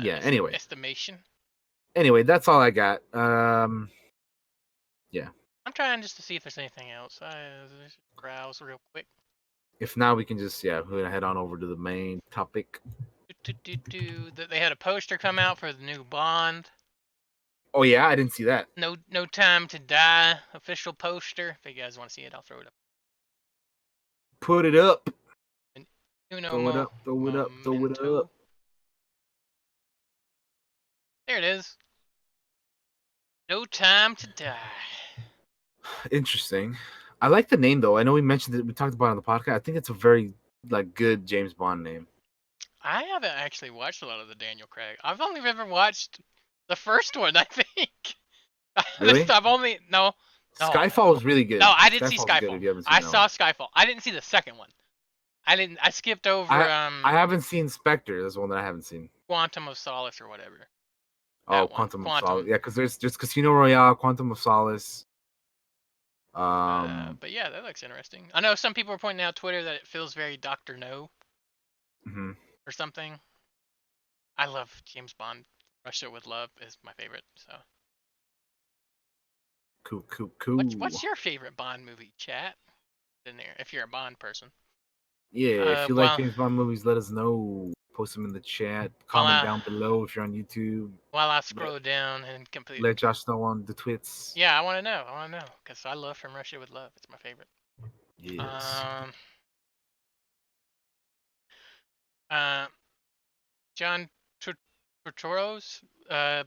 Yeah. Anyway, Estimation. that's all I got. Yeah. I'm trying just to see if there's anything else. I just browse real quick. If not, we can just we're gonna head on over to the main topic. They had a poster come out for the new Bond. Oh yeah, I didn't see that. No Time to Die official poster. If you guys want to see it, I'll throw it up. Put it up. Throw it up. Throw it up. Throw it up. There it is. No Time to Die. Interesting. I like the name though. I know we mentioned it. We talked about it on the podcast. I think it's a very good James Bond name. I haven't actually watched a lot of the Daniel Craig. I've only ever watched the first one, I think. Really? I've only no. Skyfall was really good. No, I didn't see Skyfall. Good, I saw Skyfall. I didn't see the second one. I skipped over I haven't seen Spectre. That's one that I haven't seen. Quantum of Solace or whatever. Oh, Quantum of Solace. Yeah, because there's just Casino Royale, Quantum of Solace. But yeah, that looks interesting. I know some people are pointing out Twitter that it feels very Dr. No. Or something. I love James Bond. Russia with Love is my favorite. So. Cool. What's your favorite Bond movie, chat? In there, if you're a Bond person. Yeah, if you like James Bond movies, let us know. Post them in the chat. Comment down below if you're on YouTube. While I scroll down and completely. Let Josh know on the twits. Yeah, I want to know. Because I love From Russia with Love. It's my favorite. Yes. John Turturro's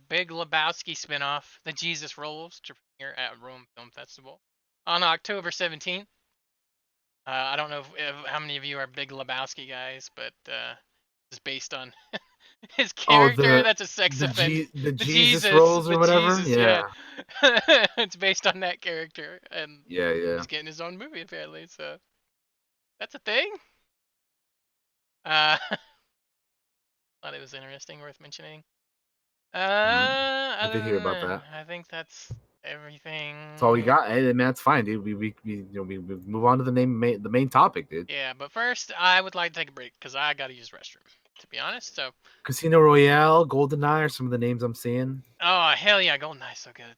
Big Lebowski spinoff, The Jesus Rolls, to premiere at Rome Film Festival on October 17th. I don't know if how many of you are Big Lebowski guys, but it's based on his character. That's a sex offense. The Jesus Rolls or whatever. Jesus, yeah. It's based on that character, and he's getting his own movie apparently. So that's a thing. Thought it was interesting, worth mentioning. I did hear about that. I think that's everything. That's all we got. Hey, man, that's fine, dude. We move on to the main topic, dude. Yeah, but first I would like to take a break because I gotta use the restroom, to be honest. So. Casino Royale, GoldenEye are some of the names I'm seeing. Oh hell yeah, GoldenEye's so good.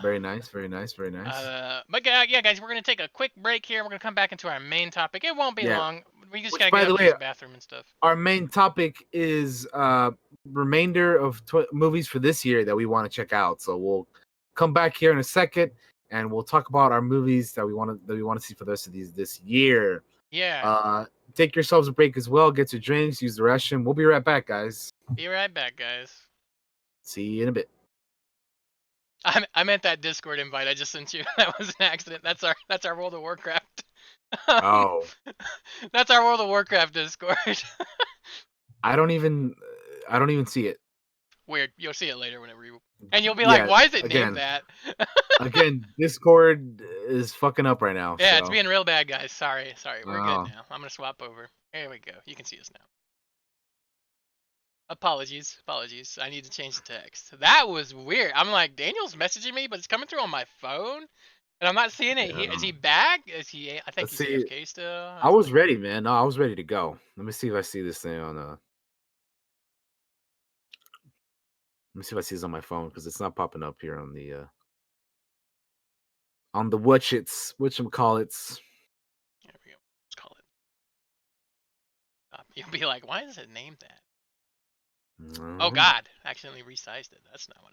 Very nice. But yeah, guys, we're gonna take a quick break here. We're gonna come back into our main topic. It won't be long. We just gotta by go the to way, the bathroom and stuff. Our main topic is remainder of movies for this year that we want to check out. So we'll come back here in a second, and we'll talk about our movies that we want to see for the rest of this year. Yeah. Take yourselves a break as well. Get your drinks. Use the restroom. We'll be right back, guys. Be right back, guys. See you in a bit. I meant that Discord invite I just sent you. That was an accident. That's our World of Warcraft. Oh, That's our World of Warcraft Discord. I don't even see it. Weird. You'll see it later whenever you. And you'll be like, why is it named that? Again, Discord is fucking up right now. Yeah, so. it's being real bad, guys. Sorry. We're Oh. good now. I'm gonna swap over. There we go. You can see us now. Apologies. I need to change the text. That was weird. I'm like, Daniel's messaging me, but it's coming through on my phone, and I'm not seeing it here. Is he back? Is he? I think Let's he's see. AFK still. I was ready, man. No, I was ready to go. Let me see if I see this thing on Let me see if I see this on my phone because it's not popping up here on the whatchamacallits. There we go. Let's call it. You'll be like, why is it named that? Oh God! Accidentally resized it. That's not what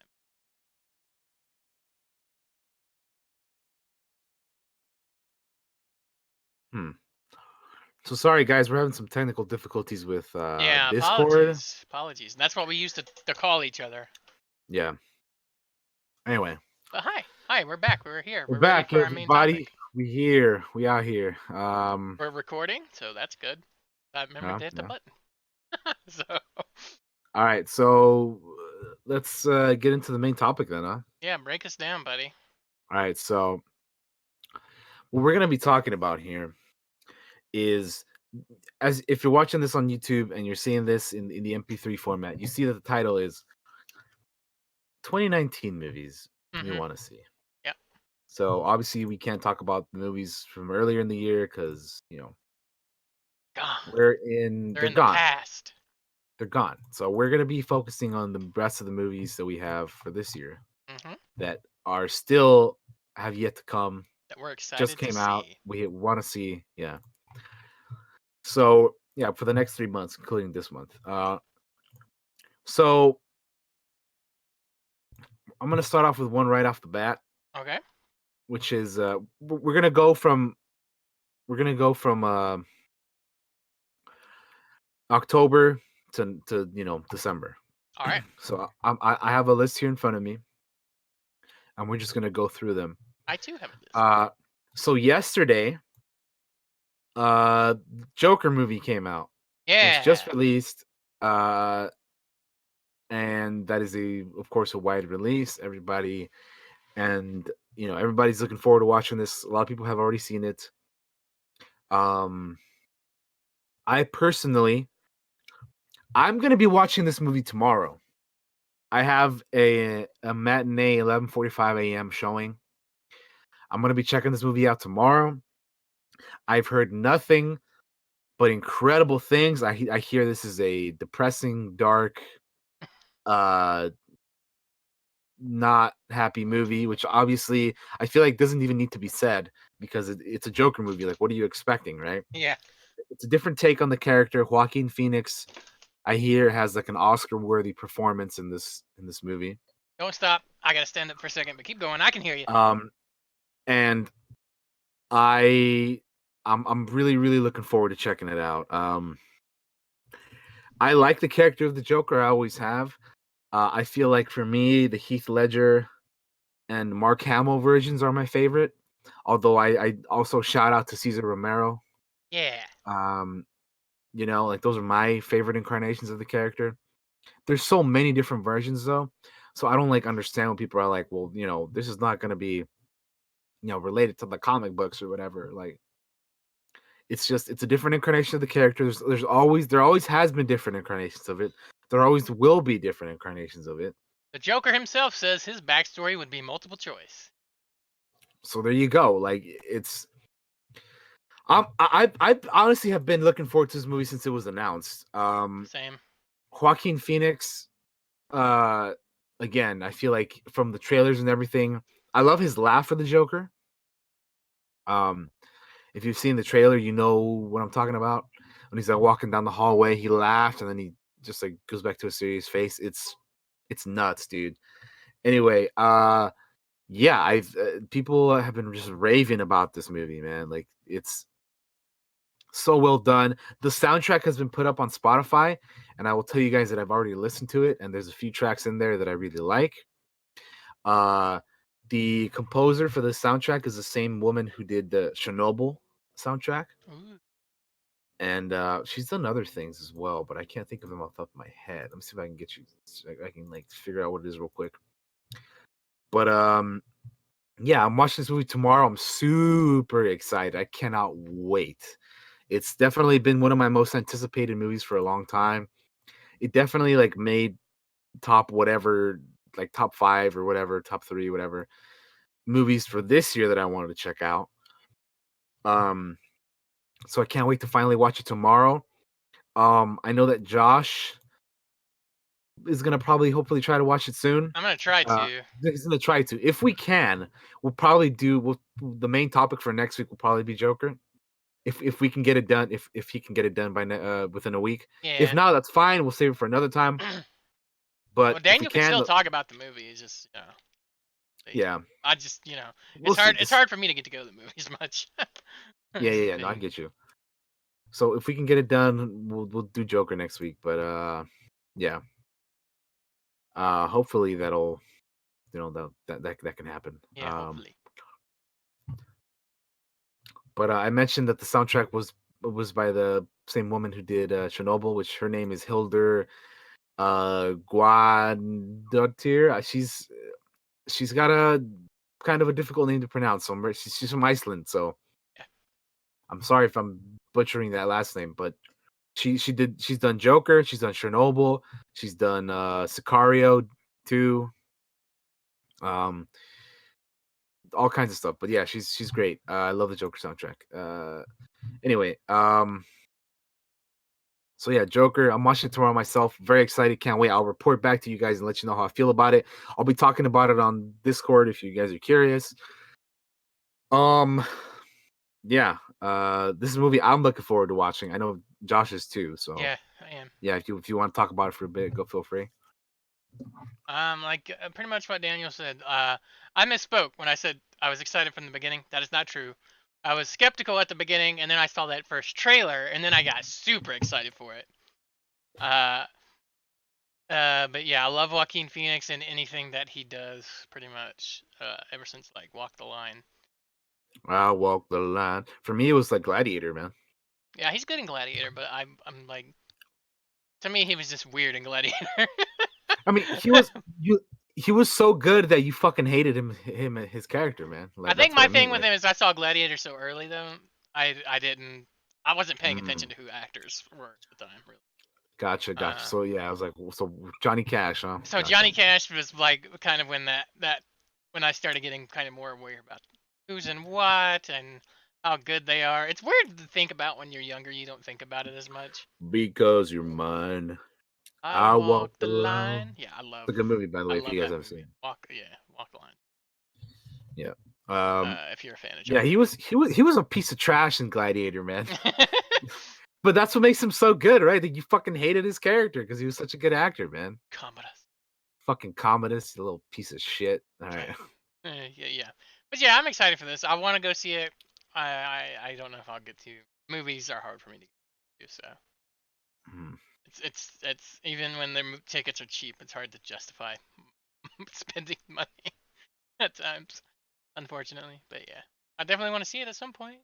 I. So sorry, guys. We're having some technical difficulties with yeah, Discord. Apologies. That's what we used to call each other. Yeah. Anyway. But hi, we're back. We're here. We're ready back, for our main everybody. topic. We out here. We're recording, so that's good. I remember to hit the button. So. All right, so let's get into the main topic then, huh? Yeah, break us down, buddy. All right, so what we're gonna be talking about here is, as if you're watching this on YouTube and you're seeing this in the MP3 format, you see that the title is 2019 movies we want to see. Yeah. So obviously we can't talk about the movies from earlier in the year because they're in the past. They're gone. So we're gonna be focusing on the rest of the movies that we have for this year that are still have yet to come. That we're excited just came to out. see. We want to see, yeah. So yeah, for the next 3 months, including this month. So I'm gonna start off with one right off the bat. Okay. Which is we're gonna go from October to December. All right. So I have a list here in front of me, and we're just gonna go through them. I too have a list. So yesterday, Joker movie came out. Yeah. It's just released. And that is of course a wide release. Everybody's looking forward to watching this. A lot of people have already seen it. I personally, I'm gonna be watching this movie tomorrow. I have a matinee 11:45 a.m. showing. I'm gonna be checking this movie out tomorrow. I've heard nothing but incredible things. I hear this is a depressing, dark, not happy movie, which obviously I feel like doesn't even need to be said because it's a Joker movie. Like, what are you expecting, right? Yeah. It's a different take on the character. Joaquin Phoenix, I hear, has like an Oscar-worthy performance in this movie. Don't stop. I gotta stand up for a second, but keep going. I can hear you. And I'm really, really looking forward to checking it out. I like the character of the Joker. I always have. I feel like for me, the Heath Ledger and Mark Hamill versions are my favorite. Although I also shout out to Cesar Romero. Yeah. Like those are my favorite incarnations of the character. There's so many different versions though. So I don't understand when people are like, well, this is not going to be, related to the comic books or whatever. Like, it's a different incarnation of the character. There always has been different incarnations of it. There always will be different incarnations of it. The Joker himself says his backstory would be multiple choice. So there you go. Like, it's I honestly have been looking forward to this movie since it was announced. Same. Joaquin Phoenix, again, I feel like from the trailers and everything, I love his laugh for the Joker. If you've seen the trailer, you know what I'm talking about. When he's walking down the hallway, he laughed, and then he just like goes back to a serious face. It's nuts, dude. Anyway, yeah, I've people have been just raving about this movie, man. Like it's so well done. The soundtrack has been put up on Spotify, and I will tell you guys that I've already listened to it, and there's a few tracks in there that I really like. Uh, the composer for the soundtrack is the same woman who did the Chernobyl soundtrack, Ooh. and she's done other things as well, but I can't think of them off the top of my head. Let me see if I can get you. I can like figure out what it is real quick. But yeah, I'm watching this movie tomorrow. I'm super excited. I cannot wait. It's definitely been one of my most anticipated movies for a long time. It definitely like made top whatever, like top 5 or whatever, top 3, whatever movies for this year that I wanted to check out. Um, so I can't wait to finally watch it tomorrow. I know that Josh is gonna probably hopefully try to watch it soon. I'm gonna try Uh, to. he's gonna try to. If we can, we'll probably do. The main topic for next week will probably be Joker. If we can get it done, if he can get it done by within a week. If Yeah. not, that's fine. We'll save it for another time. But Well, if we Daniel can can, still talk about the movie. It's just, yeah, I just, we'll it's see. hard. It's hard for me to get to go to the movies much. Yeah, That's yeah, the yeah. No, I thing. get you. So if we can get it done, we'll do Joker next week. But yeah. Hopefully that'll that can happen. Yeah, hopefully. But I mentioned that the soundtrack was by the same woman who did Chernobyl, which her name is Hildur Guadottir. She's got a kind of a difficult name to pronounce. So she's from Iceland. So Yeah. I'm sorry if I'm butchering that last name, but she's done Joker, she's done Chernobyl, she's done Sicario too. Um, all kinds of stuff. But yeah, she's great. I love the Joker soundtrack. Anyway, so yeah, Joker. I'm watching it tomorrow myself. Very excited. Can't wait. I'll report back to you guys and let you know how I feel about it. I'll be talking about it on Discord if you guys are curious. Um, yeah. This is a movie I'm looking forward to watching. I know Josh is too. So Yeah, I am. yeah, if you want to talk about it for a bit, go feel free. Like pretty much what Daniel said. I misspoke when I said I was excited from the beginning. That is not true. I was skeptical at the beginning, and then I saw that first trailer, and then I got super excited for it. Uh, but yeah, I love Joaquin Phoenix and anything that he does, pretty much. Ever since like Walk the Line. I'll walk the line. For me, it was like Gladiator, man. Yeah, he's good in Gladiator, but I'm like, to me, he was just weird in Gladiator. I mean, he was so good that you fucking hated him his character, man. I Like think that's what my I mean. thing with Like, him is I saw Gladiator so early though. I wasn't paying mm, attention to who actors were at the time, really. gotcha. Uh, So yeah, I was like, so Johnny Cash, huh? so Gotcha. Johnny Cash was like kind of when that when I started getting kind of more aware about who's in what and how good they are. It's weird to think about when you're younger. You don't think about it as much. Because you're mine, I I walk walk the the line. line. Yeah, It's a good movie, by the I way, if love you guys that haven't movie. seen Walk the line. it. Yeah. If you're a fan of Yeah, Johnny he was a piece of trash in Gladiator, man. Cash. But that's what makes him so good, right? That you fucking hated his character because he was such a good actor, man. Commodus. Fucking Commodus, you little piece of shit. All right. Yeah. But yeah, I'm excited for this. I want to go see it. I don't know if I'll get to. Movies are hard for me to get to, so Hmm. it's even when their tickets are cheap, it's hard to justify spending money at times, unfortunately. But yeah, I definitely want to see it at some point.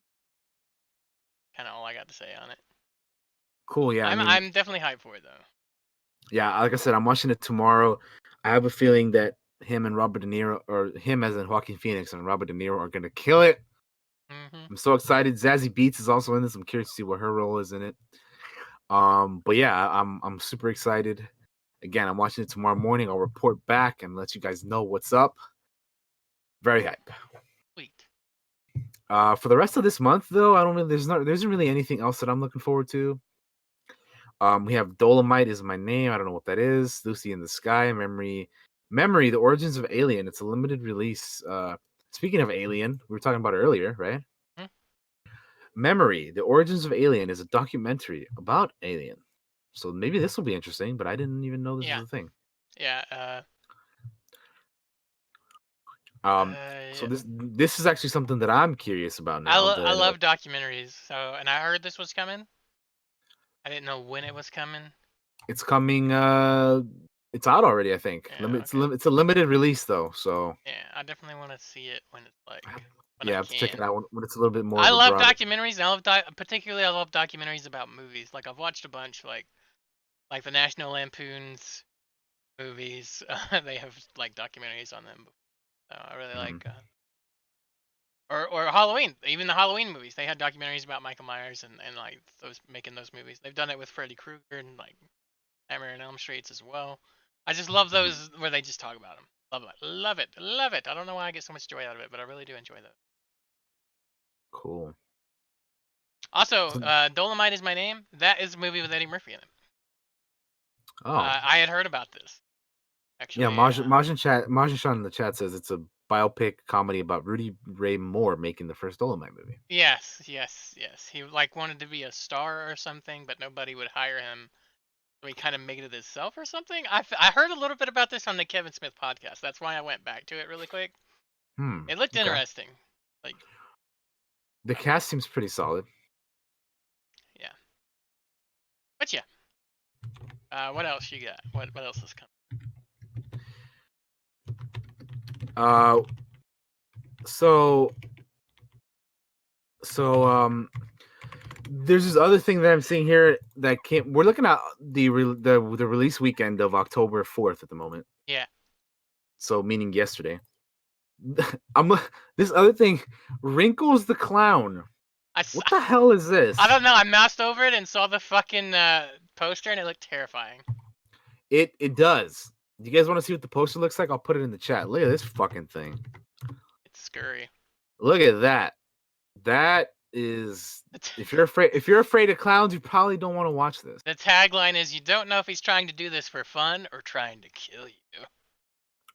Kind of all I got to say on it. Cool. Yeah, I mean, I'm definitely hyped for it though. yeah, like I said, I'm watching it tomorrow. I have a feeling that him and Robert De Niro, or him as in Joaquin Phoenix and Robert De Niro, are gonna kill it. Hmm. I'm so excited. Zazie Beetz is also in this. I'm curious to see what her role is in it. But yeah, I'm super excited. Again, I'm watching it tomorrow morning. I'll report back and let you guys know what's up. Very hype. Sweet. For the rest of this month, though, I don't really. There isn't really anything else that I'm looking forward to. We have Dolomite is my name. I don't know what that is. Lucy in the Sky, Memory, The Origins of Alien. It's a limited release. Speaking of Alien, we were talking about it earlier, right? Hmm? Memory, The Origins of Alien is a documentary about Alien. So maybe this will be interesting, but I didn't even know this Yeah, was a thing. yeah, So yeah. this is actually something that I'm curious about now. I The love documentaries. So, and I heard this was coming. I didn't know when it was coming. It's coming. It's out already, I think. Yeah, okay. It's a limited release though, so Yeah, I definitely want to see it when it's when yeah, I I have to check it can. out when it's a little bit more I of a love broader. documentaries, and particularly I love documentaries about movies. Like I've watched a bunch, like the National Lampoon's movies. They have like documentaries on them. So I really Mhm. like, or Halloween. Even the Halloween movies, they had documentaries about Michael Myers and like those making those movies. They've done it with Freddy Krueger and like Nightmare on Elm Streets as well. I just love Mhm. those where they just talk about them. Love it, love it, love it. I don't know why I get so much joy out of it, but I really do enjoy those. Cool. Also, So, Dolomite is My Name. That is a movie with Eddie Murphy in it. oh I had heard about this yeah, actually. Margin Sean in the chat says it's a biopic comedy about Rudy Ray Moore making the first Dolomite movie. Yes, yes, yes. He like wanted to be a star or something, but nobody would hire him. So he kind of made it himself or something. I heard a little bit about this on the Kevin Smith podcast. That's why I went back to it really quick. It looked Okay. interesting. Like, The cast seems pretty solid. yeah. But yeah. What else you got? What else is coming? Uh, so there's this other thing that I'm seeing here that came. We're looking at the release weekend of October 4th at the moment. Yeah. So meaning yesterday. I'm this other thing, Wrinkles the Clown. What the hell is I this? don't know. I moused over it and saw the fucking poster and it looked terrifying. It does. Do you guys want to see what the poster looks like? I'll put it in the chat. Look at this fucking thing. It's scary. Look at that. That is if you're afraid of clowns, you probably don't want to watch this. The tagline is you don't know if he's trying to do this for fun or trying to kill you.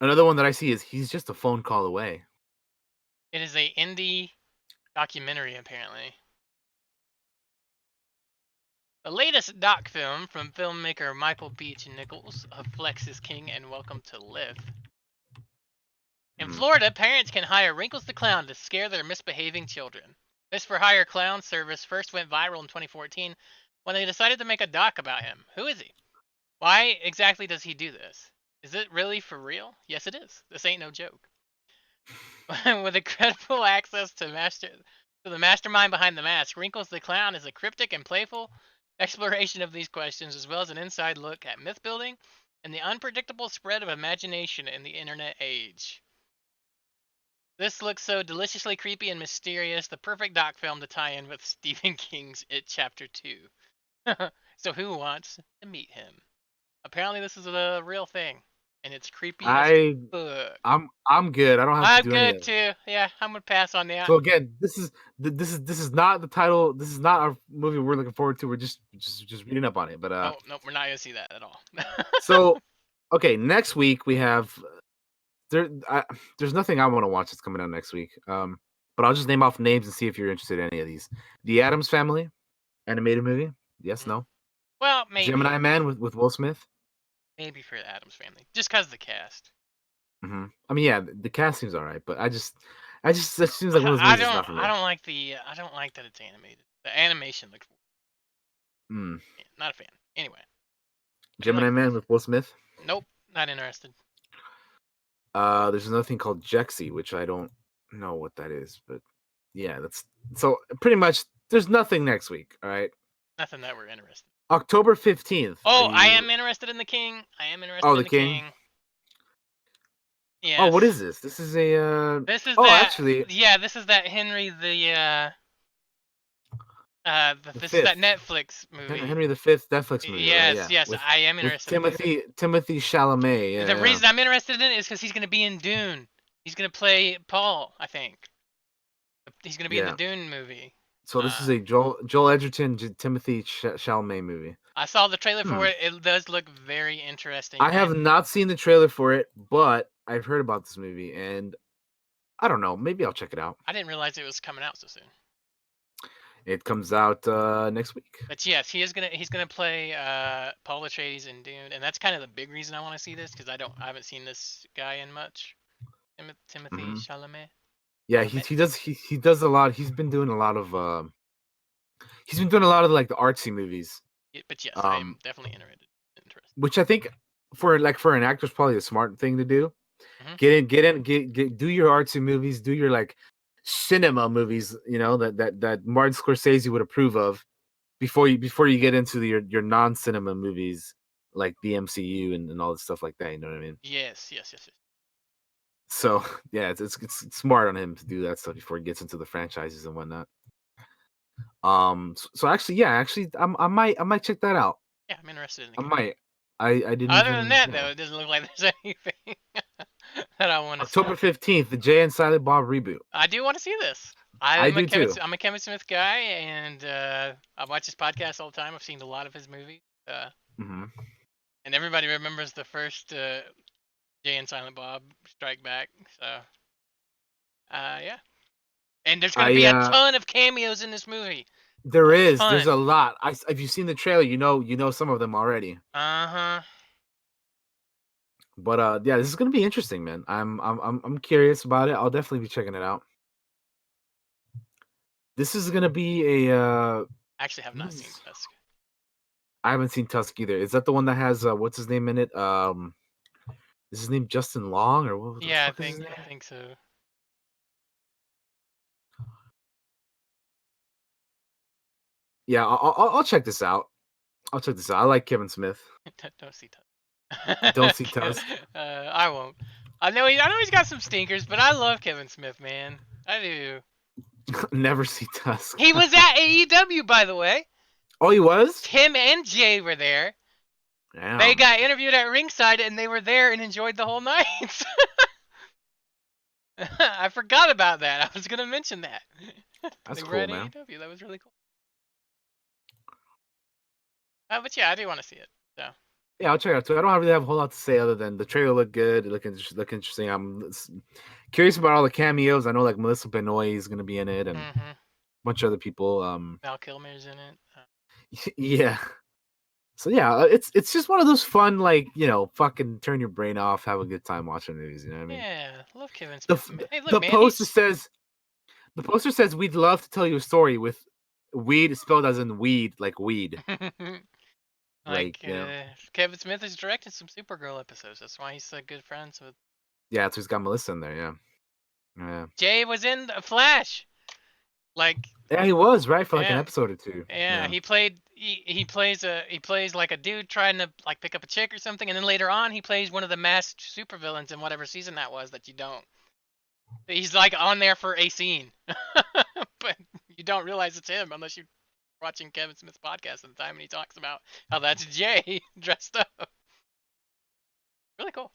Another one that I see is he's just a phone call away. It is a indie documentary apparently. The latest doc film from filmmaker Michael Beach Nichols of Flex is King and Welcome to Live. In Florida, parents can hire Wrinkles the Clown to scare their misbehaving children. This for hire clown service first went viral in 2014 when they decided to make a doc about him. Who is he? Why exactly does he do this? Is it really for real? Yes, it is. This ain't no joke. With incredible access to the mastermind behind the mask, Wrinkles the Clown is a cryptic and playful exploration of these questions, as well as an inside look at myth building and the unpredictable spread of imagination in the internet age. This looks so deliciously creepy and mysterious, the perfect doc film to tie in with Stephen King's It Chapter 2. So who wants to meet him? Apparently this is a real thing, and it's creepy as I fuck. I'm good. I don't have to I'm do any good of it. too. Yeah, I'm gonna pass on that. So again, this is not the title. This is not our movie we're looking forward to. We're just reading up on it. But Oh, no, we're not gonna see that at all. so okay, next week we have there's nothing I want to watch that's coming out next week. But I'll just name off names and see if you're interested in any of these. The Addams Family animated movie. Yes, no. Well, maybe. Gemini Man with Will Smith. Maybe for the Addams Family. Just because of the cast. I mean, yeah, the cast seems all right, but I just that seems like one of those movies that's not for me. I don't like that it's animated. The animation looks not a fan. Anyway. Gemini Man with Will Smith. Nope, not interested. There's another thing called Jexy, which I don't know what that is, but yeah, that's so pretty much there's nothing next week, all right? Nothing that we're interested. October 15th. Oh, I am interested in the King. I am interested in the King. Yes. Oh, what is this? This is a This is actually yeah, this is that Henry the this fifth. is that Netflix movie. Henry the Fifth Netflix movie. Yes, right? Yeah. yes, I am interested with Timothy Chalamet. Yeah. The reason I'm interested in it is because he's gonna be in Dune. He's gonna play Paul, I think. He's gonna be in the Dune movie. So this is a Joel Edgerton, Timothy Chalamet movie. I saw the trailer for it. It does look very interesting. I have not seen the trailer for it, but I've heard about this movie, and I don't know. Maybe I'll check it out. I didn't realize it was coming out so soon. It comes out next week. But yes, he's gonna play Paul Atreides in Dune, and that's kind of the big reason I want to see this because I haven't seen this guy in much. Timothy Hmm. Chalamet. Yeah, Chalamet. he does a lot. He's been doing a lot of like the artsy movies. But yes, I am Um, definitely interested. which I think for an actor is probably a smart thing to do. Hmm. Get do your artsy movies, do your like cinema movies, that Martin Scorsese would approve of before you get into your non-cinema movies like the MCU and all the stuff like that. You know what I mean? Yes, yes, yes, yes. So yeah, it's smart on him to do that stuff before he gets into the franchises and whatnot. So actually, yeah, I might check that out. Yeah, I'm interested in the I guy. might. I didn't Other than even, that, though, yeah. it doesn't look like there's anything that I want to see. October 15th, the Jay and Silent Bob reboot. I do want to see this. I do too. I'm a Kevin Smith guy, and I watch his podcast all the time. I've seen a lot of his movies, Hmm. and everybody remembers the first Jay and Silent Bob Strike Back. So, yeah. And there's gonna be a ton of cameos in this movie. A There's ton. a lot. If you've seen the trailer, you know some of them already. Uh huh. But yeah, this is gonna be interesting, man. I'm curious about it. I'll definitely be checking it out. This is gonna be a I actually have what not is seen this? Tusk. I haven't seen Tusk either. Is that the one that has what's his name in it? Is his name Justin Long or what the Yeah, fuck is his name? I think so. Yeah, I'll check this out. I'll check this out. I like Kevin Smith. Don't see Tusk. Don't see Tusk. I won't. I know he's got some stinkers, but I love Kevin Smith, man. I do. Never see Tusk. He was at AEW, by the way. Oh, he was? Tim and Jay were there. Damn. They got interviewed at ringside, and they were there and enjoyed the whole night. I forgot about that. I was gonna mention that. That's They were cool, at man. AEW. That was really cool. But yeah, I do want to see it. So Yeah, I'll check it out too. I don't really have a whole lot to say other than the trailer looked good. It look interesting. I'm curious about all the cameos. I know like Melissa Benoist is gonna be in it and a bunch of other people. Val Kilmer's in it. Yeah. So yeah, it's just one of those fun, like, fucking turn your brain off, have a good time watching movies. You know what I mean? Yeah, love Kevin The Smith. Hey, look, the man. poster says we'd love to tell you a story with weed spelled as in weed, like weed. Like Like, Kevin Smith has directed some Supergirl episodes. That's why he's so good friends with. yeah, so he's got Melissa in there. Yeah. Jay was in The Flash. Like, Yeah, he was right for like an yeah. episode or two. Yeah, he plays like a dude trying to like pick up a chick or something, and then later on he plays one of the masked supervillains in whatever season that was that you don't. He's like on there for a scene, but you don't realize it's him unless you're watching Kevin Smith's podcast at the time and he talks about how that's Jay dressed up. Really cool.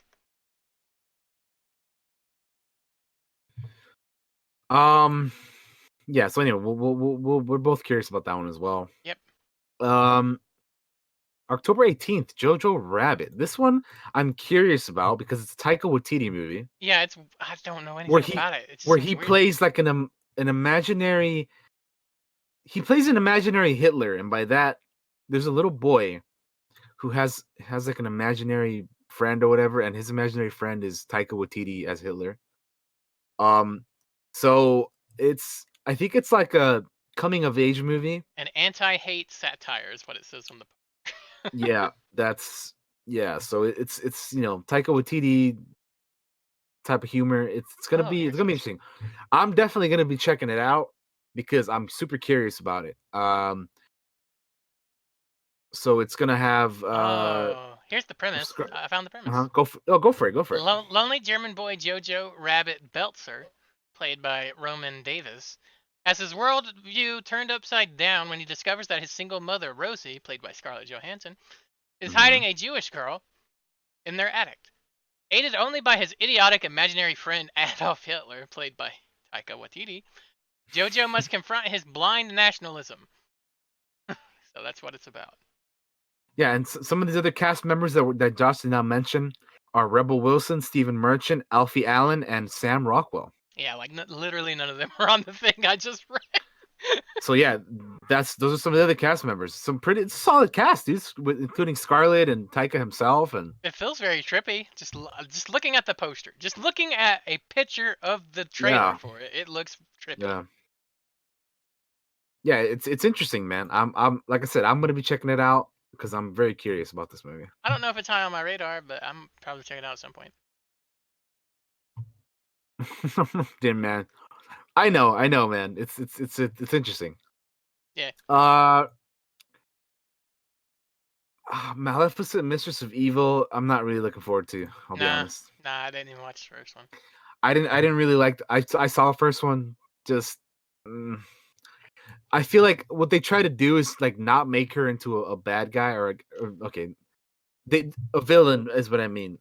Yeah. So anyway, we're both curious about that one as well. Yep. October 18th, Jojo Rabbit. This one I'm curious about because it's a Taika Waititi movie. Yeah, I don't know anything about it. It where he plays like an imaginary. He plays an imaginary Hitler, and by that, there's a little boy who has like an imaginary friend or whatever, and his imaginary friend is Taika Waititi as Hitler. So I think it's like a coming of age movie. An anti-hate satire is what it says on the. Yeah, so it's Taika Waititi type of humor. It's gonna be interesting. I'm definitely gonna be checking it out because I'm super curious about it. So it's gonna have here's the premise. I found the premise. Go for it. Lonely German boy Jojo Rabbit Belzer, played by Roman Davis, has his world view turned upside down when he discovers that his single mother, Rosie, played by Scarlett Johansson, is hiding a Jewish girl in their attic. Aided only by his idiotic imaginary friend Adolf Hitler, played by Taika Waititi, Jojo must confront his blind nationalism. So that's what it's about. Yeah, and some of these other cast members that Josh did not mention are Rebel Wilson, Stephen Merchant, Alfie Allen, and Sam Rockwell. Yeah, like literally none of them are on the thing I just read. So yeah, those are some of the other cast members. Some pretty solid cast, dudes, including Scarlett and Taika himself, and It feels very trippy. Just looking at the poster, just looking at a picture of the trailer yeah, for it, it looks trippy. yeah, yeah. It's interesting, man. I'm like I said, I'm gonna be checking it out because I'm very curious about this movie. I don't know if it's high on my radar, but I'm probably checking it out at some point. Yeah, man. I know, man. It's interesting. Yeah. Uh, Maleficent, Mistress of Evil. I'm not really looking forward to. I'll be Nah, honest. nah, I didn't even watch the first one. I didn't really like. I saw the first one. Just. mm, I feel like what they try to do is like not make her into a bad guy or okay, they a villain is what I mean.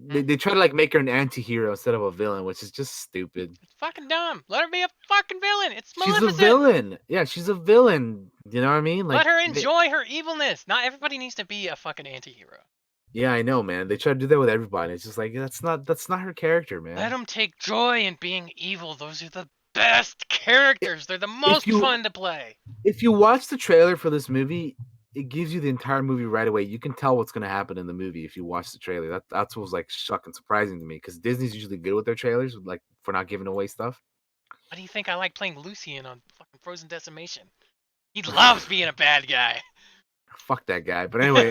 Hmm? They try to like make her an anti-hero instead of a villain, which is just stupid. It's fucking dumb. Let her be a fucking villain. It's She's a Maleficent. villain. Yeah, she's a villain. You know what I mean? Let Like her enjoy her evilness. Not everybody needs to be a fucking anti-hero. yeah, I know, man. They try to do that with everybody. It's just like that's not her character, Let man. them take joy in being evil. Those are the best characters. They're the If most you fun to play. if you watch the trailer for this movie, it gives you the entire movie right away. You can tell what's gonna happen in the movie if you watch the trailer. That's what was like shocking surprising to me because Disney's usually good with their trailers, like for not giving away stuff. Why do you think I like playing Lucian on fucking Frozen Decimation? He loves being a bad guy. Fuck that guy. But anyway,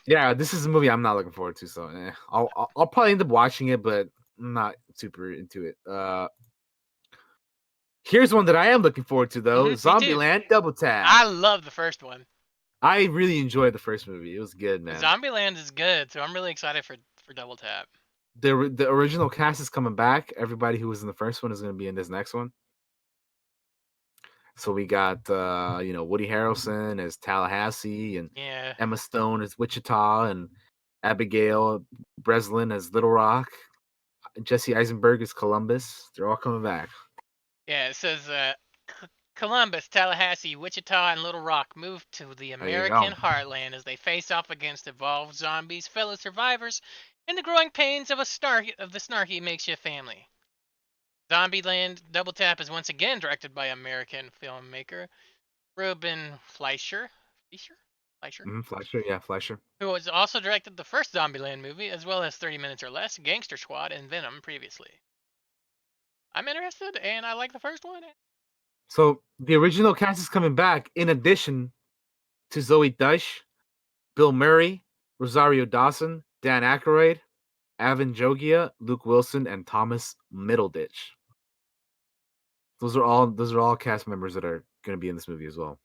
yeah, this is a movie I'm not looking forward to. So I'll probably end up watching it, but I'm not super into it. Here's one that I am looking forward to though: Me too. Zombieland Double Tap. I love the first one. I really enjoyed the first movie. It was good, man. Zombieland is good, so I'm really excited for Double Tap. The original cast is coming back. Everybody who was in the first one is going to be in this next one. So we got Woody Harrelson as Tallahassee and Yeah. Emma Stone as Wichita and Abigail Breslin as Little Rock. Jesse Eisenberg as Columbus. They're all coming back. Yeah, it says Columbus, Tallahassee, Wichita, and Little Rock moved to the There you go. American heartland as they face off against evolved zombies, fellow survivors, and the growing pains of the snarky makeshift family. Zombieland Double Tap is once again directed by American filmmaker Ruben Fleischer, Fleischer, yeah, Fleischer. who has also directed the first Zombieland movie, as well as 30 Minutes or Less, Gangster Squad, and Venom previously. I'm interested, and I like the first one. So the original cast is coming back in addition to Zoe Dush, Bill Murray, Rosario Dawson, Dan Aykroyd, Avon Jogia, Luke Wilson, and Thomas Middleditch. Those are all cast members that are going to be in this movie as well.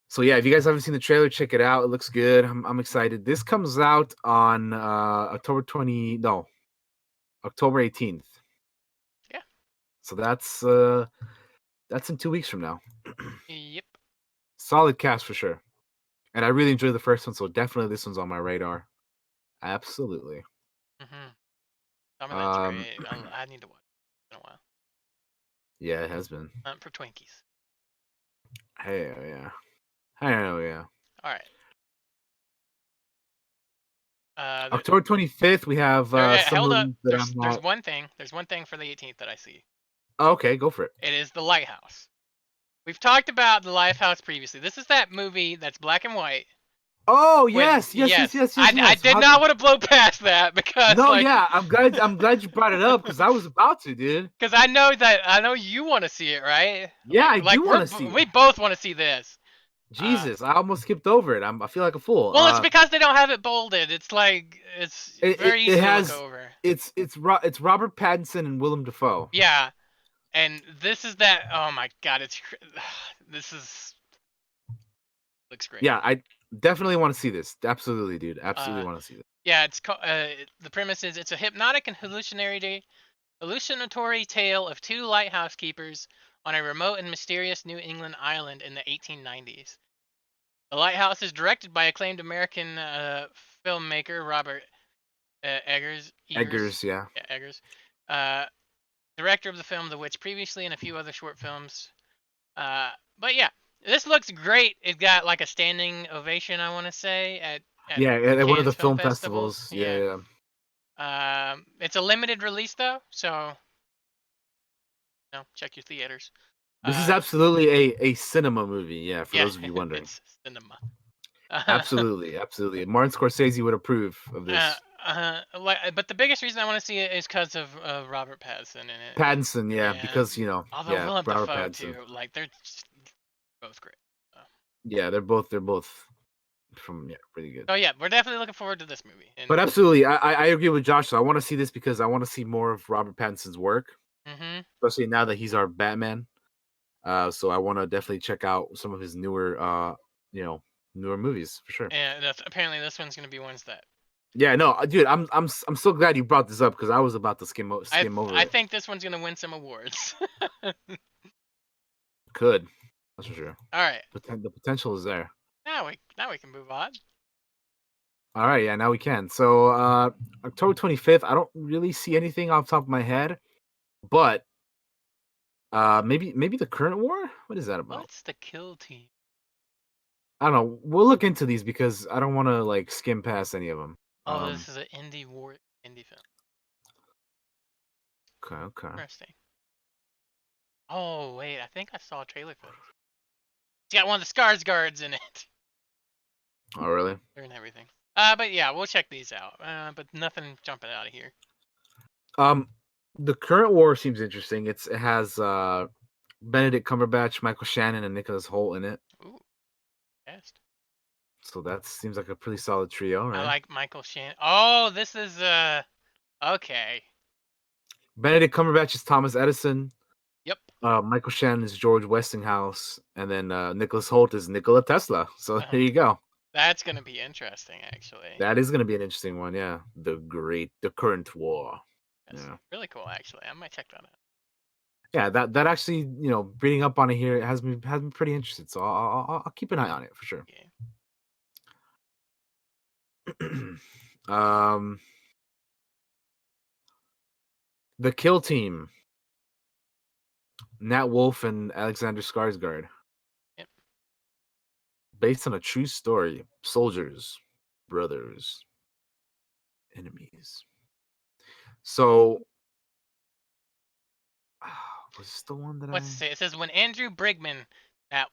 So yeah, if you guys haven't seen the trailer, check it out. It looks good. I'm excited. This comes out on October 18th. Yeah. So that's in 2 weeks from now. Yep. Solid cast for sure. And I really enjoyed the first one, so definitely this one's on my radar. Absolutely. Mhm. Zombieland's great. I need to watch it in a while. Yeah, it has been. For Twinkies. Hey, yeah. Hell yeah. All right. October 25th, we have some Hold up. movies that I'm There's not. one thing. There's one thing for the 18th that I see. Oh, okay, go for it. It is The Lighthouse. We've talked about The Lighthouse previously. This is that movie that's black and white. Oh yes. I did not want to blow past that because No, yeah, I'm glad you brought it up because I was about to, dude. because I know you want to see it, right? Yeah, I do want to see we it. both want to see this. Jesus, I almost skipped over it. I feel like a fool. Well, it's because they don't have it bolded. It's like it's very easy to look over. It's Robert Pattinson and Willem Dafoe. Yeah, and this is that. Oh my god, this is looks great. Yeah, I definitely want to see this. Absolutely, dude. Absolutely want to see this. Yeah, it's the premise is it's a hypnotic and hallucinatory tale of two lighthouse keepers on a remote and mysterious New England island in the 1890s. The Lighthouse is directed by acclaimed American filmmaker Robert Eggers. Eggers, yeah. Yeah, Eggers. Director of the film The Witch previously and a few other short films. But yeah, this looks great. It got like a standing ovation, I want to say, at at one of the Cannes film festivals. Yeah. It's a limited release though, so check your theaters. This is absolutely a cinema movie. Yeah, for Yeah, those of you wondering. it's cinema. Absolutely, absolutely. Martin Scorsese would approve of this. But the biggest reason I want to see it is because of Robert Pattinson in it. Pattinson, yeah, Yeah. because Although yeah, Willem Robert Dafoe Pattinson. too, like they're just both great. So. Yeah, they're both from really good. Oh yeah, we're definitely looking forward to this movie. And, But absolutely, I agree with Josh. So I want to see this because I want to see more of Robert Pattinson's work, especially now that he's our Batman. So I want to definitely check out some of his newer movies for sure. and apparently this one's gonna be ones that Yeah, no, dude, I'm so glad you brought this up because I was about to skim over I it. think this one's gonna win some awards. Could, that's for sure. All right, The potential is there. now we can move on. All right, yeah, now we can. So October 25th, I don't really see anything off the top of my head, but maybe the current war? What is that about? What's the Kill Team? I don't know. We'll look into these because I don't want to like skim past any of them. Oh, this is an indie film. Okay. Interesting. Oh wait, I think I saw a trailer for this. It's got one of the Skarsgårds in it. Oh, really? They're in everything. But yeah, we'll check these out. But nothing jumping out of here. The current war seems interesting. It has Benedict Cumberbatch, Michael Shannon, and Nicholas Hoult in it. Ooh, cast. So that seems like a pretty solid trio, right? I like Michael Shannon. Oh, this is okay. Benedict Cumberbatch is Thomas Edison. Yep. Michael Shannon is George Westinghouse, and then Nicholas Hoult is Nikola Tesla. So there you go. That's gonna be interesting, actually. That is going to be an interesting one, yeah. The current war. That's really cool, actually. I might check that out. Yeah, that actually, reading up on it here has me pretty interested. So I'll keep an eye on it for sure. Okay. The Kill Team. Nat Wolff and Alexander Skarsgård. Yep. Based on a true story. Soldiers, brothers, enemies. So, was this the one that What's it say? It says when Andrew Brigman,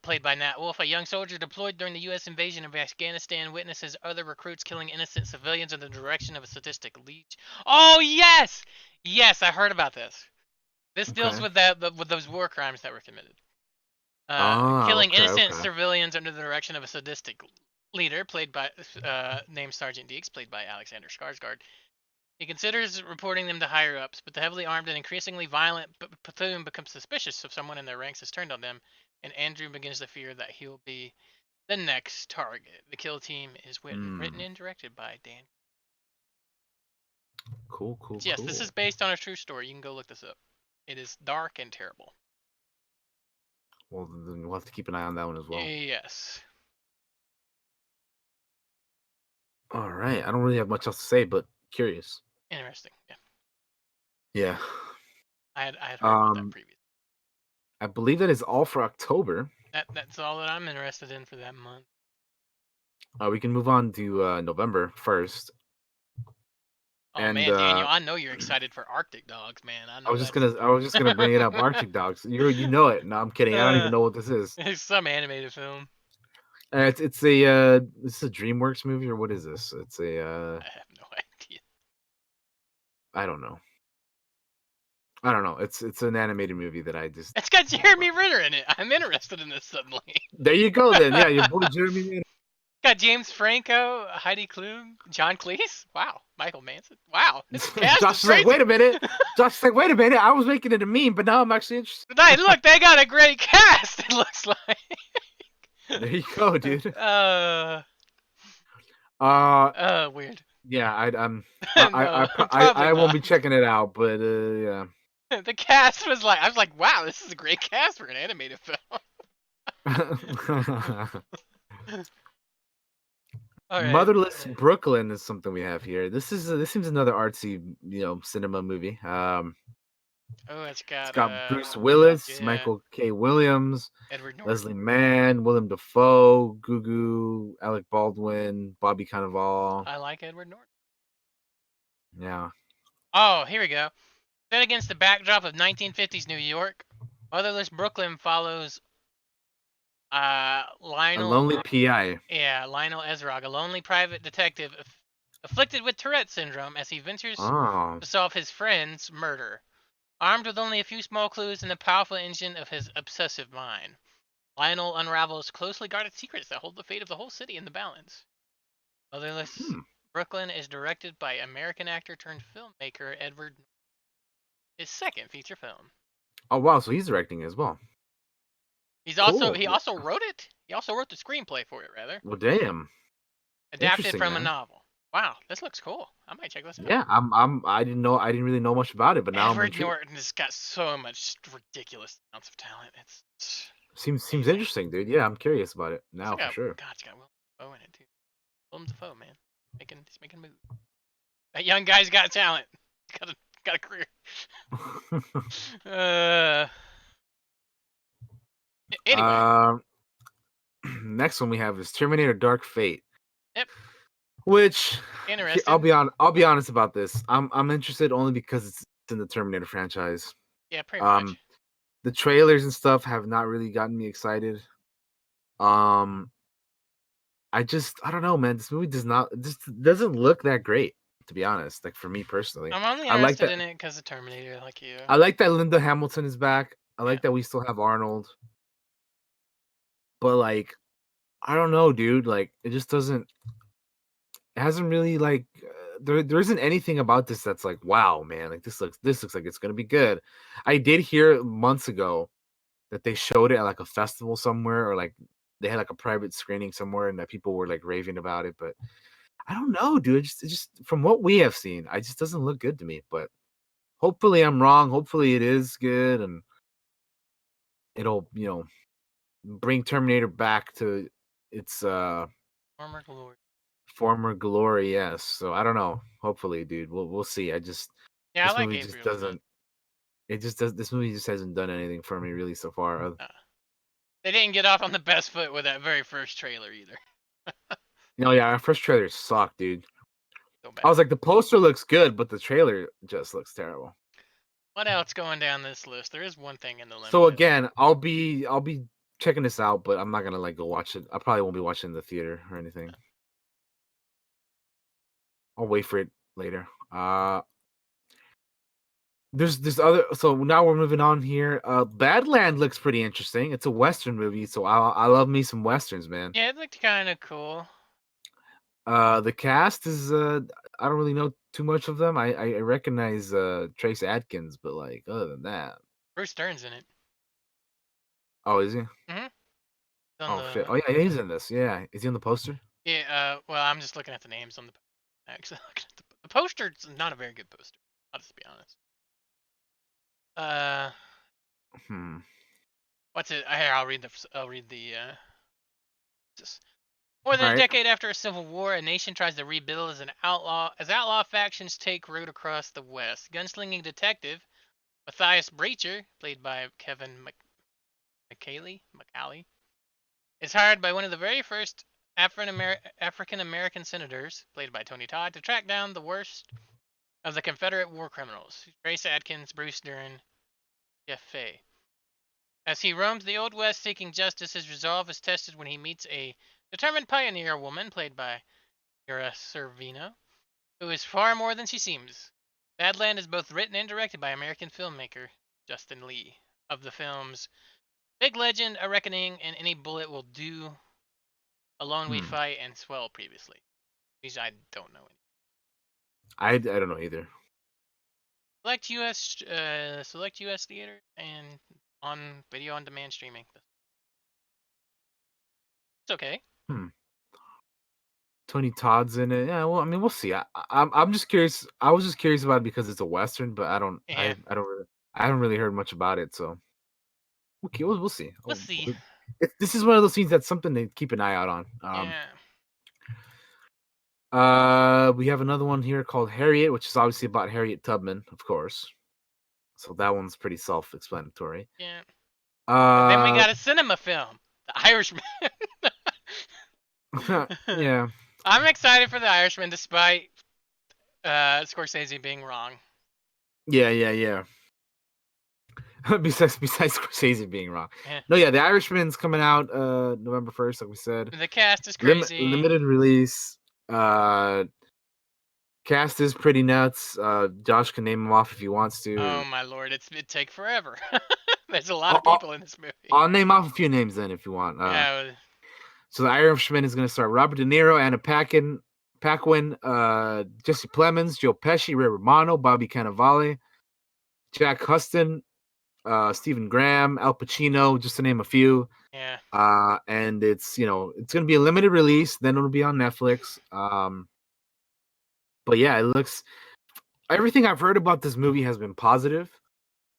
played by Nat Wolff, a young soldier deployed during the U.S. invasion of Afghanistan, witnesses other recruits killing innocent civilians under the direction of a sadistic leech. Oh yes, yes, I heard about this. This deals with with those war crimes that were committed. Killing innocent civilians under the direction of a sadistic leader, played by named Sergeant Deeks, played by Alexander Skarsgård. He considers reporting them to higher ups, but the heavily armed and increasingly violent platoon becomes suspicious if someone in their ranks has turned on them, and Andrew begins to fear that he'll be the next target. The Kill Team is written and directed by Dan. Cool. Yes, this is based on a true story. You can go look this up. It is dark and terrible. Well, then we'll have to keep an eye on that one as well. Yes. All right. I don't really have much else to say, but curious. Interesting. Yeah. Yeah. I had heard about that previously. I believe that is all for October. That's all that I'm interested in for that month. We can move on to November 1st. Oh man, Daniel, I know you're excited for Arctic Dogs, man. I was just gonna bring it up. Arctic Dogs. You know it. No, I'm kidding. I don't even know what this is. It's some animated film. It's a DreamWorks movie, or what is this? It's a I have no idea. I don't know. It's an animated movie that I just. It's got Jeremy Renner in it. I'm interested in this suddenly. There you go, then. Yeah, your boy Jeremy Renner. Got James Franco, Heidi Klum, John Cleese. Wow, Michael Manson. Wow, this cast Josh is is like, crazy. wait a minute. Josh is like, wait a minute. I was making it a meme, but now I'm actually interested. Hey, look, they got a great cast. It looks like. There you go, dude. Weird. Yeah, I won't be checking it out, but yeah. The cast was like, I was like, wow, this is a great cast for an animated film. Right. Motherless Brooklyn is something we have here. This seems another artsy, cinema movie. It's got Bruce Willis, yeah. Michael K. Williams, Edward Norton. Leslie Mann, Willem Dafoe, Gugu, Alec Baldwin, Bobby Cannavale. I like Edward Norton. Yeah. Oh, here we go. Set against the backdrop of 1950s New York, Motherless Brooklyn follows A Lionel. lonely PI. Yeah, Lionel Ezrog, a lonely private detective afflicted with Tourette syndrome, as he ventures Oh. to solve his friend's murder. Armed with only a few small clues and the powerful engine of his obsessive mind, Lionel unravels closely guarded secrets that hold the fate of the whole city in the balance. Motherless Hmm. Brooklyn is directed by American actor turned filmmaker Edward. His second feature film. Oh wow, so he's directing as well. Cool. He also wrote it. He also wrote the screenplay for it, rather. Well, damn. Adapted Interesting, from a man. novel. Wow, this looks cool. I might check this out. Yeah, I didn't know. I didn't really know much about it, but now I'm Edward intrigued. Norton has got so much ridiculous amounts of talent. It's Seems amazing. interesting, dude. Yeah, I'm curious about it It's now like for sure. God, it's got Will Dafoe in it too. Willem Dafoe, man, he's making moves. That young guy's got talent. He's got a career. Uh, anyway. um, next one we have is Terminator: Dark Fate. Yep. Which Interested. I'll be honest about this. I'm interested only because it's in the Terminator franchise. Yeah, pretty Um, much. the trailers and stuff have not really gotten me excited. Um, I don't know, man. This movie just doesn't look that great, to be honest. Like for me personally, I'm only I like interested that. in it because of Terminator, like you. I like that Linda Hamilton is back. I Yeah. like that we still have Arnold. But like, I don't know, dude. Like, it just doesn't. It hasn't really like. There isn't anything about this that's like, wow, man. Like this looks like it's gonna be good. I did hear months ago that they showed it at like a festival somewhere, or like they had like a private screening somewhere, and that people were like raving about it. But I don't know, dude. It just from what we have seen, it just doesn't look good to me. But hopefully I'm wrong. Hopefully it is good, and it'll bring Terminator back to its Former glory. former glory. Yes. So I don't know. Hopefully, dude. We'll see. Yeah, I This like movie just Gabriel in it. doesn't. It just does. This movie just hasn't done anything for me really so far. They didn't get off on the best foot with that very first trailer either. Yeah, our first trailer sucked, dude. So I bad. was like, the poster looks good, but the trailer just looks terrible. What else going down this list? There is one thing in the So limited. again, I'll be checking this out, but I'm not gonna like go watch it. I probably won't be watching in the theater or anything. I'll wait for it later. There's other. So now we're moving on here. Badland looks pretty interesting. It's a Western movie, so I love me some Westerns, man. Yeah, it looked kind of cool. The cast is I don't really know too much of them. I recognize Trace Adkins, but like other than that, Bruce Stern's in it. oh, is he? Mhm. On Oh shit! the Oh yeah, he's in this. Yeah, is he on the poster? yeah. Well, I'm just looking at the names on the. Actually, looking at the poster's not a very good poster. I'll just be honest. Uh, Hmm. what's it? Here, I'll read the. I'll read the. Just more All than a right. decade after a civil war, a nation tries to rebuild as outlaw factions take root across the West. Gunslinging detective Matthias Breacher, played by Kevin McCallie, is hired by one of the very first African American senators, played by Tony Todd, to track down the worst of the Confederate war criminals: Trace Adkins, Bruce Dern, Jeff Fay. As he roams the Old West seeking justice, his resolve is tested when he meets a determined pioneer woman, played by Mira Sorvino, who is far more than she seems. Badland is both written and directed by American filmmaker Justin Lee. Of the films Big Legend, A Reckoning, and Any Bullet Will Do, Alone We Hmm. Fight, and Swell previously. These I don't know any. I don't know either. Select US theater and on video on demand streaming. It's okay. Hmm. Tony Todd's in it. Yeah. Well, I mean, we'll see. I'm just curious. I was just curious about it because it's a Western, but Yeah, I haven't really heard much about it. So okay, we'll see. we'll see. This is one of those things that's something to keep an eye out on. Yeah, We have another one here called Harriet, which is obviously about Harriet Tubman, of course. So that one's pretty self-explanatory. yeah. But then we Uh, got a cinema film, The Irishman. yeah. I'm excited for The Irishman, despite Scorsese being wrong. Yeah. Besides Scorsese being wrong. Yeah. No, yeah, The Irishman's coming out November 1st, like we said. The cast is crazy. Limited release. Cast is pretty nuts. Josh can name them off if he wants Oh to. my lord, it'd take forever. There's a lot of I'll, people in this movie. I'll name off a few names then if you want. Yeah. So The Irishman is going to start Robert De Niro, Anna Paquin, Jesse Plemons, Joe Pesci, Ray Romano, Bobby Cannavale, Jack Huston, Stephen Graham, Al Pacino, just to name a few. Yeah. And it's it's gonna be a limited release. Then it'll be on Netflix. But yeah, it looks. Everything I've heard about this movie has been positive,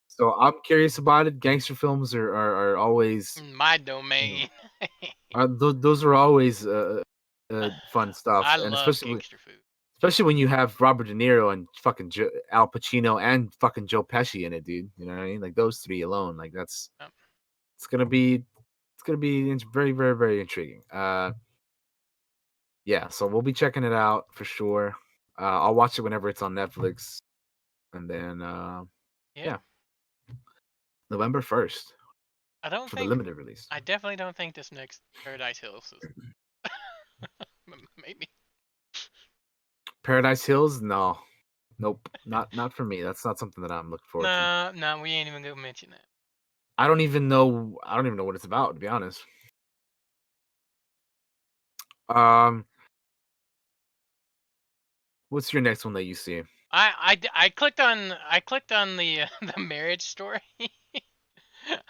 so I'm curious about it. Gangster films are always My you know domain. those are always fun stuff, I and love gangster food. especially when you have Robert De Niro and fucking Al Pacino and fucking Joe Pesci in it, dude. You know what I mean? Like those three alone, like that's Yep. it's gonna be very very very intriguing. Yeah, so we'll be checking it out for sure. I'll watch it whenever it's on Netflix, and then Yeah. yeah, November 1st I don't for the think. limited release. I definitely don't think this next Paradise Hills is. Maybe. Paradise Hills, no, nope, not for me. That's not something that I'm looking forward to. No, we ain't even gonna mention that. I don't even know. I don't even know what it's about, to be honest. Um, what's your next one that you see? I clicked on the the Marriage Story.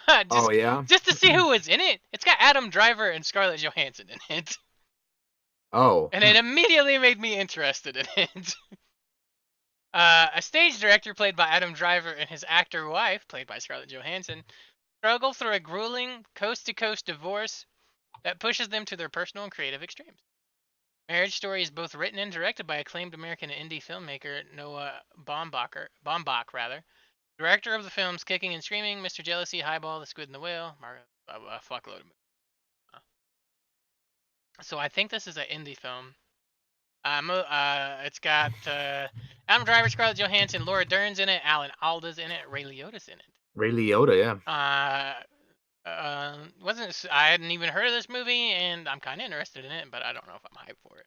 Oh just yeah. just to see who was in it. It's got Adam Driver and Scarlett Johansson in it, Oh, and it immediately made me interested in it. A stage director played by Adam Driver and his actor wife, played by Scarlett Johansson, struggle through a grueling coast-to-coast divorce that pushes them to their personal and creative extremes. Marriage Story is both written and directed by acclaimed American indie filmmaker Noah Baumbach, rather. Director of the films Kicking and Screaming, Mr. Jealousy, Highball, The Squid and the Whale, a fuckload of movies. So I think this is an indie film. It's got Adam Driver, Scarlett Johansson, Laura Dern's in it, Alan Alda's in it, Ray Liotta's in it. Ray Liotta, yeah. Wasn't I hadn't even heard of this movie, and I'm kind of interested in it, but I don't know if I'm hyped for it.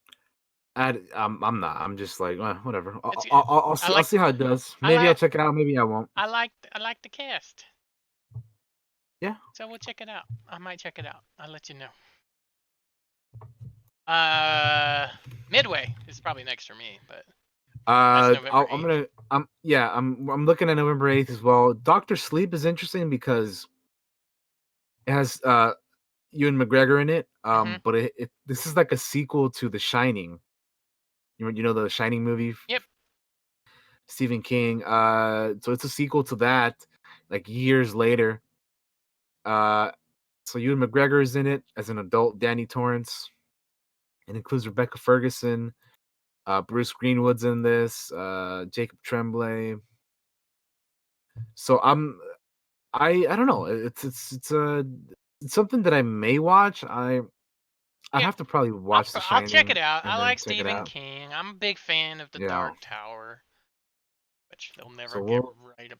I'm not. I'm just like whatever. It's I'll I see. I'll like see how it does. I Maybe I'll like check it out. Maybe I won't. I like the cast, Yeah. so we'll check it out. I might check it out. I'll let you know. Midway is probably next for me, but that's November 8th. I'm looking at November 8th as well. Doctor Sleep is interesting because it has Ewan McGregor in it. Mhm. But this is like a sequel to The Shining. You know the Shining movie, Yep. Stephen King. So it's a sequel to that, like years later. So Ewan McGregor is in it as an adult Danny Torrance. It includes Rebecca Ferguson, Bruce Greenwood's in this, Jacob Tremblay. So I don't know. It's something that I may watch. I'd Yeah. have to probably watch The I'll check it Shining out. I and then like check it Stephen out. King. I'm a big fan of The Yeah. Dark Tower, which they'll never So get we'll right.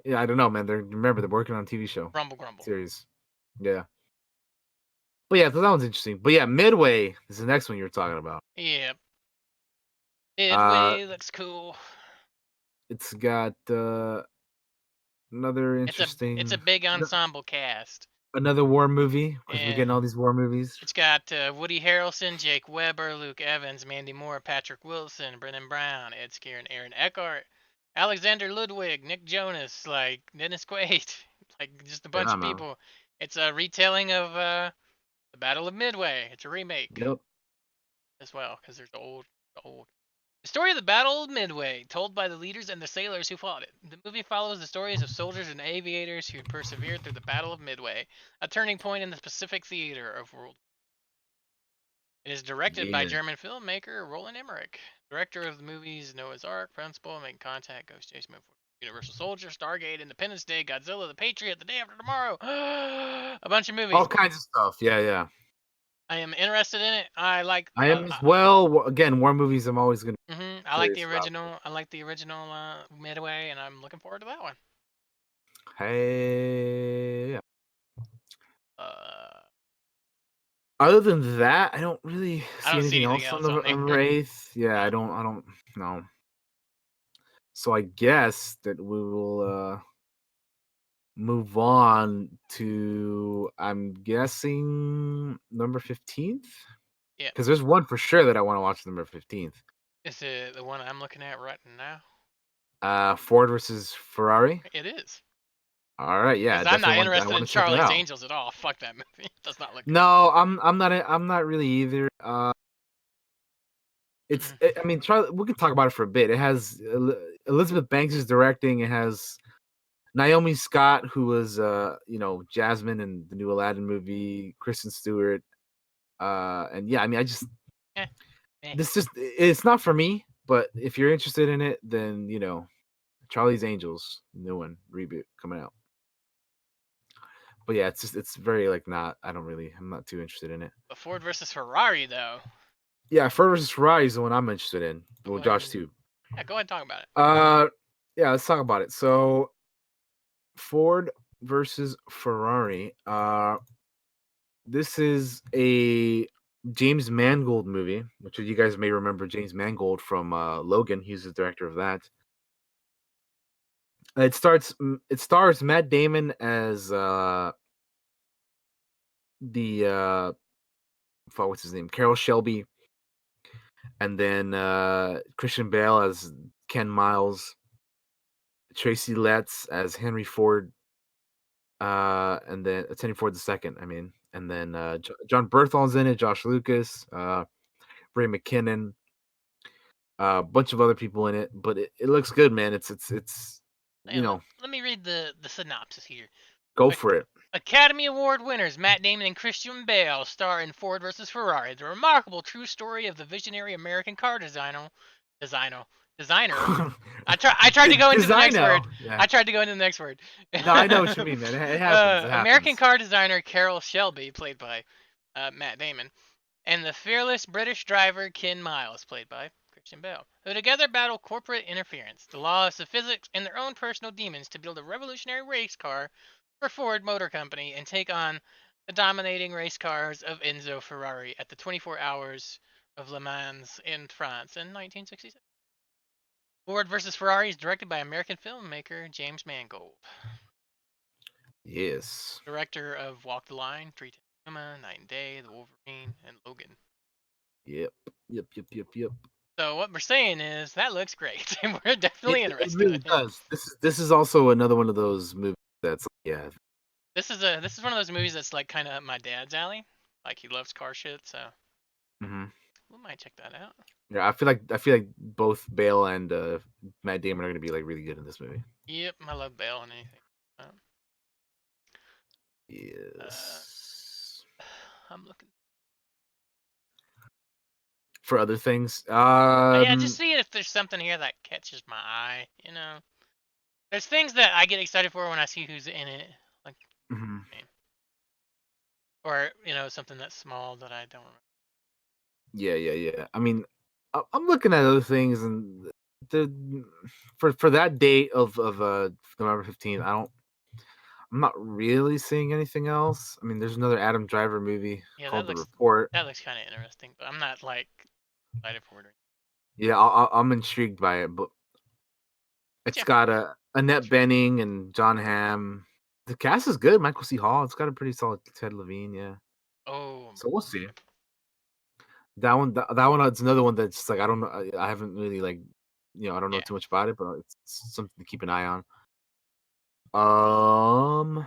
yeah, I don't know, man. They're working on a TV show Grumble, grumble. series. Yeah. But yeah, so that one's interesting. But yeah, Midway is the next one you're talking about. Yep. Uh Midway looks cool. it's got another It's a interesting big ensemble cast. another war movie because we're Yeah. getting all these war movies. It's got Woody Harrelson, Jake Weber, Luke Evans, Mandy Moore, Patrick Wilson, Brennan Brown, Ed Skrein, Aaron Eckhart, Alexander Ludwig, Nick Jonas, like Dennis Quaid, like just a bunch Yeah, of man. people. It's a retelling of the Battle of Midway. It's a remake Yep. as well because there's old. The story of the Battle of Midway, told by the leaders and the sailors who fought it. The movie follows the stories of soldiers and aviators who persevered through the Battle of Midway, a turning point in the Pacific theater of World. It is directed by Yeah. German filmmaker Roland Emmerich, director of the movies Noah's Ark, Principal, Making Contact, Ghost Chase, Universal Soldier, Stargate, Independence Day, Godzilla, The Patriot, The Day After Tomorrow, a bunch of All movies. kinds of stuff. Yeah, yeah. I am interested in it. I like. I am as well. Again, war movies. I'm always gonna I be like the curious about. original. I like the original Midway, and I'm looking forward to that one. Hey, yeah. Uh, Other than that, I don't really I see don't see anything anything else on else the on there. number eighth. Yeah, I No. don't. I don't know. So I guess that we will move on to. I'm guessing number 15th Yeah. because there's one for sure that I want to watch. Number 15th. Is it the one I'm looking at right now? Ford versus Ferrari. It is. All right, yeah, Because I'm not definitely want. I interested want in to check that Charlie's out. Angels at all. Fuck that movie. It does not look good. No, I'm not really either. Mm. I mean, we can talk about it for a bit. It has Elizabeth Banks is directing. It has Naomi Scott, who was Jasmine in the new Aladdin movie, Kristen Stewart, and yeah, I mean, I just Eh, eh. it's not for me. But if you're interested in it, then Charlie's Angels, new one reboot coming out. But yeah, it's very like not. I'm not too interested in it. But Ford versus Ferrari, though. Yeah, Ford versus Ferrari is the one I'm interested in. Go Well, ahead Josh and too. go ahead and talk about it. Yeah, let's talk about it. So Ford versus Ferrari. This is a James Mangold movie, which you guys may remember James Mangold from Logan. He's the director of that. It stars Matt Damon as the what's his name? Carol Shelby, and then Christian Bale as Ken Miles, Tracy Letts as Henry Ford, and then Henry Ford the second. I mean, and then John Berthold's in it, Josh Lucas, Ray McKinnon, a bunch of other people in it. But it looks good, man. It's Hey, let me read the synopsis here. go for it. Academy Award winners Matt Damon and Christian Bale star in Ford vs. Ferrari, the remarkable true story of the visionary American car designer. I tried to go into the next Designo. word. Yeah. I tried to go into the next word. No, I know what you mean, man. It happens. It American happens. car designer Carol Shelby, played by Matt Damon, and the fearless British driver Ken Miles, played by Christian Bale, who together battle corporate interference, the laws of physics, and their own personal demons to build a revolutionary race car for Ford Motor Company and take on the dominating race cars of Enzo Ferrari at the 24 Hours of Le Mans in France in 1967. Ford vs. Ferrari is directed by American filmmaker James Mangold, Yes. director of Walk the Line, 310 Night and Day, The Wolverine, and Logan. Yep. Yep. So what we're saying is that looks great, and we're It definitely it interested really in it. does. This is also another one of those movies that's yeah. This is one of those movies that's like kind of my dad's alley. Like he loves car shit, so hmm we might check that out. Yeah, I feel like both Bale and Matt Damon are gonna be like really good in this movie. Yep, I love Bale and anything. Uh, Yes. I'm looking. For other things, Yeah, just see if there's something here that catches my eye. There's things that I get excited for when I see who's in it, like, mhm. or something that's small that I don't remember. Yeah. I mean, I'm looking at other things, and the for that date of November 15th, I'm not really seeing anything else. I mean, there's another Adam Driver movie Yeah, called The Report. that looks kind of interesting, but I'm not like excited for it. Yeah, I'm intrigued by it, but But it's yeah. got Annette Bening and John Hamm. The cast is good. Michael C. Hall. It's got a pretty solid Ted Levine. Yeah, Oh. so we'll see. That one, it's another one that's like I don't know. I haven't really like, I don't know Yeah. too much about it, but it's something to keep an eye on. Um,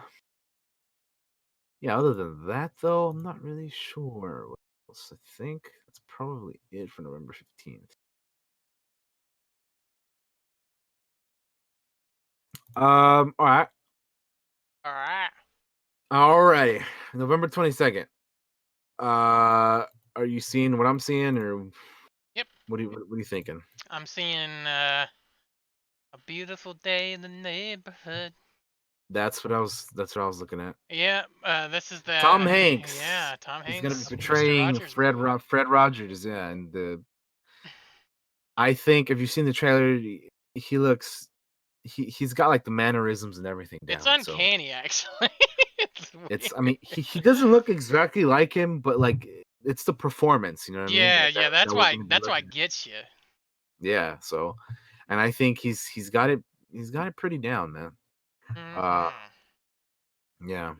yeah. Other than that, though, I'm not really sure what else. I think that's probably it for November 15th. All right. All right. Alrighty. November 22nd. Are you seeing what I'm seeing, or Yep. what are you thinking? I'm seeing a beautiful day in the neighborhood. That's what I was. That's what I was looking at. Yeah, this is Tom the Hanks. yeah Tom He's gonna be Hanks, Mr. portraying Rogers movie. Fred Rogers. Yeah, and I think if you've seen the trailer, he looks he's got like the mannerisms and everything It's down. So uncanny, actually. It's it's, weird. I mean, he doesn't look exactly like him, but like it's the performance. You know what I mean? Yeah, That yeah. That's we're why. gonna be That's why looking it at. gets you. Yeah. So, and I think he's got it. He's got it pretty down, man. Uh, Hmm. yeah.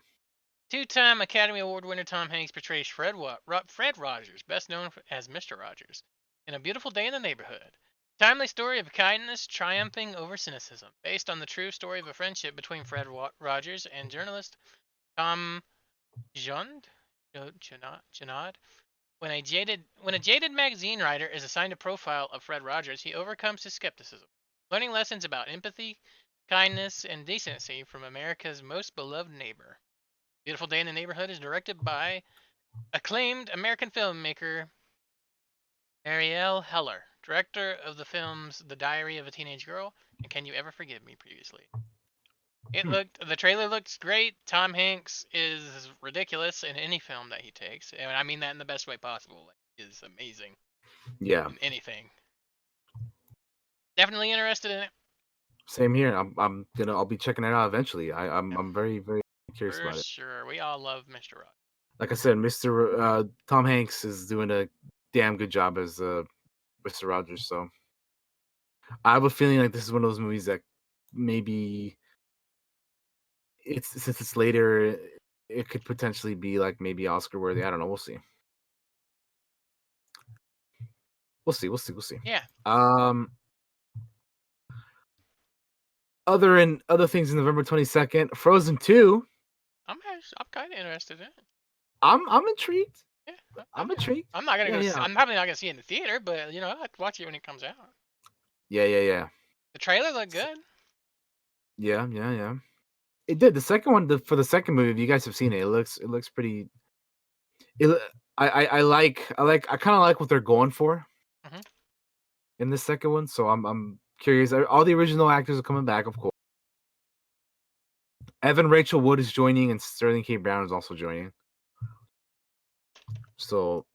Two-time Academy Award winner Tom Hanks portrays Fred Rogers, best known as Mr. Rogers, in A Beautiful Day in the Neighborhood. Timely story of kindness triumphing over cynicism, based on the true story of a friendship between Rogers and journalist Tom Jund, Junod. When a jaded magazine writer is assigned a profile of Fred Rogers, he overcomes his skepticism, learning lessons about empathy, kindness, and decency from America's most beloved neighbor. Beautiful Day in the Neighborhood is directed by acclaimed American filmmaker Marielle Heller, director of the films The Diary of a Teenage Girl and Can You Ever Forgive Me previously. Hmm. The trailer looks great. Tom Hanks is ridiculous in any film that he takes, and I mean that in the best way possible. Like, he is amazing Yeah. in anything. Definitely interested in it. Same here. I'll be checking it out eventually. Yeah, I'm very, very curious for about it. sure. We all love Mr. Rogers. Like I said, Mr. Tom Hanks is doing a damn good job as Mr. Rogers. So I have a feeling like this is one of those movies that maybe it's since it's later, it could potentially be like maybe Oscar worthy. I don't know. We'll see. We'll see. We'll see. We'll see. Yeah, Um, other things in November 22nd, Frozen 2. I'm kind of interested in it. I'm intrigued. Yeah, I'm intrigued. I'm not gonna Yeah, go. yeah, I'm probably not gonna see it in the theater, but I'd watch it when it comes out. yeah, yeah, yeah. The trailer looked S- good. Yeah, yeah, yeah. It did. The second one, for the second movie, if you guys have seen it, it looks pretty. It, loo- I kind of like what they're going for Hmm. in the second one. So I'm curious. All the original actors are coming back, of course. Evan Rachel Wood is joining, and Sterling K. Brown is also joining. So,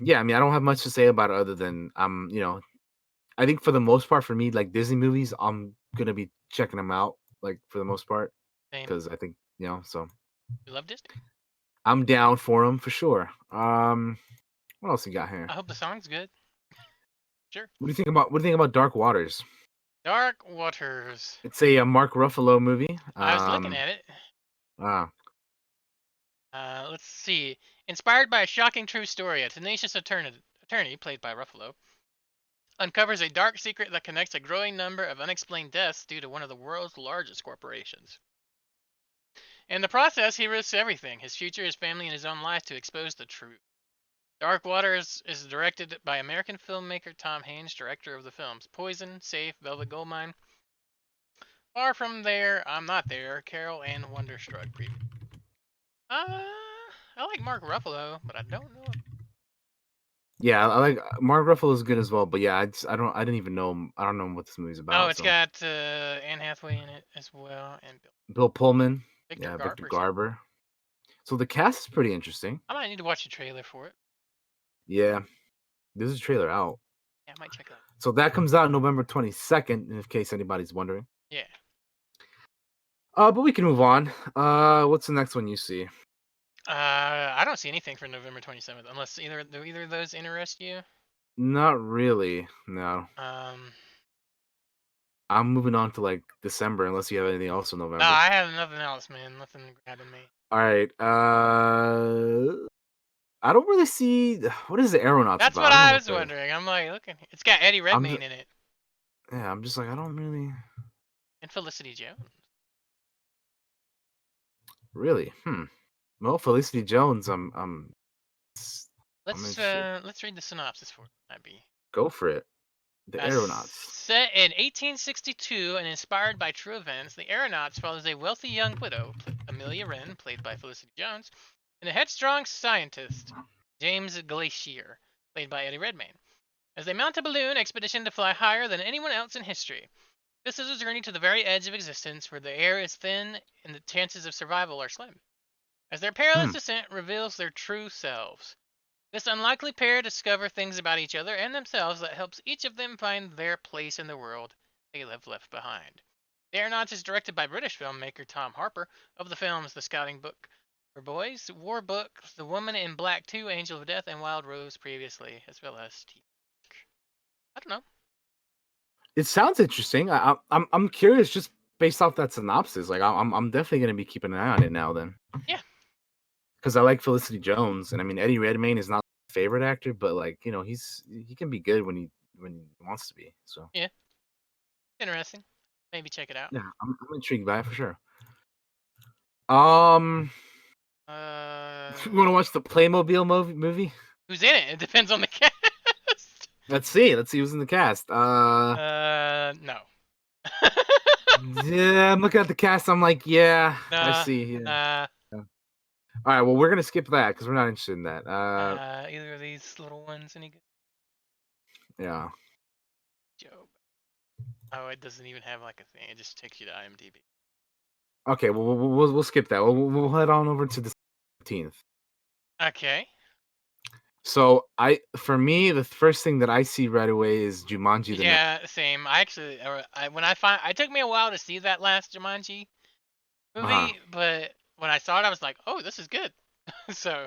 yeah, I mean, I don't have much to say about it other than I think for the most part, for me, like Disney movies, I'm gonna be checking them out, like for the most part, Same. because I think so You love Disney. I'm down for them for sure. What else you got here? I hope the song's good. Sure. What do you think about Dark Waters? Dark Waters. It's a Mark Ruffalo movie. I was looking at it. Ah, Let's see. Inspired by a shocking true story, a tenacious attorney played by Ruffalo uncovers a dark secret that connects a growing number of unexplained deaths due to one of the world's largest corporations. In the process, he risks everything his future, his family, and his own life to expose the truth. Dark Waters is directed by American filmmaker Tom Haynes, director of the films Poison, Safe, Velvet Goldmine, Far From There, I'm Not There, Carol, and Wonderstruck. I like Mark Ruffalo, but I don't know. yeah, I like Mark Ruffalo is good as well, but yeah, I didn't even know. I don't know what this movie's Oh, about. it's So got Anne Hathaway in it as well, and Bill Pullman, Victor yeah, Victor Garber's. Garber. So the cast is pretty interesting. I might need to watch the trailer for it. Yeah, there's a trailer out. Yeah, I might check it out. So that comes out November 22nd, in case anybody's wondering. Yeah. But we can move on. What's the next one you see? I don't see anything for November 27th, unless either of those interest you. Not really. No. Um, I'm moving on to like December, unless you have anything else in no, November. I have nothing else, man. Nothing grabbing me. All right. I don't really see what is the Aeronauts That's about. what I don't know I what was the. wondering. I'm like, looking. It's got Eddie I'm Redmayne just, in it yeah. I'm just like I don't really, and Felicity Jones. really. Well, Felicity Jones. I'm interested. Let's read the synopsis for it. That'd be Go for it. The Aeronauts. set in 1862 and inspired by true events. The Aeronauts follows a wealthy young widow, Amelia Wren, played by Felicity Jones, and a headstrong scientist, James Glacier, played by Eddie Redmayne, as they mount a balloon expedition to fly higher than anyone else in history. This is a journey to the very edge of existence where the air is thin and the chances of survival are slim. As their perilous Hmm. descent reveals their true selves, this unlikely pair discover things about each other and themselves that helps each of them find their place in the world they have left behind. The Aeronauts is directed by British filmmaker Tom Harper of the films The Scouting Book for Boys, War Book, The Woman in Black 2, Angel of Death, and Wild Rose previously, as well as I don't know. It sounds interesting. I'm curious just based off that synopsis. Like I'm definitely gonna be keeping an eye on it now then. Yeah. Because I like Felicity Jones, and I mean Eddie Redmayne is not my favorite actor, but like he can be good when he wants to be. So Yeah. Interesting. Maybe check it out. yeah, I'm intrigued by it for sure. Um, Uh, you want to watch the Playmobil movie? who's in it? It depends on the cast. Let's see. Let's see who's in the cast. No. Yeah, I'm looking at the cast. I'm like, yeah, I Nah, see. Yeah. nah, Yeah. All right. Well, we're gonna skip that because we're not interested in that. either of these little ones any good? Yeah. Joe. Oh, it doesn't even have like a thing. It just takes you to IMDb. Okay. Well, we'll skip that. We'll head on over to the 17th. Okay. So for me, the first thing that I see right away is Jumanji the next. Yeah, same. I actually, it took me a while to see that last Jumanji Uh-huh. movie, but when I saw it, I was like, oh, this is good. So,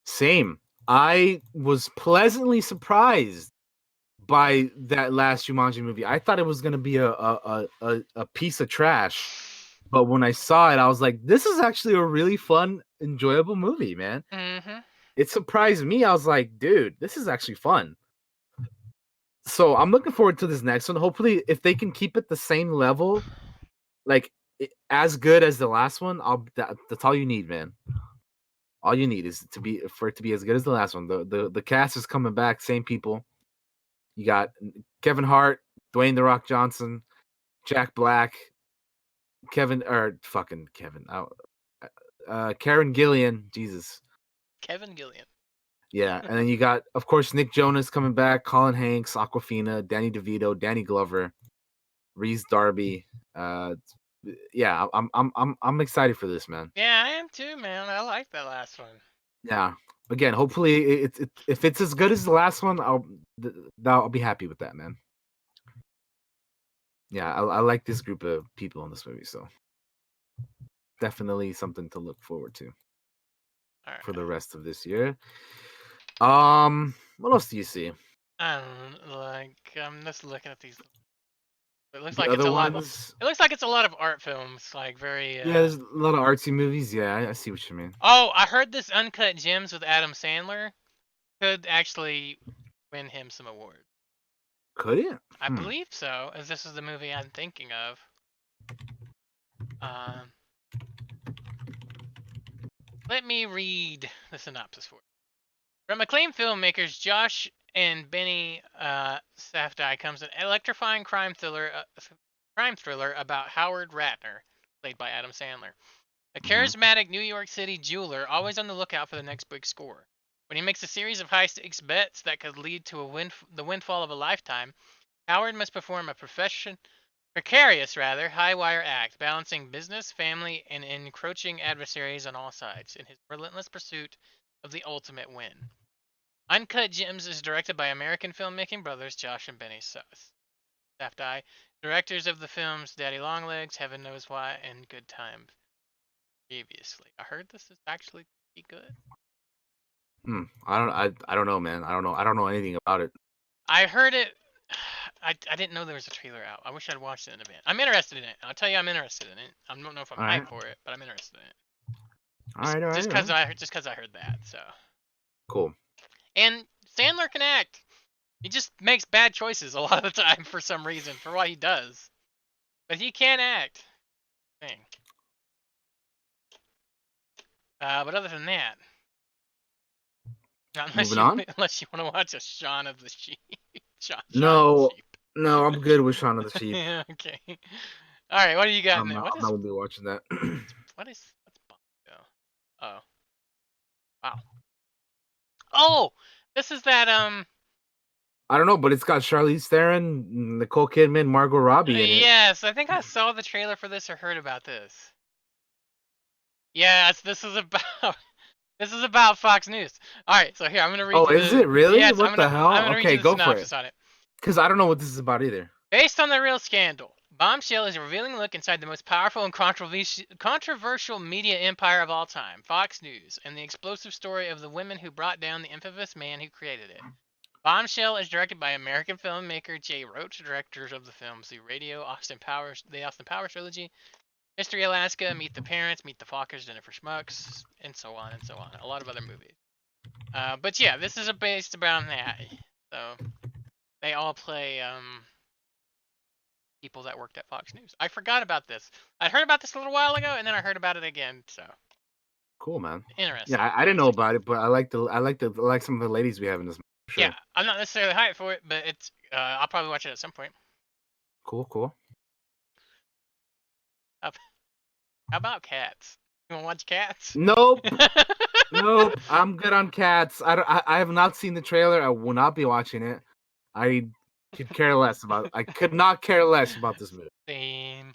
Same. I was pleasantly surprised by that last Jumanji movie. I thought it was gonna be a piece of trash, but when I saw it, I was like, this is actually a really fun, enjoyable movie, man. mm-hmm. It surprised me. I was like, dude, this is actually fun. So I'm looking forward to this next one. Hopefully, if they can keep it the same level, like as good as the last one, that's all you need, man. All you need is for it to be as good as the last one. The cast is coming back, same people. You got Kevin Hart, Dwayne the Rock Johnson, Jack Black, Karen Gillian, Jesus. Kevin Gillian. Yeah, and then you got, of course, Nick Jonas coming back, Colin Hanks, Aquafina, Danny DeVito, Danny Glover, Reese Darby. Yeah, I'm excited for this, man. Yeah, I am too, man. I like that last one. Yeah. Again, hopefully, if it's as good as the last one, I'll be happy with that, man. Yeah, I like this group of people in this movie, so definitely something to look forward to All for right. the rest of this year. What else do you see? I don't know, like I'm just looking at these. It looks The like it's other a lot. ones? It looks like it's a lot of art films, like very. Yeah, there's a lot of artsy movies. Yeah, I see what you mean. Oh, I heard this Uncut Gems with Adam Sandler could actually win him some awards. Could it? I believe so, as this is the movie I'm thinking of. Um, let me read the synopsis for you. From acclaimed filmmakers Josh and Benny Safdie comes an electrifying crime thriller about Howard Ratner, played by Adam Sandler, a charismatic New York City jeweler always on the lookout for the next big score. When he makes a series of high-stakes bets that could lead to the windfall of a lifetime, Howard must perform a precarious high-wire act, balancing business, family, and encroaching adversaries on all sides in his relentless pursuit of the ultimate win. Uncut Gems is directed by American filmmaking brothers Josh and Benny Safdie, directors of the films Daddy Longlegs, Heaven Knows Why, and Good Times previously. I heard this is actually pretty good. I don't know, man. I don't know anything about it. I heard it. I didn't know there was a trailer out. I wish I'd watched it in advance. I'm interested in it. I'll tell you, I'm interested in it. I don't know if I'm All right. hyped for it, but I'm interested in it. All right. Just because I heard that. So. Cool. And Sandler can act. He just makes bad choices a lot of the time for some reason for what he does, but he can act. Thing. But other than that, Moving on. unless you want to watch a Shaun of the Sheep. Shaun of the No, Sheep. no, I'm good with Shaun of the Sheep. Okay. All right. What do you got? I'm not gonna be watching that. What's Bongo? Oh. Wow. Oh, this is that I don't know, but it's got Charlize Theron, Nicole Kidman, Margot Robbie in it. Yes, I think I saw the trailer for this or heard about this. Yes, this is about this is about Fox News. All right, so here I'm gonna read Oh, you is the it really? yes What the I'm hell? gonna read Okay, you the go for it. synopsis on it. Because I don't know what this is about either. Based on the real scandal, Bombshell is a revealing look inside the most powerful and controversial media empire of all time, Fox News, and the explosive story of the women who brought down the infamous man who created it. Bombshell is directed by American filmmaker Jay Roach, directors of the films The Austin Powers trilogy, Mystery Alaska, Meet the Parents, Meet the Fockers, Dinner for Schmucks, and so on and so on. A lot of other movies. But yeah, this is based around that. So they all play people that worked at Fox News. I forgot about this. I heard about this a little while ago, and then I heard about it again. So Cool, man. interesting. Yeah, I didn't know about it, but I like some of the ladies we have in this. For sure. Yeah, I'm not necessarily hyped for it, but it's. I'll probably watch it at some point. Cool. How about Cats? You want to watch Cats? Nope. Nope. I'm good on Cats. I have not seen the trailer. I will not be watching it. I could care less about. I could not care less about this movie. Same.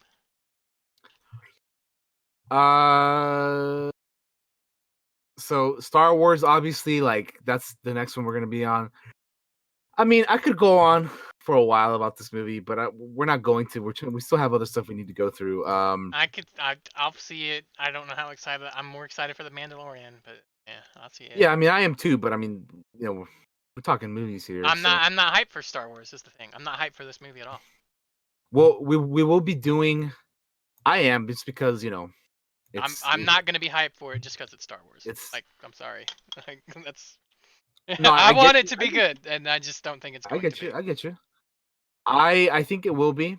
So Star Wars, obviously, like that's the next one we're gonna be on. I mean, I could go on for a while about this movie, but we're not going to. We still have other stuff we need to go through. I'll see it. I don't know how excited. I'm more excited for the Mandalorian, but yeah, I'll see it. Yeah, I mean, I am too, but I mean, we're talking movies here. I'm not hyped for Star Wars. Is the thing. I'm not hyped for this movie at all. Well, we will be doing. I am just because I'm not gonna be hyped for it just because it's Star Wars. It's like I'm sorry. Like that's. no, I want it you, to be good, and I just don't think it's I going get to you. be. I get you. I think it will be.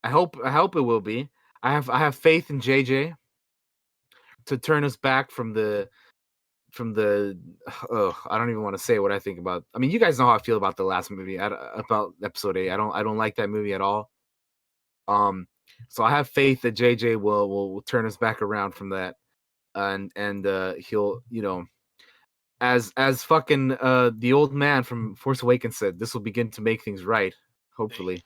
I hope it will be. I have faith in JJ to turn us back from the oh, I don't even want to say what I think about. I mean, you guys know how I feel about the last movie, about episode 8. I don't like that movie at all. So I have faith that JJ will turn us back around from that, and he'll as fucking the old man from Force Awakens said, this will begin to make things right. Hopefully.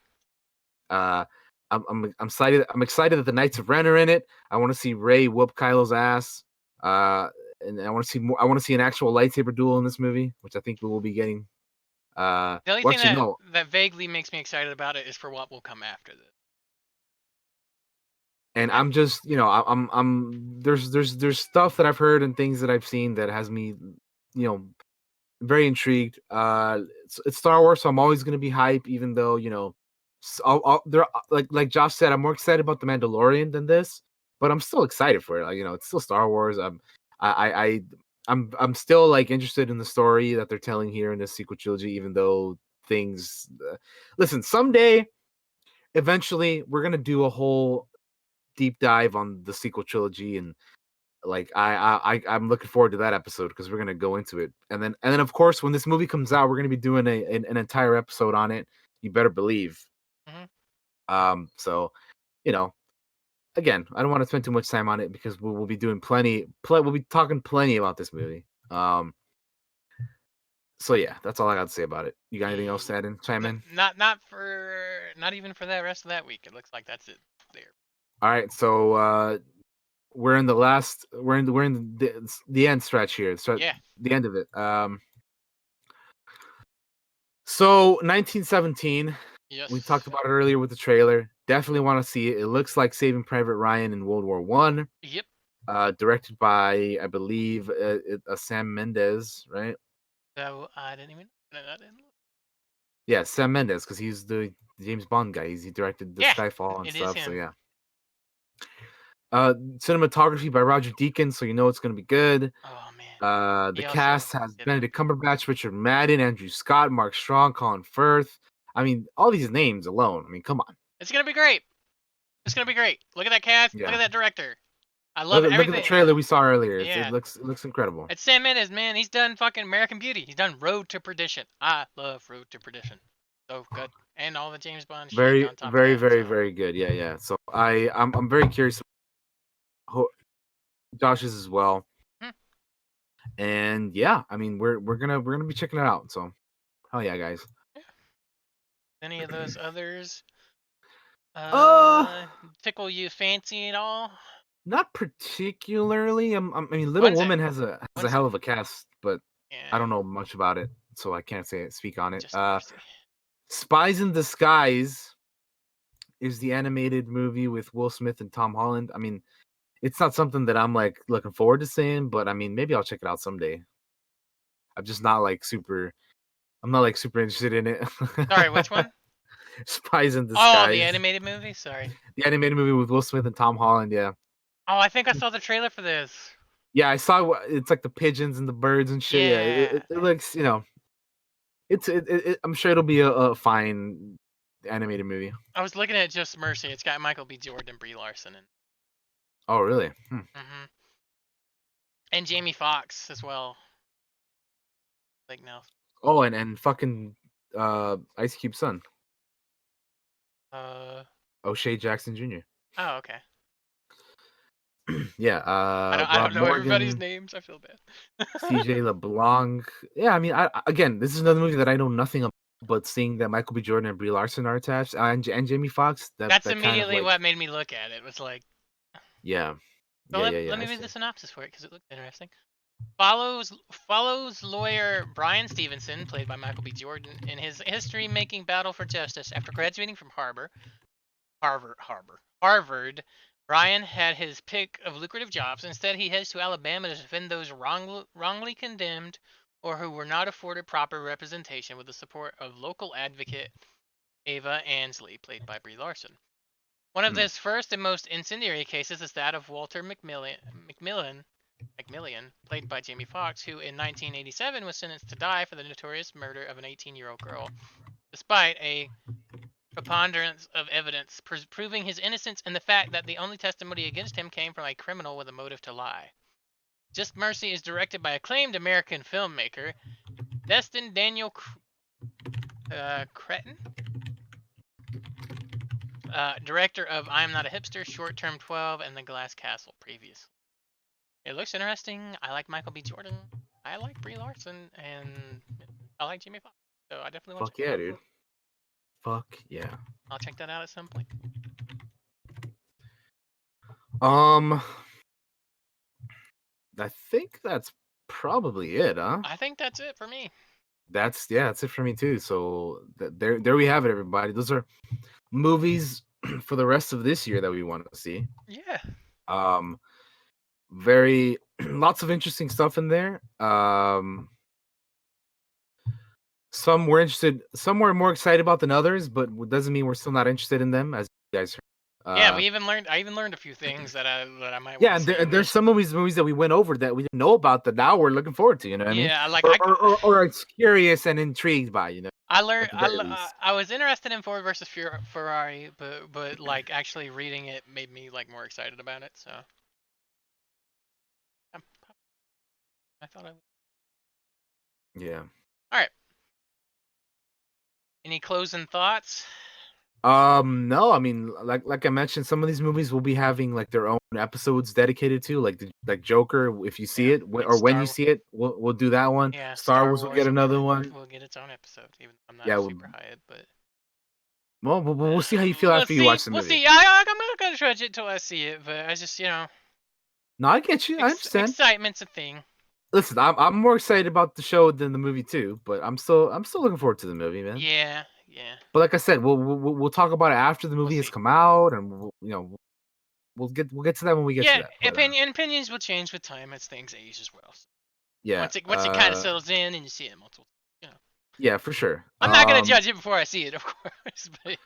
Uh, I'm excited. I'm excited that the Knights of Ren are in it. I want to see Rey whoop Kylo's ass. And I want to see more. I want to see an actual lightsaber duel in this movie, which I think we will be getting. The only Well, thing actually, no. that vaguely makes me excited about it is for what will come after this. And I'm just, there's stuff that I've heard and things that I've seen that has me, very intrigued. It's Star Wars, so I'm always gonna be hype, even though there like Josh said, I'm more excited about the Mandalorian than this, but I'm still excited for it. Like, it's still Star Wars. I'm still like interested in the story that they're telling here in this sequel trilogy, even though things. Listen, someday, eventually, we're gonna do a whole deep dive on the sequel trilogy, and like I'm looking forward to that episode because we're gonna go into it, and then of course when this movie comes out, we're gonna be doing an entire episode on it. You better believe. So again, I don't want to spend too much time on it because we'll be doing we'll be talking plenty about this movie. So yeah, that's all I got to say about it. You got anything else to add in? Chime in. Not even for the rest of that week. It looks like that's it there. All right, so we're in the end stretch here. Yeah. The end of it. So 1917. Yes. We talked about it earlier with the trailer. Definitely want to see it. It looks like Saving Private Ryan in World War One. Yep. Directed by, I believe, Sam Mendes, right? So I didn't even. I didn't look. Yeah, Sam Mendes, because he's the James Bond guy. He directed the Skyfall and stuff. So yeah. Cinematography by Roger Deakins, so it's gonna be good. Oh man. The cast has Benedict Cumberbatch, Richard Madden, Andrew Scott, Mark Strong, Colin Firth. I mean, all these names alone. I mean, come on. It's gonna be great. It's gonna be great. Look at that cast. Yeah. Look at that director. I love everything. Look at the trailer we saw earlier. Yeah. It looks incredible. It's Sam Mendes, man. He's done fucking American Beauty. He's done Road to Perdition. I love Road to Perdition. So good. And all the James Bond shit on top very, of that, very, very good. Yeah. So I'm very curious. Josh is as well. And yeah, I mean we're gonna be checking it out. So hell yeah, guys. Any of those others Uh, tickle you fancy at all? not particularly. I mean, Little One's a Woman has a one's hell of a cast, but I yeah, don't know much about it, so I can't speak on it. just mercy. Spies in Disguise is the animated movie with Will Smith and Tom Holland. I mean, it's not something that I'm like looking forward to seeing, but I mean, maybe I'll check it out someday. I'm just not like super. I'm not like super interested in it. Sorry, which one? Spies in Oh, the Disguise, animated movie. Sorry. the animated movie with Will Smith and Tom Holland. Yeah, Oh, I think I saw the trailer for this. yeah. I saw it's like the pigeons and the birds and shit. Yeah, Yeah, it looks. I'm sure it'll be a fine animated movie. I was looking at Just Mercy. It's got Michael B. Jordan and Brie Larson in. Oh, really? And Jamie Foxx as well. Like no. Oh, and fucking Ice Cube's son, Uh. O'Shea Jackson Jr. Oh, okay. Yeah, I Rob don't know everybody's Morgan, names. I feel bad. CJ LeBlanc. Yeah, I mean, again, this is another movie that I know nothing about, but seeing that Michael B. Jordan and Brie Larson are attached, and Jamie Foxx, That's that kind of immediately like, what made me look at it. Was like, yeah, so yeah, yeah, let yeah. me I read see. the synopsis for it because it looked interesting. Follows lawyer Brian Stevenson, played by Michael B. Jordan, in his history-making battle for justice after graduating from Harvard. Brian had his pick of lucrative jobs. Instead, he heads to Alabama to defend those wrongly condemned or who were not afforded proper representation with the support of local advocate Ava Ansley, played by Brie Larson. One of Hmm. his first and most incendiary cases is that of Walter McMillian, played by Jamie Foxx, who in 1987 was sentenced to die for the notorious murder of an 18-year-old girl, despite a preponderance of evidence proving his innocence and the fact that the only testimony against him came from a criminal with a motive to lie. Just Mercy is directed by acclaimed American filmmaker Destin Daniel Cretton, director of I Am Not a Hipster, Short Term 12, and The Glass Castle previously. It looks interesting. I like Michael B. Jordan. I like Brie Larson, and I like Jamie Foxx. So I definitely want to Fuck check it yeah, out. dude. Fuck yeah. I'll check that out at some point. Um, I think that's probably it, huh? I think that's it for me. That's it for me too. So there we have it, everybody. Those are movies for the rest of this year that we want to see. Yeah. Um, very lots of interesting stuff in there. Some we're interested, some we're more excited about than others, but doesn't mean we're still not interested in them, as you guys heard. Yeah, I even learned a few things that I might want Yeah, to and, see in there's this. some movies that we went over that we didn't know about that now we're looking forward to. You know what I mean? Yeah, like Or it's curious and intrigued by. I learned At the very least. I was interested in Ford versus Ferrari, but like actually reading it made me like more excited about it. So I, I thought I would. Yeah. All right. Any closing thoughts? No, I mean, like I mentioned, some of these movies will be having like their own episodes dedicated to, like Joker. If you see Yeah, it, like or when Star. you see it, we'll do that one. Yeah, Star Star Wars will get Wars another one. will get its own episode, even though I'm Yeah, not super hyped, but well, we'll see how you feel after you watch the We'll movie. see. I'm not gonna judge it till I see it, but I just No, I get you. I understand. excitement's a thing. Listen, I'm more excited about the show than the movie too, but I'm still looking forward to the movie, man. Yeah, yeah. But like I said, we'll talk about it after the We'll movie has see. come out, and we'll get to that when we get to Yeah, that. But, opinions will change with time as things age as well. So yeah, once it kind of settles in and you see it multiple, you know. yeah, for sure. I'm not gonna judge it before I see it, of course. But,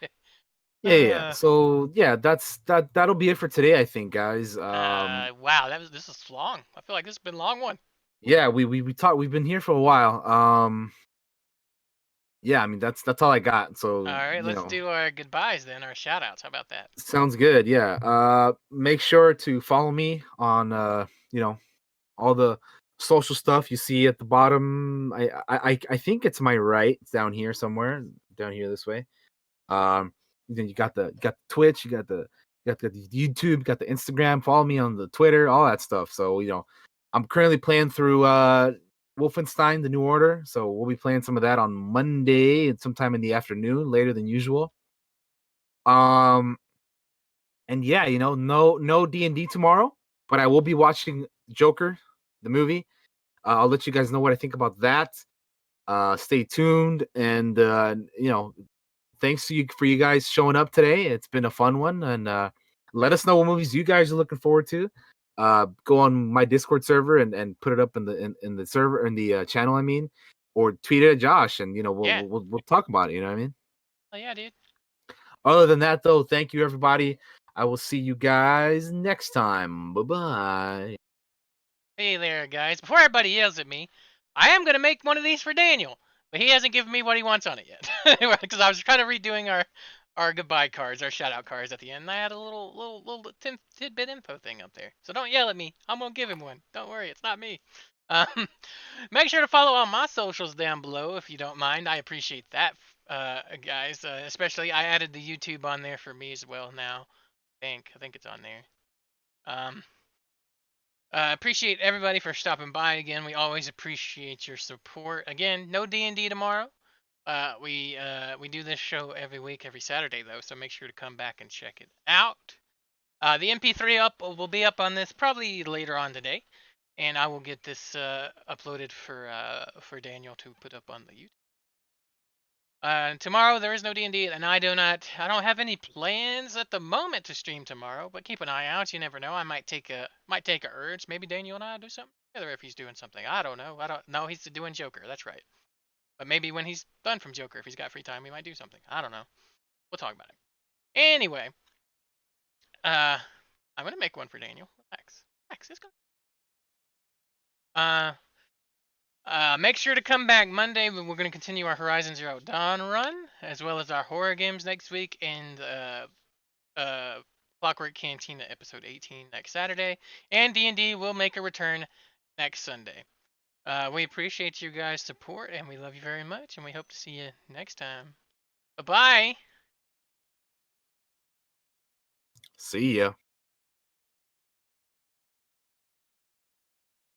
Yeah. So yeah, that'll be it for today, I think, guys. wow, this is long. I feel like this has been a long one. Yeah, we talked. We've been here for a while. Yeah, I mean that's all I got. All So right, let's do our goodbyes then, our shout outs. How about that? sounds good. Yeah. Make sure to follow me on all the social stuff you see at the bottom. I think it's my right. It's down here somewhere. Down here this way. Then you got the Twitch, you got the YouTube, got the Instagram. Follow me on the Twitter, all that stuff. So I'm currently playing through Wolfenstein: The New Order. So we'll be playing some of that on Monday and sometime in the afternoon, later than usual. Um, and yeah, no D&D tomorrow, but I will be watching Joker, the movie. I'll let you guys know what I think about that. Stay tuned, and thanks to you for you guys showing up today. It's been a fun one, and let us know what movies you guys are looking forward to. Go on my Discord server and put it up in the server, in the channel, I mean, or tweet it at Josh, and we'll, Yeah. we'll talk about it. You know what I mean? Oh yeah, dude. Other than that, though, thank you, everybody. I will see you guys next time. Bye bye. Hey there, guys. Before everybody yells at me, I am gonna make one of these for Daniel, but he hasn't given me what he wants on it yet. Because I was kind of redoing our goodbye cards, our shout out cards at the end. And I had a little tidbit info thing up there. So don't yell at me. I'm gonna give him one. Don't worry, it's not me. Um, make sure to follow all my socials down below if you don't mind. I appreciate that, guys. Especially I added the YouTube on there for me as well now. I think it's on there. Um, appreciate everybody for stopping by again. We always appreciate your support. Again, no D&D tomorrow. We do this show every week, every Saturday though, so make sure to come back and check it out. The MP3 will be up on this probably later on today, and I will get this uploaded for Daniel to put up on the YouTube. Tomorrow there is no D&D, and I don't have any plans at the moment to stream tomorrow. But keep an eye out. You never know. I might take a urge. Maybe Daniel and I do something together if he's doing something. I don't know. I don't know. He's doing Joker. That's right. But maybe when he's done from Joker, if he's got free time, we might do something. I don't know. We'll talk about it. Anyway, I'm gonna make one for Daniel. Relax. Relax. It's good. Make sure to come back Monday. We're going to continue our Horizon Zero Dawn run, as well as our horror games next week, and Clockwork Cantina episode 18 next Saturday, and D&D will make a return next Sunday. We appreciate you guys' support, and we love you very much, and we hope to see you next time. Bye-bye! See ya.